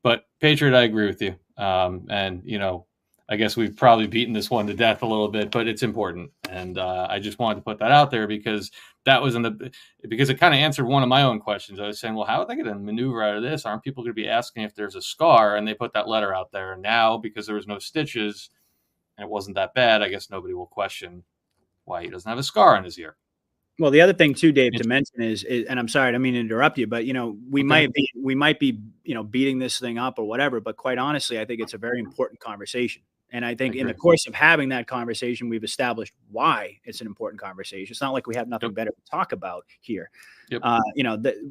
But Patriot, I agree with you, and I guess we've probably beaten this one to death a little bit, but it's important. And I just wanted to put that out there because that was because it kind of answered one of my own questions. I was saying, well, how are they going to maneuver out of this? Aren't people going to be asking if there's a scar? And they put that letter out there. And now, because there was no stitches and it wasn't that bad, I guess nobody will question why he doesn't have a scar on his ear. Well, the other thing too, Dave, to mention is, and I'm sorry, I don't mean to interrupt you, but we might be beating this thing up or whatever, but quite honestly, I think it's a very important conversation. And I think in the course of having that conversation, we've established why it's an important conversation. It's not like we have nothing better to talk about here.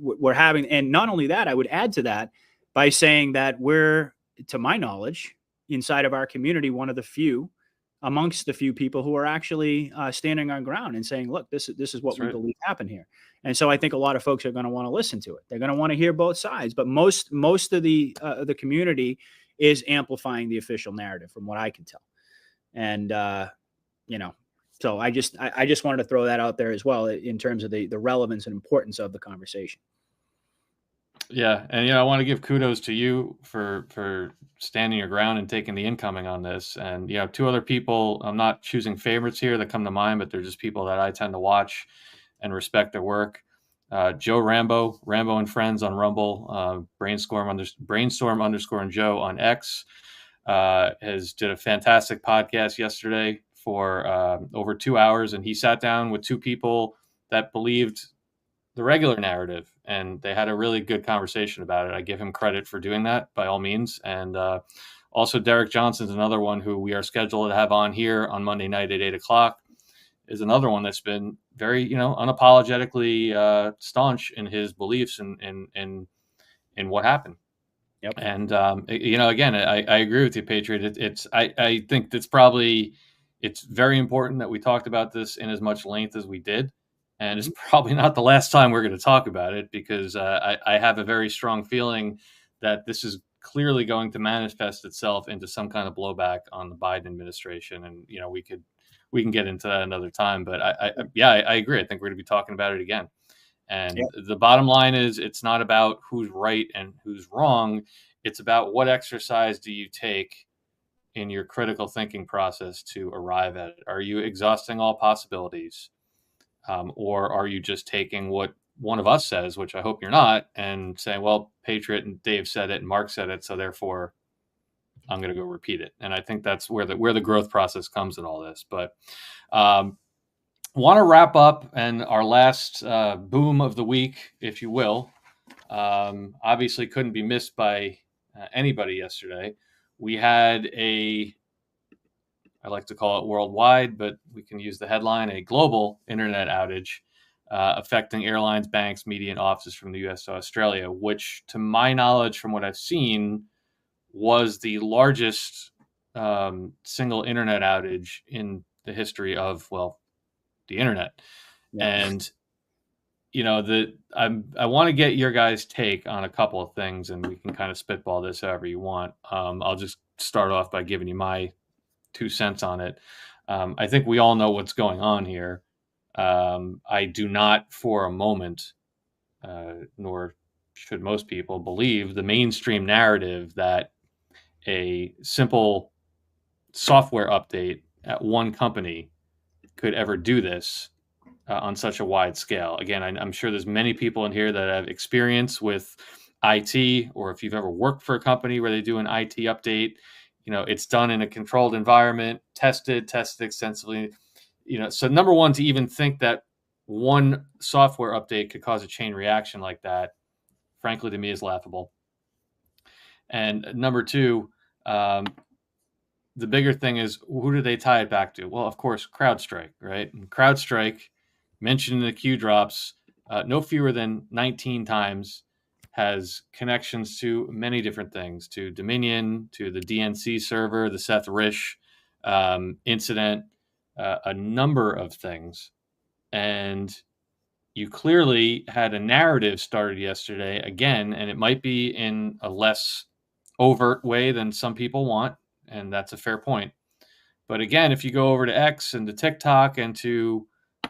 We're having, and not only that, I would add to that by saying that we're, to my knowledge, inside of our community, one of the few amongst the few people who are actually standing on ground and saying, look, this is what we believe happened here. And so I think a lot of folks are going to want to listen to it. They're going to want to hear both sides, but most of the community is amplifying the official narrative from what I can tell. And, so I just wanted to throw that out there as well in terms of the relevance and importance of the conversation. Yeah. And, I want to give kudos to you for standing your ground and taking the incoming on this. And, two other people, I'm not choosing favorites here that come to mind, but they're just people that I tend to watch and respect their work. Joe Rambo and Friends on Rumble, Brainstorm _ Joe on X, did a fantastic podcast yesterday for over 2 hours. And he sat down with two people that believed the regular narrative, and they had a really good conversation about it. I give him credit for doing that by all means. And also Derek Johnson's another one who we are scheduled to have on here on Monday night at 8:00, is another one that's been very, unapologetically staunch in his beliefs in what happened. Yep. And, again, I agree with you, Patriot. I think it's very important that we talked about this in as much length as we did. And it's probably not the last time we're going to talk about it, because I have a very strong feeling that this is clearly going to manifest itself into some kind of blowback on the Biden administration. And, you know, we can get into that another time, but I agree. I think we're going to be talking about it again. And the bottom line is, it's not about who's right and who's wrong. It's about what exercise do you take in your critical thinking process to arrive at it. Are you exhausting all possibilities? Or are you just taking what one of us says, which I hope you're not, and saying, well, Patriot and Dave said it and Mark said it, so therefore I'm going to go repeat it. And I think that's where the growth process comes in all this. But want to wrap up, and our last boom of the week, if you will, obviously couldn't be missed by anybody yesterday. We had I like to call it worldwide, but we can use the headline, a global internet outage affecting airlines, banks, media, and offices from the U.S. to Australia, which, to my knowledge, from what I've seen, was the largest single internet outage in the history of, well, the internet. Yeah. And, you know, I want to get your guys' take on a couple of things, and we can kind of spitball this however you want. I'll just start off by giving you my 2 cents on it. I think we all know what's going on here. I do not for a moment, nor should most people, believe the mainstream narrative that a simple software update at one company could ever do this on such a wide scale. Again, I'm sure there's many people in here that have experience with IT, or if you've ever worked for a company where they do an IT update, you know, it's done in a controlled environment, tested extensively. You know, so number one, to even think that one software update could cause a chain reaction like that, frankly, to me, is laughable. And number two, the bigger thing is, who do they tie it back to? Well, of course, CrowdStrike, right? And CrowdStrike, mentioned in the Q drops, no fewer than 19 times, has connections to many different things, to Dominion, to the DNC server, the Seth Risch incident, a number of things. And you clearly had a narrative started yesterday again, and it might be in a less overt way than some people want, and that's a fair point. But again, if you go over to X and to TikTok and to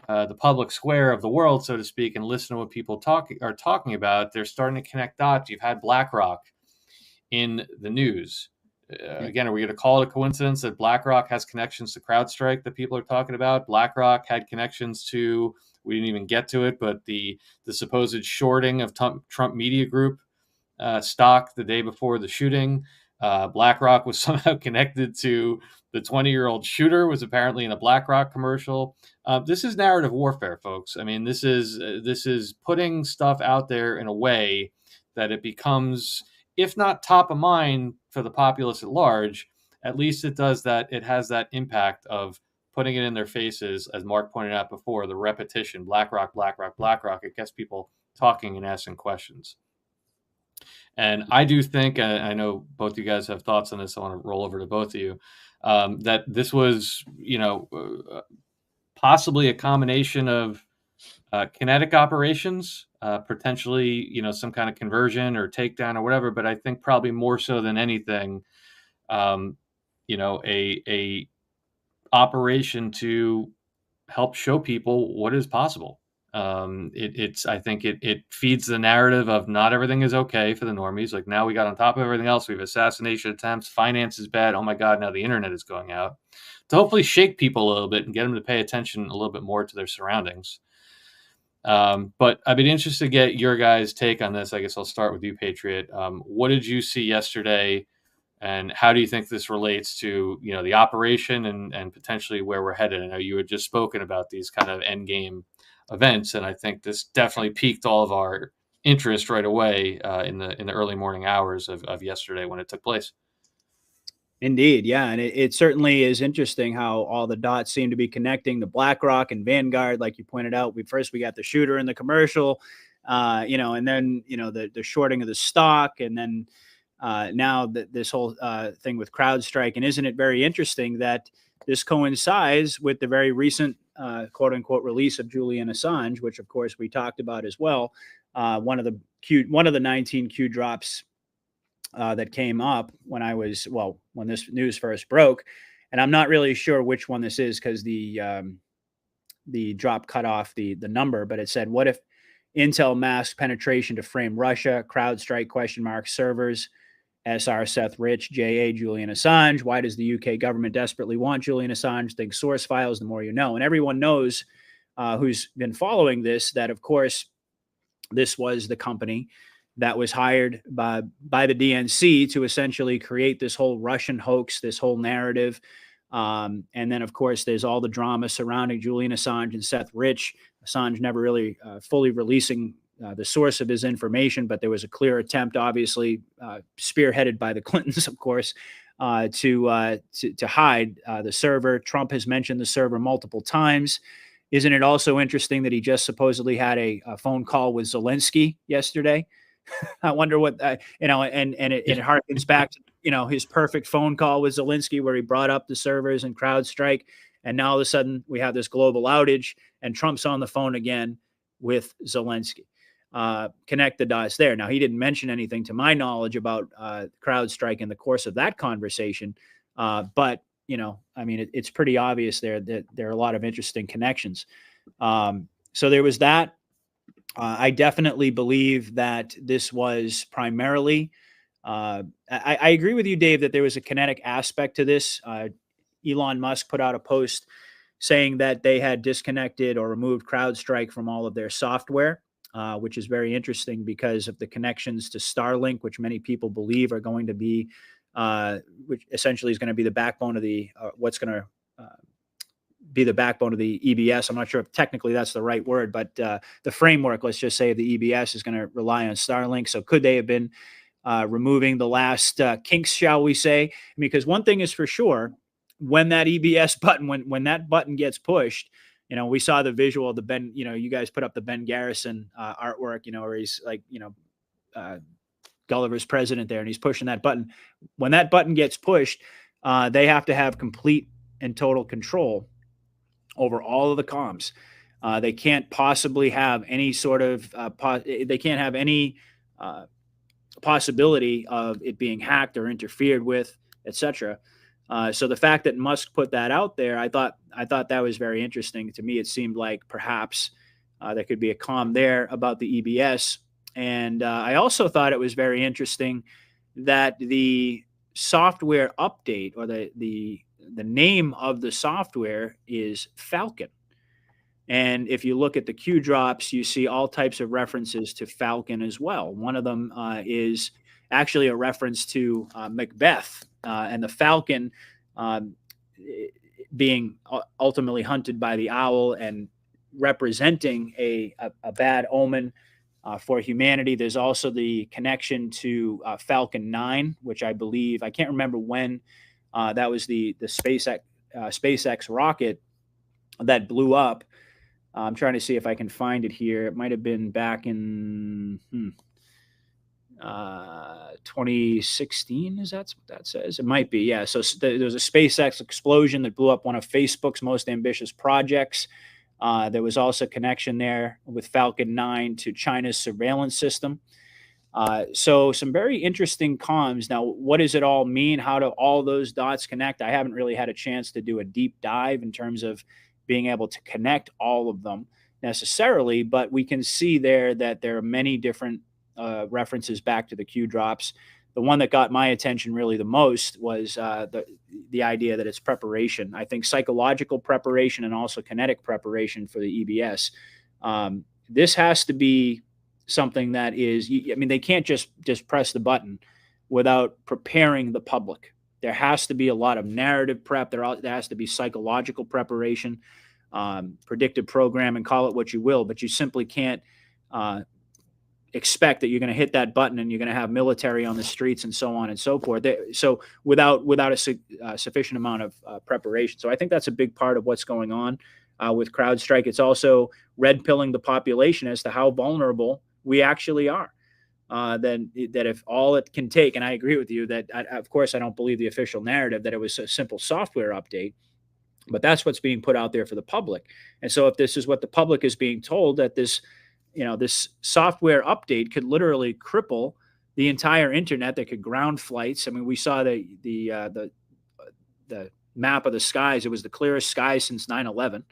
the public square of the world, so to speak, and listen to what people are talking about, they're starting to connect dots. You've had BlackRock in the news. Again, are we going to call it a coincidence that BlackRock has connections to CrowdStrike that people are talking about? BlackRock had connections to, we didn't even get to it, but the supposed shorting of Trump Media Group stock the day before the shooting. BlackRock was somehow connected to the 20-year-old shooter, was apparently in a BlackRock commercial. This is narrative warfare, folks. I mean, this is putting stuff out there in a way that it becomes, if not top of mind for the populace at large, at least it does that. It has that impact of putting it in their faces, as Mark pointed out before, the repetition, BlackRock, BlackRock, BlackRock. It gets people talking and asking questions. And I do think, I know both you guys have thoughts on this, I want to roll over to both of you, that this was, you know, possibly a combination of kinetic operations, potentially, you know, some kind of conversion or takedown or whatever, but I think probably more so than anything, you know, a operation to help show people what is possible. I think it feeds the narrative of not everything is okay for the normies. Like, now we got on top of everything else. We have assassination attempts, finance is bad. Oh my God, now the internet is going out, to hopefully shake people a little bit and get them to pay attention a little bit more to their surroundings. But I'd be interested to get your guys' take on this. I guess I'll start with you, Patriot. What did you see yesterday, and how do you think this relates to, you know, the operation and potentially where we're headed? I know you had just spoken about these kind of end game events, and I think this definitely piqued all of our interest right away in the early morning hours of yesterday when it took place. Indeed, yeah, and it certainly is interesting how all the dots seem to be connecting to BlackRock and Vanguard, like you pointed out. We got the shooter in the commercial, you know, and then, you know, the shorting of the stock, and then now this whole thing with CrowdStrike. And isn't it very interesting that this coincides with the very recent quote unquote release of Julian Assange, which of course we talked about as well. One of the 19 Q drops that came up when when this news first broke, and I'm not really sure which one this is because the drop cut off the number, but it said, "What if Intel masked penetration to frame Russia? CrowdStrike ? Servers, SR Seth Rich, JA Julian Assange. Why does the UK government desperately want Julian Assange? Think source files, the more you know." And everyone knows who's been following this that, of course, this was the company that was hired by the DNC to essentially create this whole Russian hoax, this whole narrative. And then, of course, there's all the drama surrounding Julian Assange and Seth Rich. Assange never really fully releasing the source of his information, but there was a clear attempt, obviously spearheaded by the Clintons, of course, to hide the server. Trump has mentioned the server multiple times. Isn't it also interesting that he just supposedly had a phone call with Zelensky yesterday? I wonder what, and it harkens back to, his perfect phone call with Zelensky where he brought up the servers and CrowdStrike. And now all of a sudden we have this global outage and Trump's on the phone again with Zelensky. Connect the dots there. Now, he didn't mention anything to my knowledge about CrowdStrike in the course of that conversation. But, it's pretty obvious there that there are a lot of interesting connections. So there was that. I definitely believe that this was primarily, I agree with you, Dave, that there was a kinetic aspect to this. Elon Musk put out a post saying that they had disconnected or removed CrowdStrike from all of their software, which is very interesting because of the connections to Starlink, which many people believe are going to be, which essentially is going to be the backbone of the, what's going to be the backbone of the EBS. I'm not sure if technically that's the right word, but the framework, let's just say, of the EBS is going to rely on Starlink. So could they have been removing the last kinks, shall we say? Because one thing is for sure, when that EBS button, when that button gets pushed, we saw the visual of the Ben, you guys put up the Ben Garrison artwork, where he's like, Gulliver's president there, and he's pushing that button. When that button gets pushed, they have to have complete and total control over all of the comms. They can't possibly have any sort of, they can't have any possibility of it being hacked or interfered with, etc. So the fact that Musk put that out there, I thought that was very interesting. To me, it seemed like perhaps there could be a comm there about the EBS. And I also thought it was very interesting that the software update, or the name of the software, is Falcon. And if you look at the Q drops, you see all types of references to Falcon as well. One of them is actually a reference to Macbeth and the Falcon being ultimately hunted by the owl and representing a bad omen for humanity. There's also the connection to Falcon 9, which I believe, I can't remember when, that was the SpaceX rocket that blew up. I'm trying to see if I can find it here. It might have been back in 2016. Is that what that says? It might be. Yeah. So there was a SpaceX explosion that blew up one of Facebook's most ambitious projects. There was also connection there with Falcon 9 to China's surveillance system. So some very interesting comms. Now, what does it all mean? How do all those dots connect? I haven't really had a chance to do a deep dive in terms of being able to connect all of them necessarily, but we can see there that there are many different references back to the Q drops. The one that got my attention really the most was the idea that it's preparation. I think psychological preparation and also kinetic preparation for the EBS. This has to be something that is, they can't just press the button without preparing the public. There has to be a lot of narrative prep. There has to be psychological preparation, predictive programming, call it what you will, but you simply can't expect that you're going to hit that button and you're going to have military on the streets and so on and so forth. So without a sufficient amount of preparation. So I think that's a big part of what's going on with CrowdStrike. It's also red pilling the population as to how vulnerable we actually are. That if all it can take, and I agree with you that, of course, I don't believe the official narrative that it was a simple software update, but that's what's being put out there for the public. And so if this is what the public is being told, that this software update could literally cripple the entire internet that could ground flights. I mean, we saw the map of the skies. It was the clearest skies since 9/11,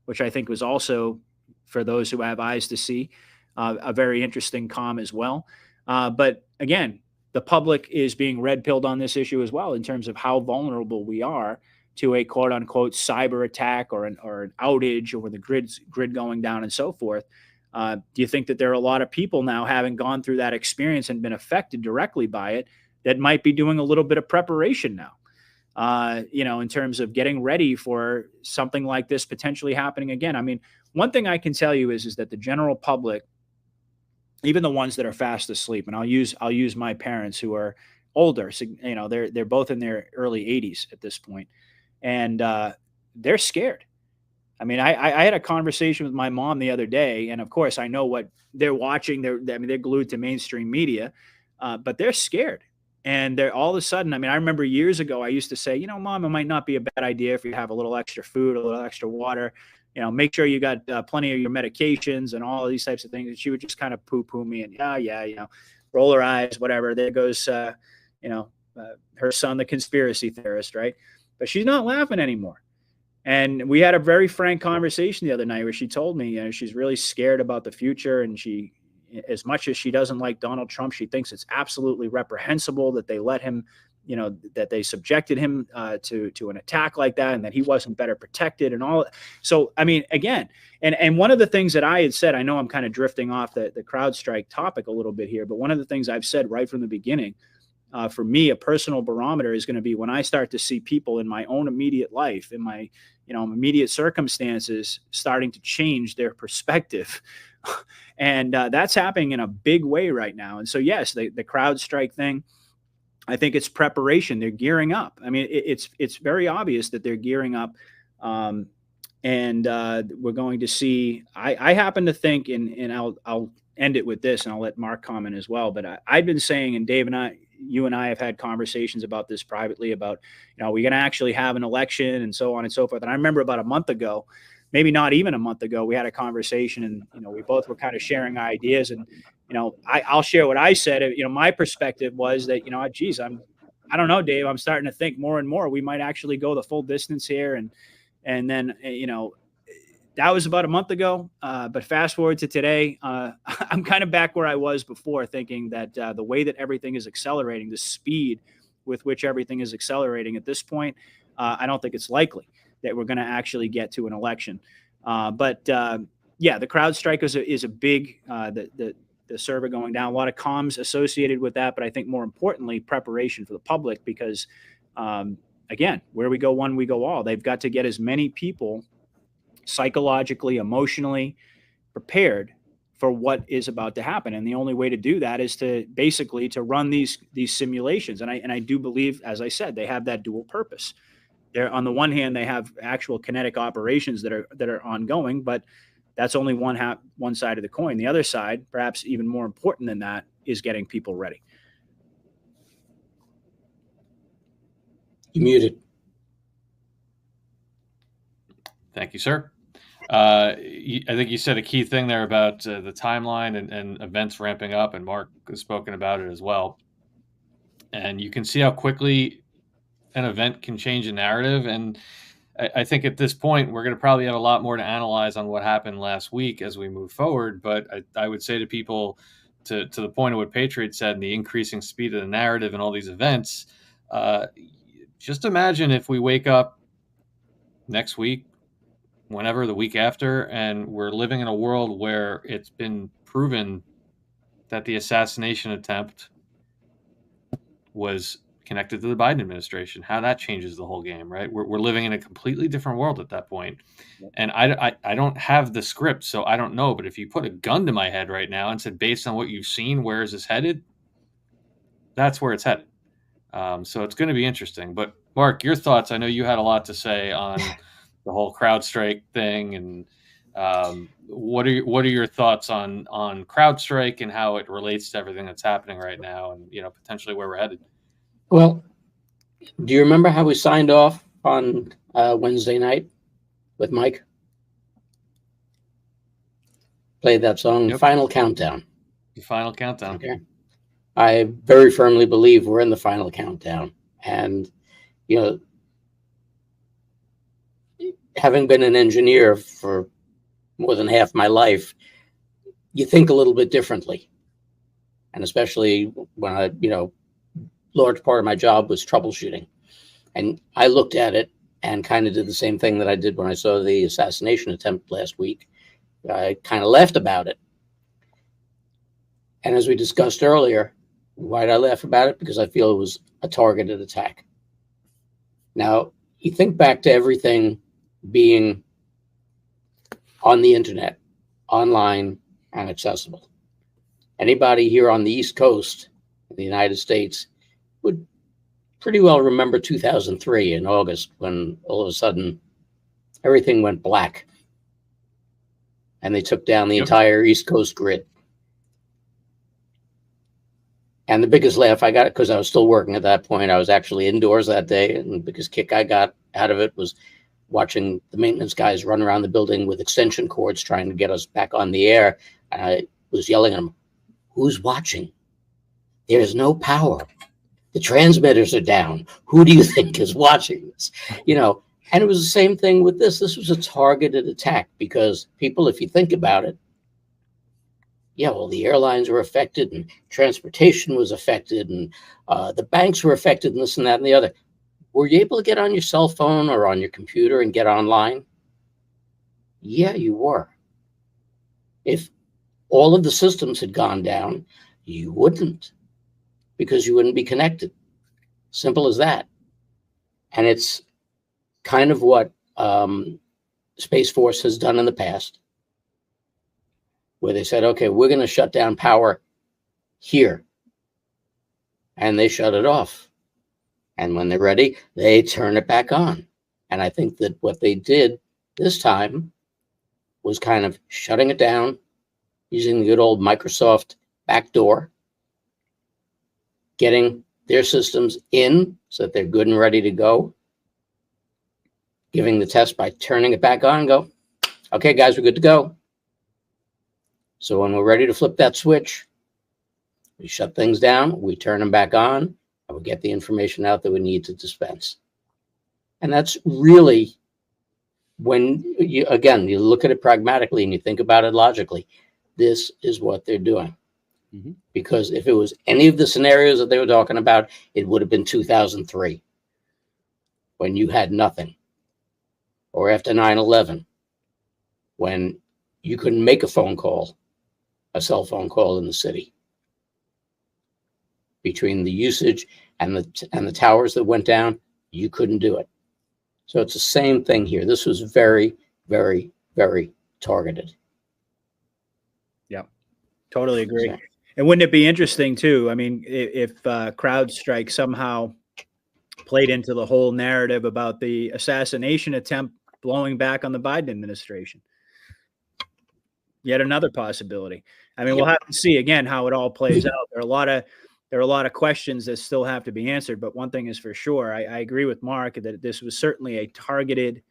which I think was also, for those who have eyes to see, a very interesting comm as well. But again, the public is being red pilled on this issue as well, in terms of how vulnerable we are to a quote unquote cyber attack or an outage, or the grid going down and so forth. Do you think that there are a lot of people now, having gone through that experience and been affected directly by it, that might be doing a little bit of preparation now? In terms of getting ready for something like this potentially happening again. I mean, one thing I can tell you is that the general public, even the ones that are fast asleep, and I'll use my parents, who are older, so, they're both in their early 80s at this point, and they're scared. I mean, I had a conversation with my mom the other day, and of course I know what they're watching. They're glued to mainstream media, but they're scared. And they're all of a sudden, I mean, I remember years ago, I used to say, Mom, it might not be a bad idea if you have a little extra food, a little extra water, make sure you got plenty of your medications and all of these types of things. And she would just kind of poo-poo me and roll her eyes, whatever. There goes, her son, the conspiracy theorist, right? But she's not laughing anymore. And we had a very frank conversation the other night where she told me, she's really scared about the future, and she, as much as she doesn't like Donald Trump, she thinks it's absolutely reprehensible that they let him, that they subjected him to an attack like that, and that he wasn't better protected and all. So, I mean, again, and one of the things that I had said, I know I'm kind of drifting off the CrowdStrike topic a little bit here, but one of the things I've said right from the beginning, for me, a personal barometer is going to be when I start to see people in my own immediate life, in my immediate circumstances, starting to change their perspective. And that's happening in a big way right now. And so, yes, the CrowdStrike thing, I think it's preparation. They're gearing up. I mean, it's very obvious that they're gearing up. And we're going to see, I happen to think, and I'll end it with this, and I'll let Mark comment as well. But I've been saying, and Dave and you and I have had conversations about this privately, about, we're going to actually have an election and so on and so forth. And I remember about a month ago, maybe not even a month ago, we had a conversation, and, we both were kind of sharing ideas, and, I'll share what I said. My perspective was that, geez, I don't know, Dave, I'm starting to think more and more, we might actually go the full distance here. And then, that was about a month ago. But fast forward to today, I'm kind of back where I was before, thinking that the way that everything is accelerating, the speed with which everything is accelerating at this point, I don't think it's likely that we're going to actually get to an election. But the CrowdStrike is a big, the server going down, a lot of comms associated with that. But I think more importantly, preparation for the public, because again, where we go one, we go all. They've got to get as many people psychologically, emotionally prepared for what is about to happen. And the only way to do that is to basically to run these simulations. And I do believe, as I said, they have that dual purpose. They're, on the one hand, they have actual kinetic operations that are ongoing, but that's only one side of the coin. The other side, perhaps even more important than that, is getting people ready. You muted. Thank you, sir. I think you said a key thing there about the timeline and events ramping up, and Mark has spoken about it as well. And you can see how quickly an event can change a narrative. And I think at this point, we're going to probably have a lot more to analyze on what happened last week as we move forward. But I would say to people, to the point of what Patriot said, and the increasing speed of the narrative and all these events, just imagine if we wake up next week, whenever, the week after, and we're living in a world where it's been proven that the assassination attempt was connected to the Biden administration, how that changes the whole game, right? We're living in a completely different world at that point. And I don't have the script, so I don't know. But if you put a gun to my head right now and said, based on what you've seen, where is this headed? That's where it's headed. So it's going to be interesting. But Mark, your thoughts, I know you had a lot to say on the whole CrowdStrike thing, and what are your thoughts on CrowdStrike and how it relates to everything that's happening right now, and potentially where we're headed? Well, do you remember how we signed off on Wednesday night with Mike? Played that song, Yep. Final Countdown. The final countdown. Okay. I very firmly believe we're in the final countdown. And, you know, having been an engineer for more than half my life, you think a little bit differently. And especially when I, you know, large part of my job was troubleshooting. And I looked at it and kind of did the same thing that I did when I saw the assassination attempt last week. I kind of laughed about it. And as we discussed earlier, why did I laugh about it? Because I feel it was a targeted attack. Now, you think back to everything being on the internet, online, and accessible. Anybody here on the East Coast in the United States would pretty well remember 2003 in August, when all of a sudden everything went black and they took down the entire East Coast grid. And the biggest laugh I got, because I was still working at that point, I was actually indoors that day, and the biggest kick I got out of it was watching the maintenance guys run around the building with extension cords trying to get us back on the air. And I was yelling at them, "Who's watching? There's no power. The transmitters are down. Who do you think is watching this?" You know, and it was the same thing with this. This was a targeted attack because people, if you think about it, yeah, well, the airlines were affected and transportation was affected and the banks were affected and this and that and the other. Were you able to get on your cell phone or on your computer and get online? Yeah, you were. If all of the systems had gone down, you wouldn't, because you wouldn't be connected. Simple as that. And it's kind of what Space Force has done in the past, where they said, okay, we're going to shut down power here. And they shut it off. And when they're ready, they turn it back on. And I think that what they did this time was kind of shutting it down, using the good old Microsoft backdoor, getting their systems in so that they're good and ready to go, giving the test by turning it back on and go, okay, guys, we're good to go. So when we're ready to flip that switch, we shut things down, we turn them back on, and we get the information out that we need to dispense. And that's really, when you look at it pragmatically and you think about it logically, this is what they're doing. Mm-hmm. Because if it was any of the scenarios that they were talking about, it would have been 2003, when you had nothing. Or after 9/11, when you couldn't make a phone call, a cell phone call in the city. Between the usage and the towers that went down, you couldn't do it. So it's the same thing here. This was very, very, very targeted. Yeah, totally agree. So, and wouldn't it be interesting too? I mean, if CrowdStrike somehow played into the whole narrative about the assassination attempt blowing back on the Biden administration. Yet another possibility. I mean, we'll have to see again how it all plays out. There are a lot of questions that still have to be answered. But one thing is for sure, I agree with Mark that this was certainly a targeted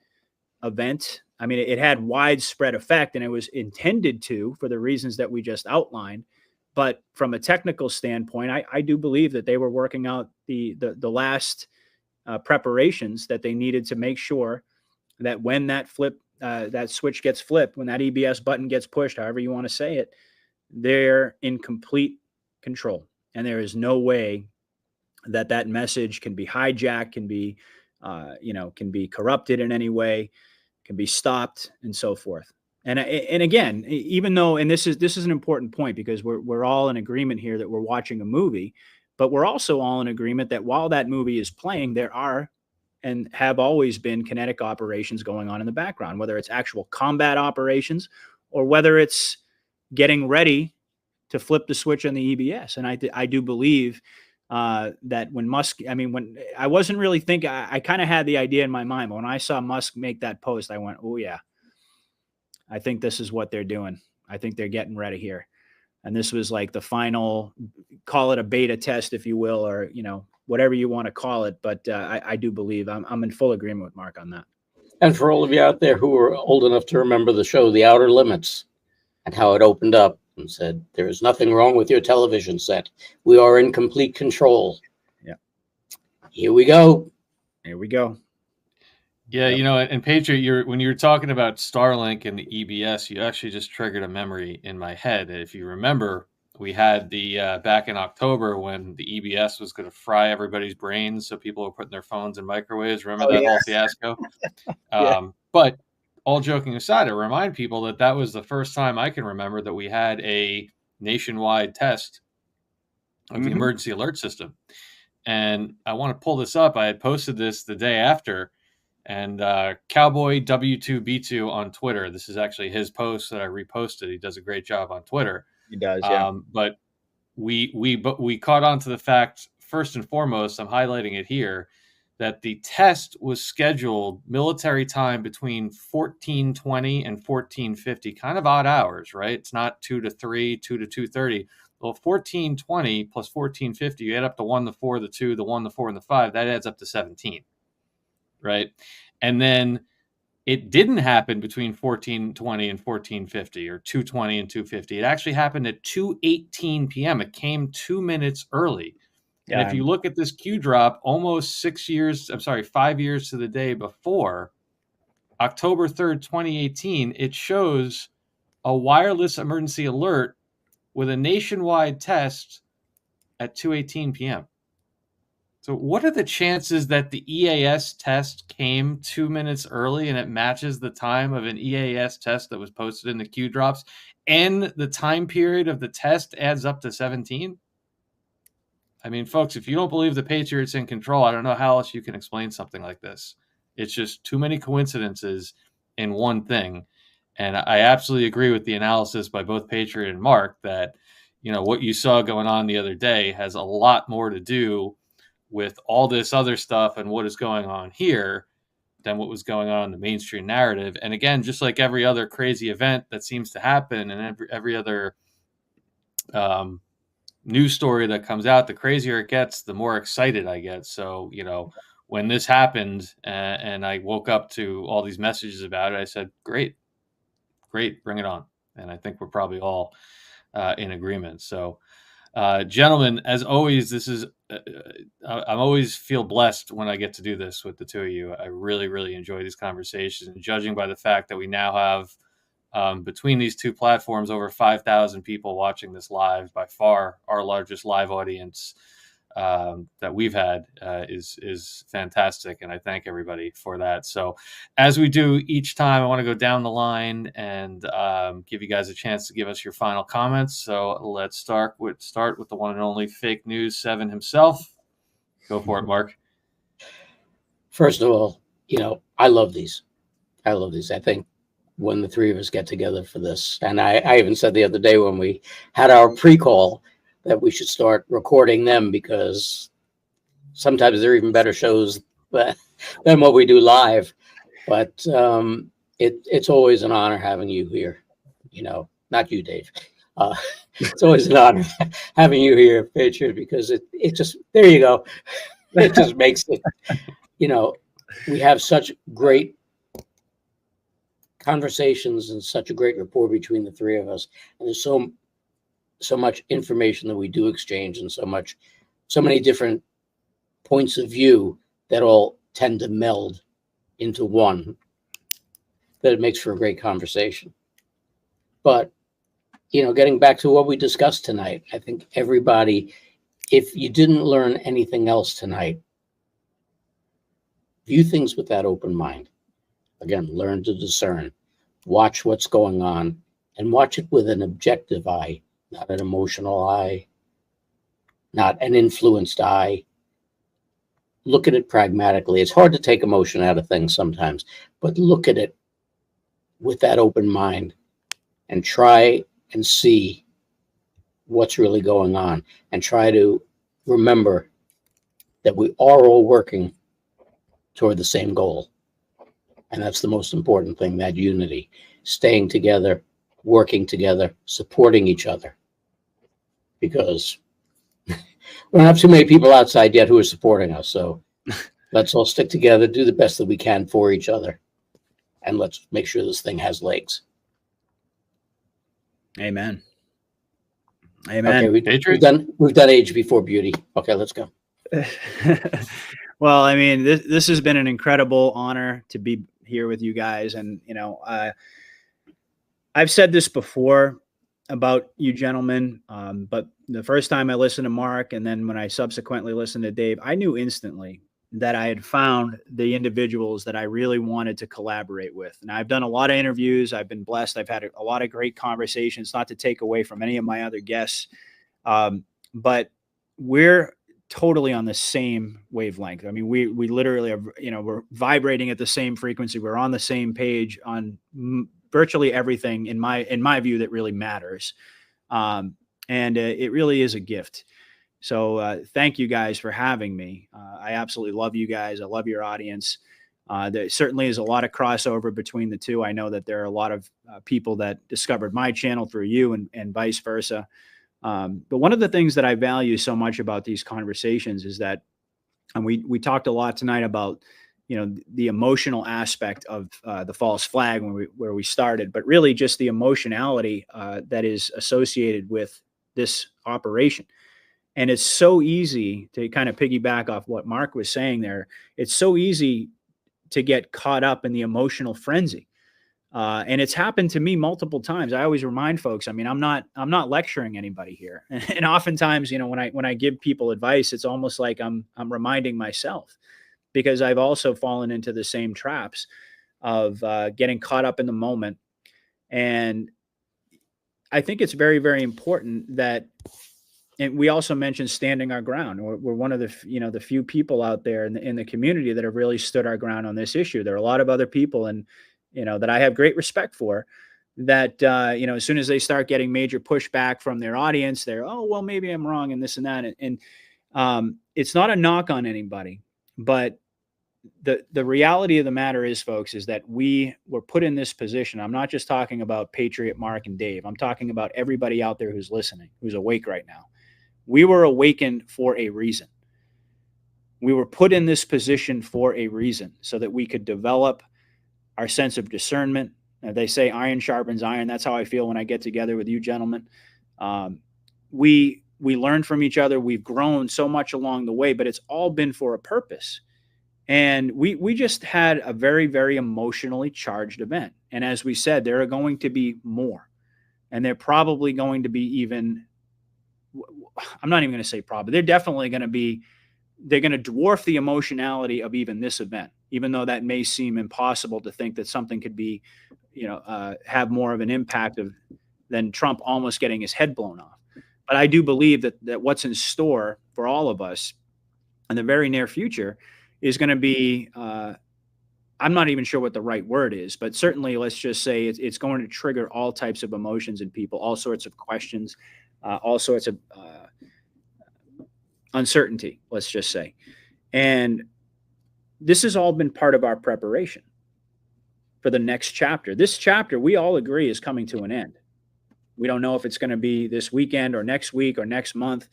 event. I mean, it had widespread effect, and it was intended to, for the reasons that we just outlined. But from a technical standpoint, I do believe that they were working out the last preparations that they needed to make sure that when that switch gets flipped, when that EBS button gets pushed, however you want to say it, they're in complete control. And there is no way that message can be hijacked, can be corrupted in any way, can be stopped, and so forth. And again, even though, and this is an important point, because we're all in agreement here that we're watching a movie, but we're also all in agreement that while that movie is playing, there are and have always been kinetic operations going on in the background, whether it's actual combat operations or whether it's getting ready to flip the switch on the EBS. And I do believe that when Musk, I mean, when I wasn't really thinking, I kind of had the idea in my mind, but when I saw Musk make that post, I went, oh yeah, I think this is what they're doing. I think they're getting ready here. And this was like the final, call it a beta test, if you will, or, whatever you want to call it. But I do believe I'm in full agreement with Mark on that. And for all of you out there who are old enough to remember the show, The Outer Limits, and how it opened up and said, "There is nothing wrong with your television set. We are in complete control." Yeah. Here we go. Here we go. Yeah, Yep. you know, and Patriot, when you were talking about Starlink and the EBS, you actually just triggered a memory in my head. If you remember, we had the back in October when the EBS was going to fry everybody's brains, so people were putting their phones in microwaves. Remember that whole fiasco? Yeah. But all joking aside, I remind people that that was the first time I can remember that we had a nationwide test of the emergency alert system. And I want to pull this up. I had posted this the day after. And Cowboy W2B2 on Twitter. This is actually his post that I reposted. He does a great job on Twitter. He does, yeah. But we caught on to the fact, first and foremost, I'm highlighting it here, that the test was scheduled military time between 14:20 and 14:50, kind of odd hours, right? It's not 2 to 3, 2 to 2:30. Well, 14:20 plus 14:50, you add up the 1, the 4, the 2, the 1, the 4, and the 5. That adds up to 17. Right. And then it didn't happen between 14:20 and 14:50 or 2:20 and 2:50. It actually happened at 2:18 p.m. It came 2 minutes early. Yeah, and if you look at this Q drop, almost 5 years to the day before, October 3rd, 2018, it shows a wireless emergency alert with a nationwide test at 2:18 p.m. So what are the chances that the EAS test came 2 minutes early and it matches the time of an EAS test that was posted in the Q drops, and the time period of the test adds up to 17? I mean, folks, if you don't believe the Patriots in control, I don't know how else you can explain something like this. It's just too many coincidences in one thing. And I absolutely agree with the analysis by both Patriot and Mark that, you know, what you saw going on the other day has a lot more to do with all this other stuff and what is going on here than what was going on in the mainstream narrative. And again, just like every other crazy event that seems to happen and every other news story that comes out, the crazier it gets, the more excited I get. So, you know, when this happened and I woke up to all these messages about it, I said, great, bring it on. And I think we're probably all in agreement. So, gentlemen, as always, this is I'm always feel blessed when I get to do this with the two of you. I really, really enjoy these conversations, and judging by the fact that we now have between these two platforms over 5,000 people watching this live, by far our largest live audience that we've had is fantastic, and I thank everybody for that. So as we do each time, I want to go down the line and give you guys a chance to give us your final comments. So let's start with the one and only Fake News 7 himself. Go for it, Mark. First of all, you know, I love these. I think when the three of us get together for this, and I even said the other day when we had our pre-call that we should start recording them, because sometimes they're even better shows than what we do live. But it's always an honor having you here. You know, not you, Dave. It's always an honor having you here, Patriot, because it just, there you go. It just makes it, you know, we have such great conversations and such a great rapport between the three of us. And there's so much information that we do exchange, and so many different points of view that all tend to meld into one, that it makes for a great conversation. But, you know, getting back to what we discussed tonight, I think everybody, if you didn't learn anything else tonight, view things with that open mind. Again, learn to discern, watch what's going on, and watch it with an objective eye, not an emotional eye, not an influenced eye. Look at it pragmatically. It's hard to take emotion out of things sometimes, but look at it with that open mind and try and see what's really going on, and try to remember that we are all working toward the same goal. And that's the most important thing, that unity, staying together, working together, supporting each other. Because we don't have too many people outside yet who are supporting us. So let's all stick together, do the best that we can for each other, and let's make sure this thing has legs. Amen. Amen. Okay, Patriot? we've done age before beauty. Okay, let's go. Well, I mean, this has been an incredible honor to be here with you guys. And, I've said this before about you gentlemen, but the first time I listened to Mark, and then when I subsequently listened to Dave, I knew instantly that I had found the individuals that I really wanted to collaborate with. And I've done a lot of interviews. I've been blessed. I've had a lot of great conversations, not to take away from any of my other guests. But we're totally on the same wavelength. I mean, we literally are, we're vibrating at the same frequency. We're on the same page on virtually everything in my view that really matters. And it really is a gift. So thank you guys for having me. I absolutely love you guys. I love your audience. There certainly is a lot of crossover between the two. I know that there are a lot of people that discovered my channel through you and vice versa. But one of the things that I value so much about these conversations is that, and we talked a lot tonight about, the emotional aspect of the false flag where we started, but really just the emotionality that is associated with this operation. And it's so easy to kind of piggyback off what Mark was saying there. It's so easy to get caught up in the emotional frenzy. And it's happened to me multiple times. I always remind folks, I mean, I'm not lecturing anybody here. And oftentimes, when I give people advice, it's almost like I'm reminding myself, because I've also fallen into the same traps of getting caught up in the moment. And I think it's very, very important that, and we also mentioned standing our ground. We're one of the few people out there in the community that have really stood our ground on this issue. There are a lot of other people, and that I have great respect for, that as soon as they start getting major pushback from their audience, they're, oh well, maybe I'm wrong and this and that. And it's not a knock on anybody, but the reality of the matter is, folks, is that we were put in this position. I'm not just talking about Patriot, Mark, and Dave. I'm talking about everybody out there who's listening, who's awake right now. We were awakened for a reason. We were put in this position for a reason, so that we could develop our sense of discernment. They say iron sharpens iron. That's how I feel when I get together with you gentlemen. We learn from each other. We've grown so much along the way, but it's all been for a purpose. And we just had a very, very emotionally charged event. And as we said, there are going to be more. And they're probably going to be even, I'm not even going to say probably, they're definitely going to be, they're going to dwarf the emotionality of even this event, even though that may seem impossible to think that something could be, have more of an impact than Trump almost getting his head blown off. But I do believe that what's in store for all of us in the very near future is going to be, I'm not even sure what the right word is, but certainly let's just say it's going to trigger all types of emotions in people, all sorts of questions, all sorts of uncertainty, let's just say. And this has all been part of our preparation for the next chapter. This chapter, we all agree, is coming to an end. We don't know if it's going to be this weekend or next week or next month.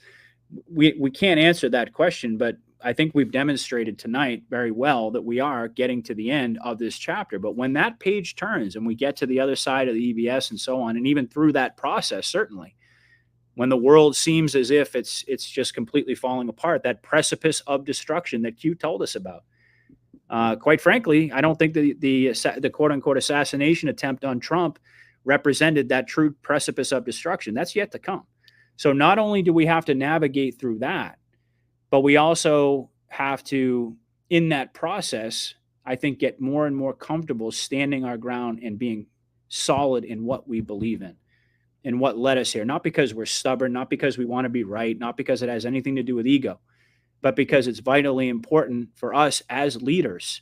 We can't answer that question, but I think we've demonstrated tonight very well that we are getting to the end of this chapter. But when that page turns and we get to the other side of the EBS and so on, and even through that process, certainly, when the world seems as if it's just completely falling apart, that precipice of destruction that Q told us about. Quite frankly, I don't think the quote unquote assassination attempt on Trump represented that true precipice of destruction. That's yet to come. So not only do we have to navigate through that, but we also have to, in that process, I think, get more and more comfortable standing our ground and being solid in what we believe in and what led us here. Not because we're stubborn, not because we want to be right, not because it has anything to do with ego, but because it's vitally important for us as leaders.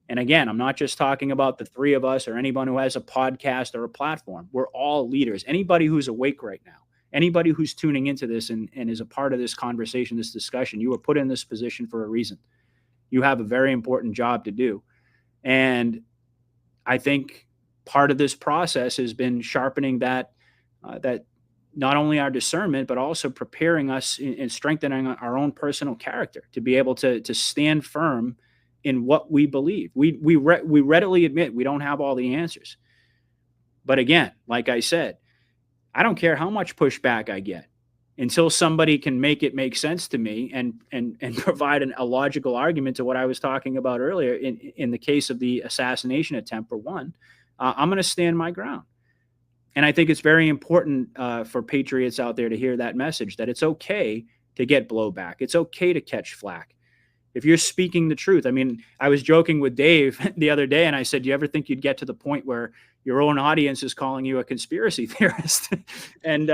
And again, I'm not just talking about the three of us or anyone who has a podcast or a platform. We're all leaders. Anybody who's awake right now, anybody who's tuning into this and is a part of this conversation, this discussion, you were put in this position for a reason. You have a very important job to do. And I think part of this process has been sharpening that not only our discernment, but also preparing us and strengthening our own personal character to be able to stand firm in what we believe. We readily admit we don't have all the answers. But again, like I said, I don't care how much pushback I get. until somebody can make it make sense to me and provide a logical argument to what I was talking about earlier in the case of the assassination attempt, for one, I'm going to stand my ground. And I think it's very important for patriots out there to hear that message, that it's okay to get blowback. It's okay to catch flack if you're speaking the truth. I mean, I was joking with Dave the other day, and I said, do you ever think you'd get to the point where your own audience is calling you a conspiracy theorist? And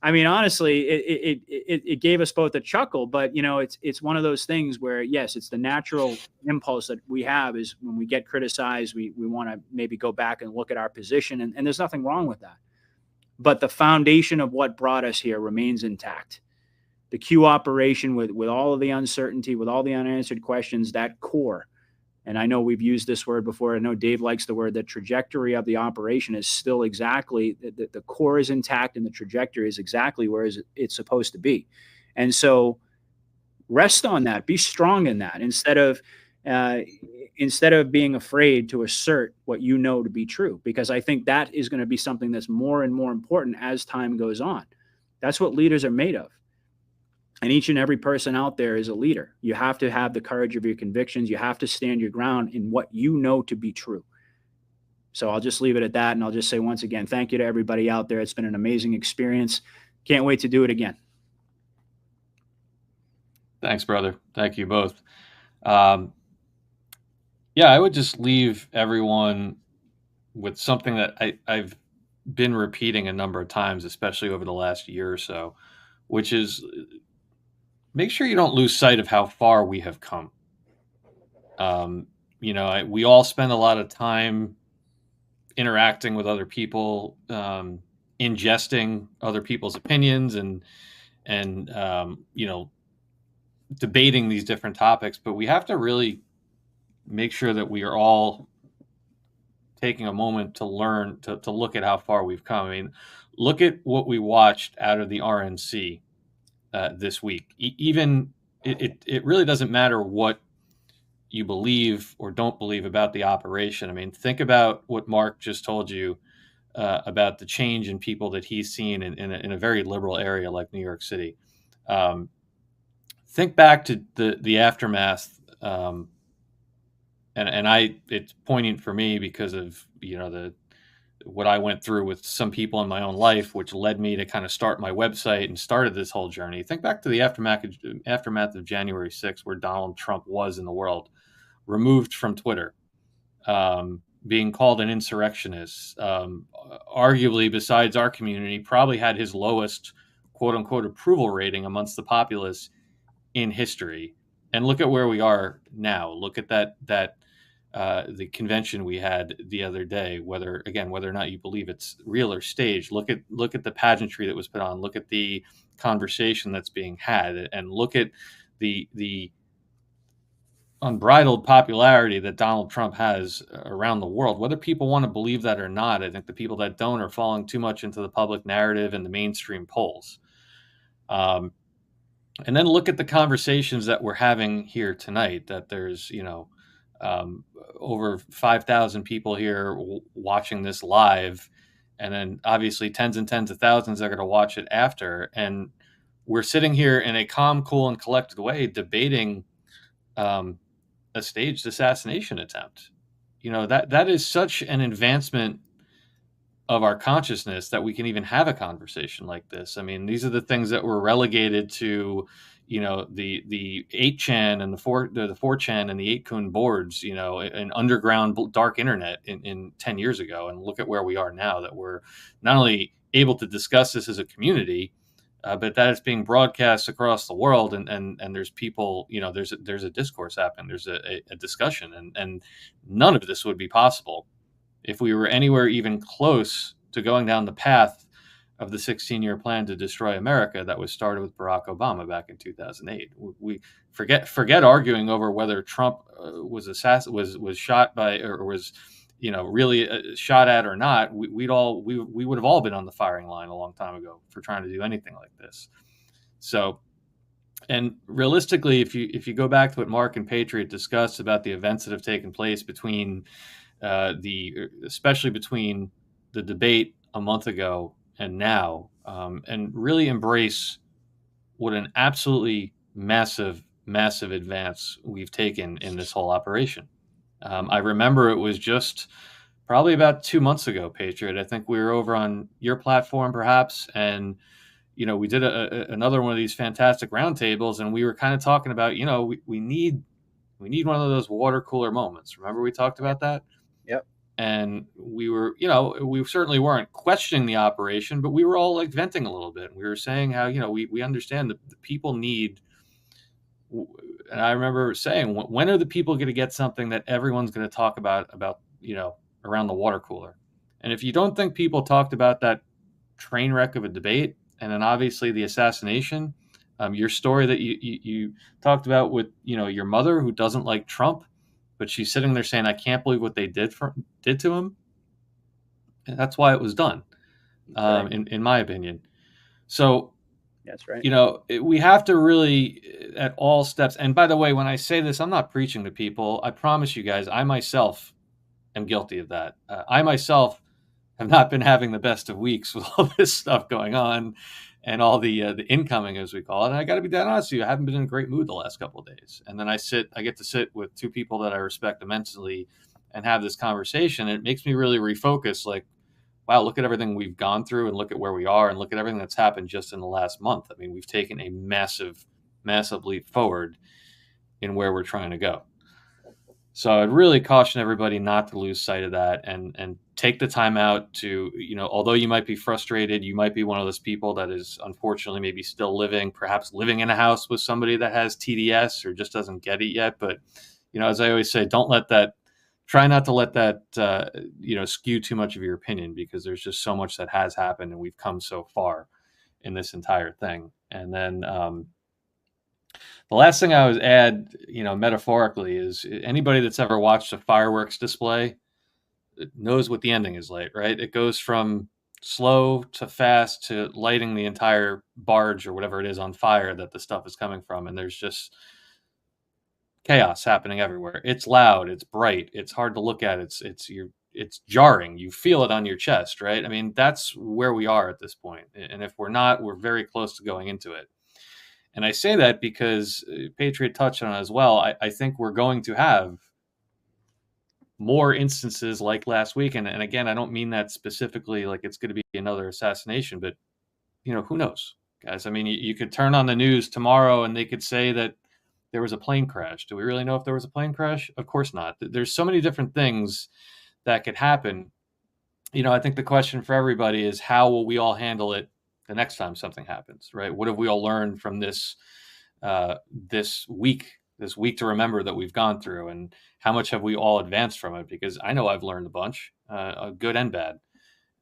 I mean, honestly, it gave us both a chuckle, but you know, it's one of those things where, yes, it's the natural impulse that we have is when we get criticized, we want to maybe go back and look at our position, and there's nothing wrong with that. But the foundation of what brought us here remains intact. The Q operation with all of the uncertainty, with all the unanswered questions, that core, and I know we've used this word before. I know Dave likes the word, the trajectory of the operation is still exactly, the core is intact and the trajectory is exactly where it's supposed to be. And so rest on that, be strong in that instead of being afraid to assert what you know to be true, because I think that is going to be something that's more and more important as time goes on. That's what leaders are made of. And each and every person out there is a leader. You have to have the courage of your convictions. You have to stand your ground in what you know to be true. So I'll just leave it at that. And I'll just say once again, thank you to everybody out there. It's been an amazing experience. Can't wait to do it again. Thanks, brother. Thank you both. Yeah, I would just leave everyone with something that I've been repeating a number of times, especially over the last year or so, which is make sure you don't lose sight of how far we have come. You know, we all spend a lot of time interacting with other people, ingesting other people's opinions and you know, debating these different topics, but we have to really make sure that we are all taking a moment to learn, to look at how far we've come. I mean, look at what we watched out of the RNC this week. Even it really doesn't matter what you believe or don't believe about the operation. I mean, think about what Mark just told you about the change in people that he's seen in a very liberal area like New York City. Think back to the aftermath, and it's poignant for me because of, you know, what I went through with some people in my own life, which led me to kind of start my website and started this whole journey. Think back to the aftermath of January 6th, where Donald Trump was in the world, removed from Twitter, being called an insurrectionist, arguably, besides our community, probably had his lowest quote unquote approval rating amongst the populace in history. And look at where we are now. Look at that the convention we had the other day, whether or not you believe it's real or staged. Look at the pageantry that was put on. Look at the conversation that's being had, and look at the unbridled popularity that Donald Trump has around the world. Whether people want to believe that or not, I think the people that don't are falling too much into the public narrative and the mainstream polls. And then look at the conversations that we're having here tonight, that there's, you know, over 5,000 people here watching this live, and then obviously tens and tens of thousands are going to watch it after. And we're sitting here in a calm, cool, and collected way debating a staged assassination attempt. You know, that is such an advancement of our consciousness that we can even have a conversation like this. I mean, these are the things that were relegated to, you know, the 8chan and the 4chan and the 8kun boards, you know, an underground dark internet in 10 years ago. And look at where we are now, that we're not only able to discuss this as a community, but that it's being broadcast across the world, and there's people, you know, there's a discourse happening, there's a discussion, and none of this would be possible if we were anywhere even close to going down the path of the 16-year plan to destroy America that was started with Barack Obama back in 2008. We forget arguing over whether Trump was shot by, or was, you know, really shot at or not. We would have all been on the firing line a long time ago for trying to do anything like this. So, and realistically, if you go back to what Mark and Patriot discussed about the events that have taken place between especially between the debate a month ago and now, and really embrace what an absolutely massive advance we've taken in this whole operation. I remember it was just probably about 2 months ago, Patriot. I think we were over on your platform, perhaps, and we did another one of these fantastic roundtables, and we were kind of talking about, we need one of those water cooler moments. Remember we talked about that? Yep. And we were, we certainly weren't questioning the operation, but we were all like venting a little bit. We were saying how, we understand that the people need. And I remember saying, when are the people going to get something that everyone's going to talk about, around the water cooler? And if you don't think people talked about that train wreck of a debate, and then obviously the assassination, your story that you talked about with, your mother who doesn't like Trump, but she's sitting there saying, I can't believe what they did to him. And that's why it was done, right. in my opinion. So, that's right. We have to really, at all steps. And by the way, when I say this, I'm not preaching to people. I promise you guys, I myself am guilty of that. I myself have not been having the best of weeks with all this stuff going on and all the incoming, as we call it. And I got to be dead honest with you, I haven't been in a great mood the last couple of days. And then I get to sit with two people that I respect immensely and have this conversation. And it makes me really refocus, like, wow, look at everything we've gone through and look at where we are and look at everything that's happened just in the last month. I mean, we've taken a massive leap forward in where we're trying to go. So I'd really caution everybody not to lose sight of that and take the time out to, although you might be frustrated, you might be one of those people that is unfortunately maybe still perhaps living in a house with somebody that has TDS or just doesn't get it yet. But, as I always say, try not to let that, skew too much of your opinion, because there's just so much that has happened and we've come so far in this entire thing. And then the last thing I would add, metaphorically, is anybody that's ever watched a fireworks display knows what the ending is like, right? It goes from slow to fast to lighting the entire barge or whatever it is on fire that the stuff is coming from. And there's just chaos happening everywhere. It's loud, it's bright, it's hard to look at, it's jarring. You feel it on your chest, right? I mean, that's where we are at this point. And if we're not, we're very close to going into it. And I say that because Patriot touched on it as well. I think we're going to have more instances like last week. And again, I don't mean that specifically like it's going to be another assassination, but who knows, guys? I mean, you could turn on the news tomorrow and they could say that there was a plane crash. Do we really know if there was a plane crash? Of course not. There's so many different things that could happen. I think the question for everybody is, how will we all handle it the next time something happens, right? What have we all learned from this week to remember that we've gone through, and how much have we all advanced from it? Because I know I've learned a bunch, good and bad.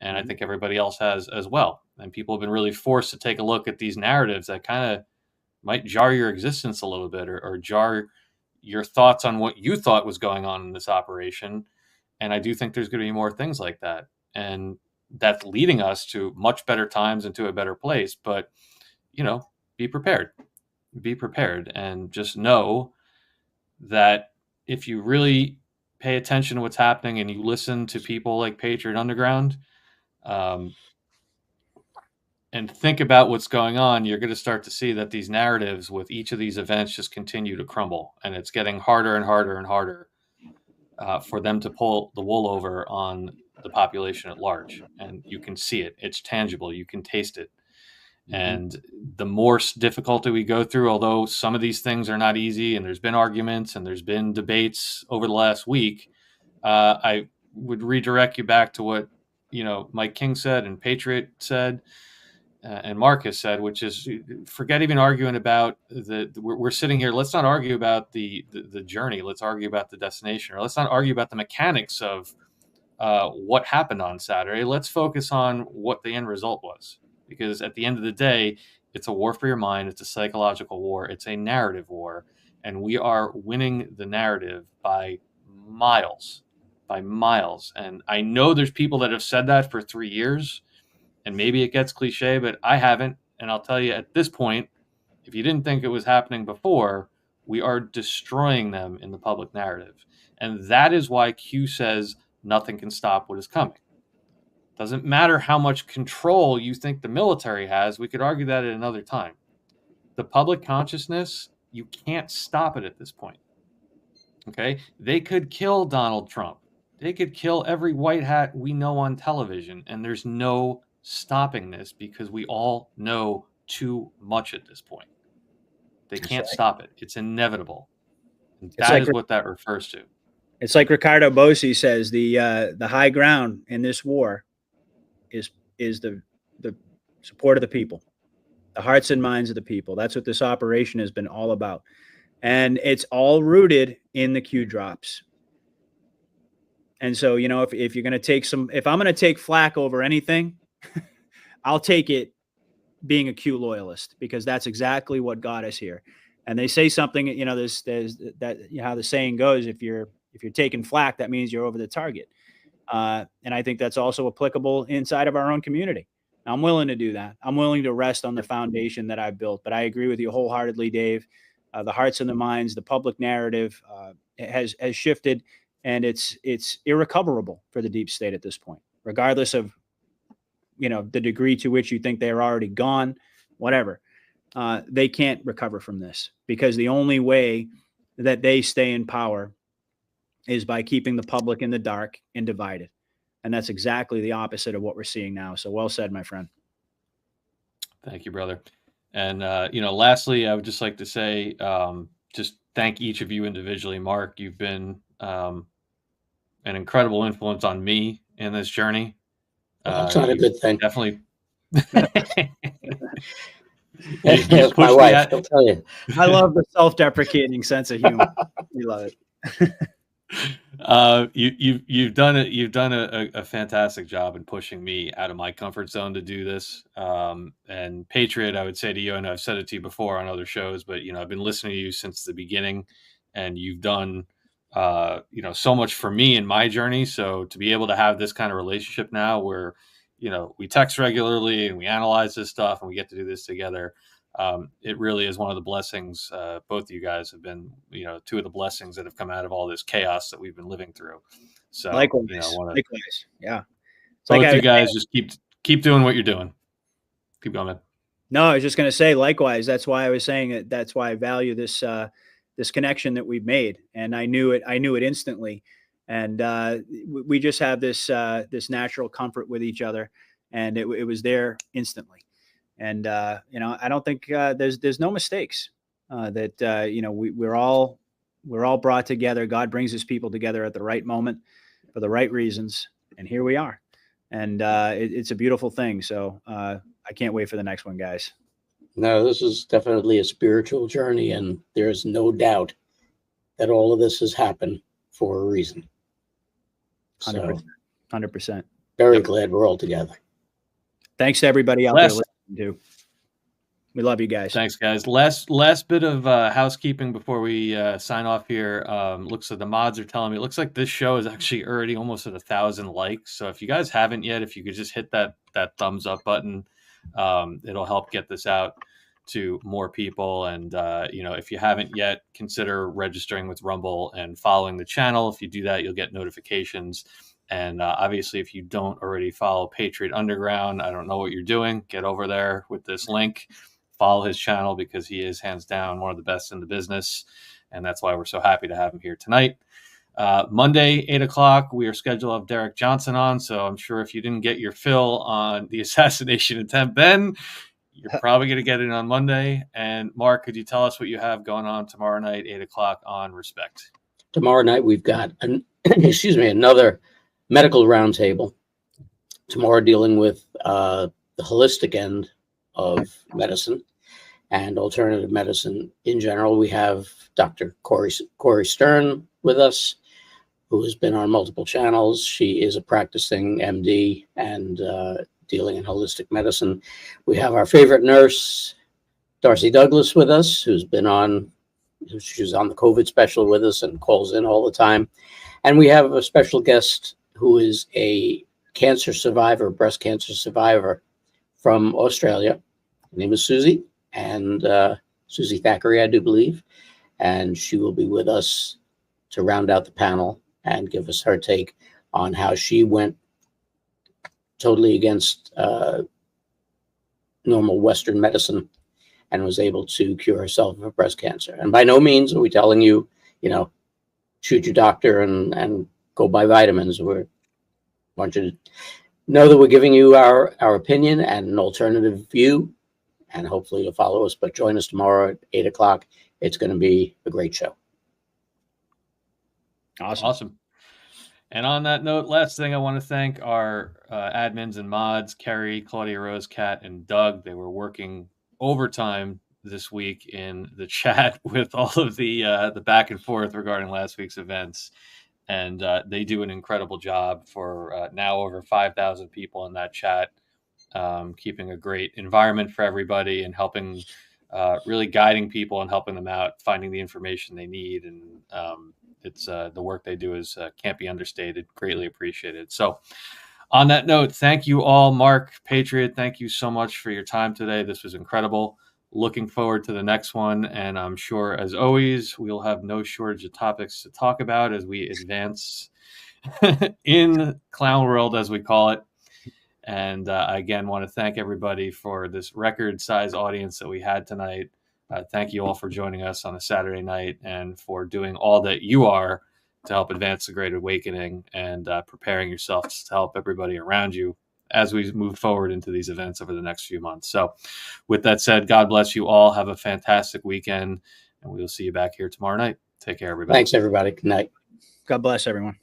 And I think everybody else has as well. And people have been really forced to take a look at these narratives that kind of might jar your existence a little bit, or jar your thoughts on what you thought was going on in this operation. And I do think there's going to be more things like that. And that's leading us to much better times and to a better place. But, be prepared. Be prepared, and just know that if you really pay attention to what's happening and you listen to people like Patriot Underground, and think about what's going on, you're going to start to see that these narratives with each of these events just continue to crumble. And it's getting harder and harder and harder for them to pull the wool over on the population at large. And you can see it. It's tangible. You can taste it. Mm-hmm. And the more difficulty we go through, although some of these things are not easy, and there's been arguments and there's been debates over the last week, I would redirect you back to what, Mike King said and Patriot said, and Marcus said, which is, forget even arguing about we're sitting here. Let's not argue about the journey. Let's argue about the destination, or let's not argue about the mechanics of what happened on Saturday. Let's focus on what the end result was, because at the end of the day, it's a war for your mind. It's a psychological war. It's a narrative war, and we are winning the narrative by miles. And I know there's people that have said that for 3 years. And maybe it gets cliche, but I haven't. And I'll tell you, at this point, if you didn't think it was happening before, we are destroying them in the public narrative. And that is why Q says nothing can stop what is coming. Doesn't matter how much control you think the military has. We could argue that at another time. the public consciousness, you can't stop it at this point. Okay? They could kill Donald Trump. They could kill every white hat we know on television, and there's no stopping this because we all know too much at this point. They can't stop it. It's inevitable. And that is what that refers to. It's like Ricardo Bossi says, the high ground in this war is the support of the people, the hearts and minds of the people. That's what this operation has been all about. And it's all rooted in the Q drops. And so, you know, if you're going to take if I'm going to take flack over anything, I'll take it being a Q loyalist, because that's exactly what got us here. And they say something, you know, there's that, you know, how the saying goes, if you're taking flack, that means you're over the target. And I think that's also applicable inside of our own community. I'm willing to do that. I'm willing to rest on the foundation that I've built. But I agree with you wholeheartedly, Dave. The hearts and the minds, the public narrative has shifted, and it's irrecoverable for the deep state at this point, regardless of, you know, the degree to which you think they're already gone, whatever. They can't recover from this, because the only way that they stay in power is by keeping the public in the dark and divided. And that's exactly the opposite of what we're seeing now. So well said, my friend. Thank you, brother. And, you know, lastly, I would just like to say, just thank each of you individually. Mark, you've been an incredible influence on me in this journey. That's not a good thing. Definitely. Yes, my wife, I'll tell you. I love the self-deprecating sense of humor. We love it. You've done it. You've done a fantastic job in pushing me out of my comfort zone to do this. And Patriot, I would say to you, and I've said it to you before on other shows, but, you know, I've been listening to you since the beginning, and you've done, you know, so much for me in my journey. So to be able to have this kind of relationship now where, you know, we text regularly and we analyze this stuff and we get to do this together. It really is one of the blessings. Both of you guys have been, you know, two of the blessings that have come out of all this chaos that we've been living through. So, likewise, you know, likewise. Yeah. Both you guys just keep doing what you're doing. Keep going, man. No, I was just going to say, likewise. That's why I was saying it. That's why I value this, this connection that we've made. And I knew it instantly. And we just have this natural comfort with each other, and it was there instantly. And you know, I don't think there's no mistakes. That you know, we're all brought together. God brings His people together at the right moment for the right reasons, and here we are. And it's a beautiful thing. So I can't wait for the next one, guys. No, this is definitely a spiritual journey, and there's no doubt that all of this has happened for a reason. 100%. 100%. Very glad we're all together. Thanks to everybody out there listening too. We love you guys. Thanks, guys. Last bit of housekeeping before we sign off here. Looks like the mods are telling me it looks like this show is actually already almost at 1,000 likes. So if you guys haven't yet, if you could just hit that thumbs up button, it'll help get this out to more people. And you know, if you haven't yet, consider registering with Rumble and following the channel. If you do that, you'll get notifications. And obviously, if you don't already follow Patriot Underground, I don't know what you're doing. Get over there with this link. Follow his channel, because he is hands down one of the best in the business. And that's why we're so happy to have him here tonight. Monday, 8 o'clock, we are scheduled to have Derek Johnson on. So I'm sure if you didn't get your fill on the assassination attempt, then you're probably going to get it on Monday. And Mark, could you tell us what you have going on tomorrow night, 8 o'clock on Respect? Tomorrow night, we've got another medical roundtable. Tomorrow, dealing with the holistic end of medicine and alternative medicine in general. We have Dr. Corey Stern with us, who has been on multiple channels. She is a practicing MD and dealing in holistic medicine. We have our favorite nurse, Darcy Douglas, with us, who's been on, she was on the COVID special with us and calls in all the time. And we have a special guest who is a cancer survivor, breast cancer survivor from Australia. Her name is Susie, and Susie Thackeray, I do believe. And she will be with us to round out the panel and give us her take on how she went totally against normal Western medicine and was able to cure herself of breast cancer. And by no means are we telling you, shoot your doctor and go buy vitamins. We want you to know that we're giving you our opinion and an alternative view, and hopefully you'll follow us. But join us tomorrow at 8 o'clock. It's going to be a great show. Awesome. And on that note, last thing I want to thank our admins and mods, Kerry, Claudia Rose, Kat, and Doug. They were working overtime this week in the chat with all of the back and forth regarding last week's events. And they do an incredible job for now over 5,000 people in that chat, keeping a great environment for everybody and helping, really guiding people and helping them out, finding the information they need. And it's the work they do is can't be understated, greatly appreciated. So on that note, thank you all. Mark, Patriot, thank you so much for your time today. This was incredible. Looking forward to the next one. And I'm sure, as always, we'll have no shortage of topics to talk about as we advance in Clown World, as we call it. And I again want to thank everybody for this record size audience that we had tonight. Thank you all for joining us on a Saturday night and for doing all that you are to help advance the Great Awakening and preparing yourselves to help everybody around you as we move forward into these events over the next few months. So with that said, God bless you all. Have a fantastic weekend, and we will see you back here tomorrow night. Take care, everybody. Thanks, everybody. Good night. God bless everyone.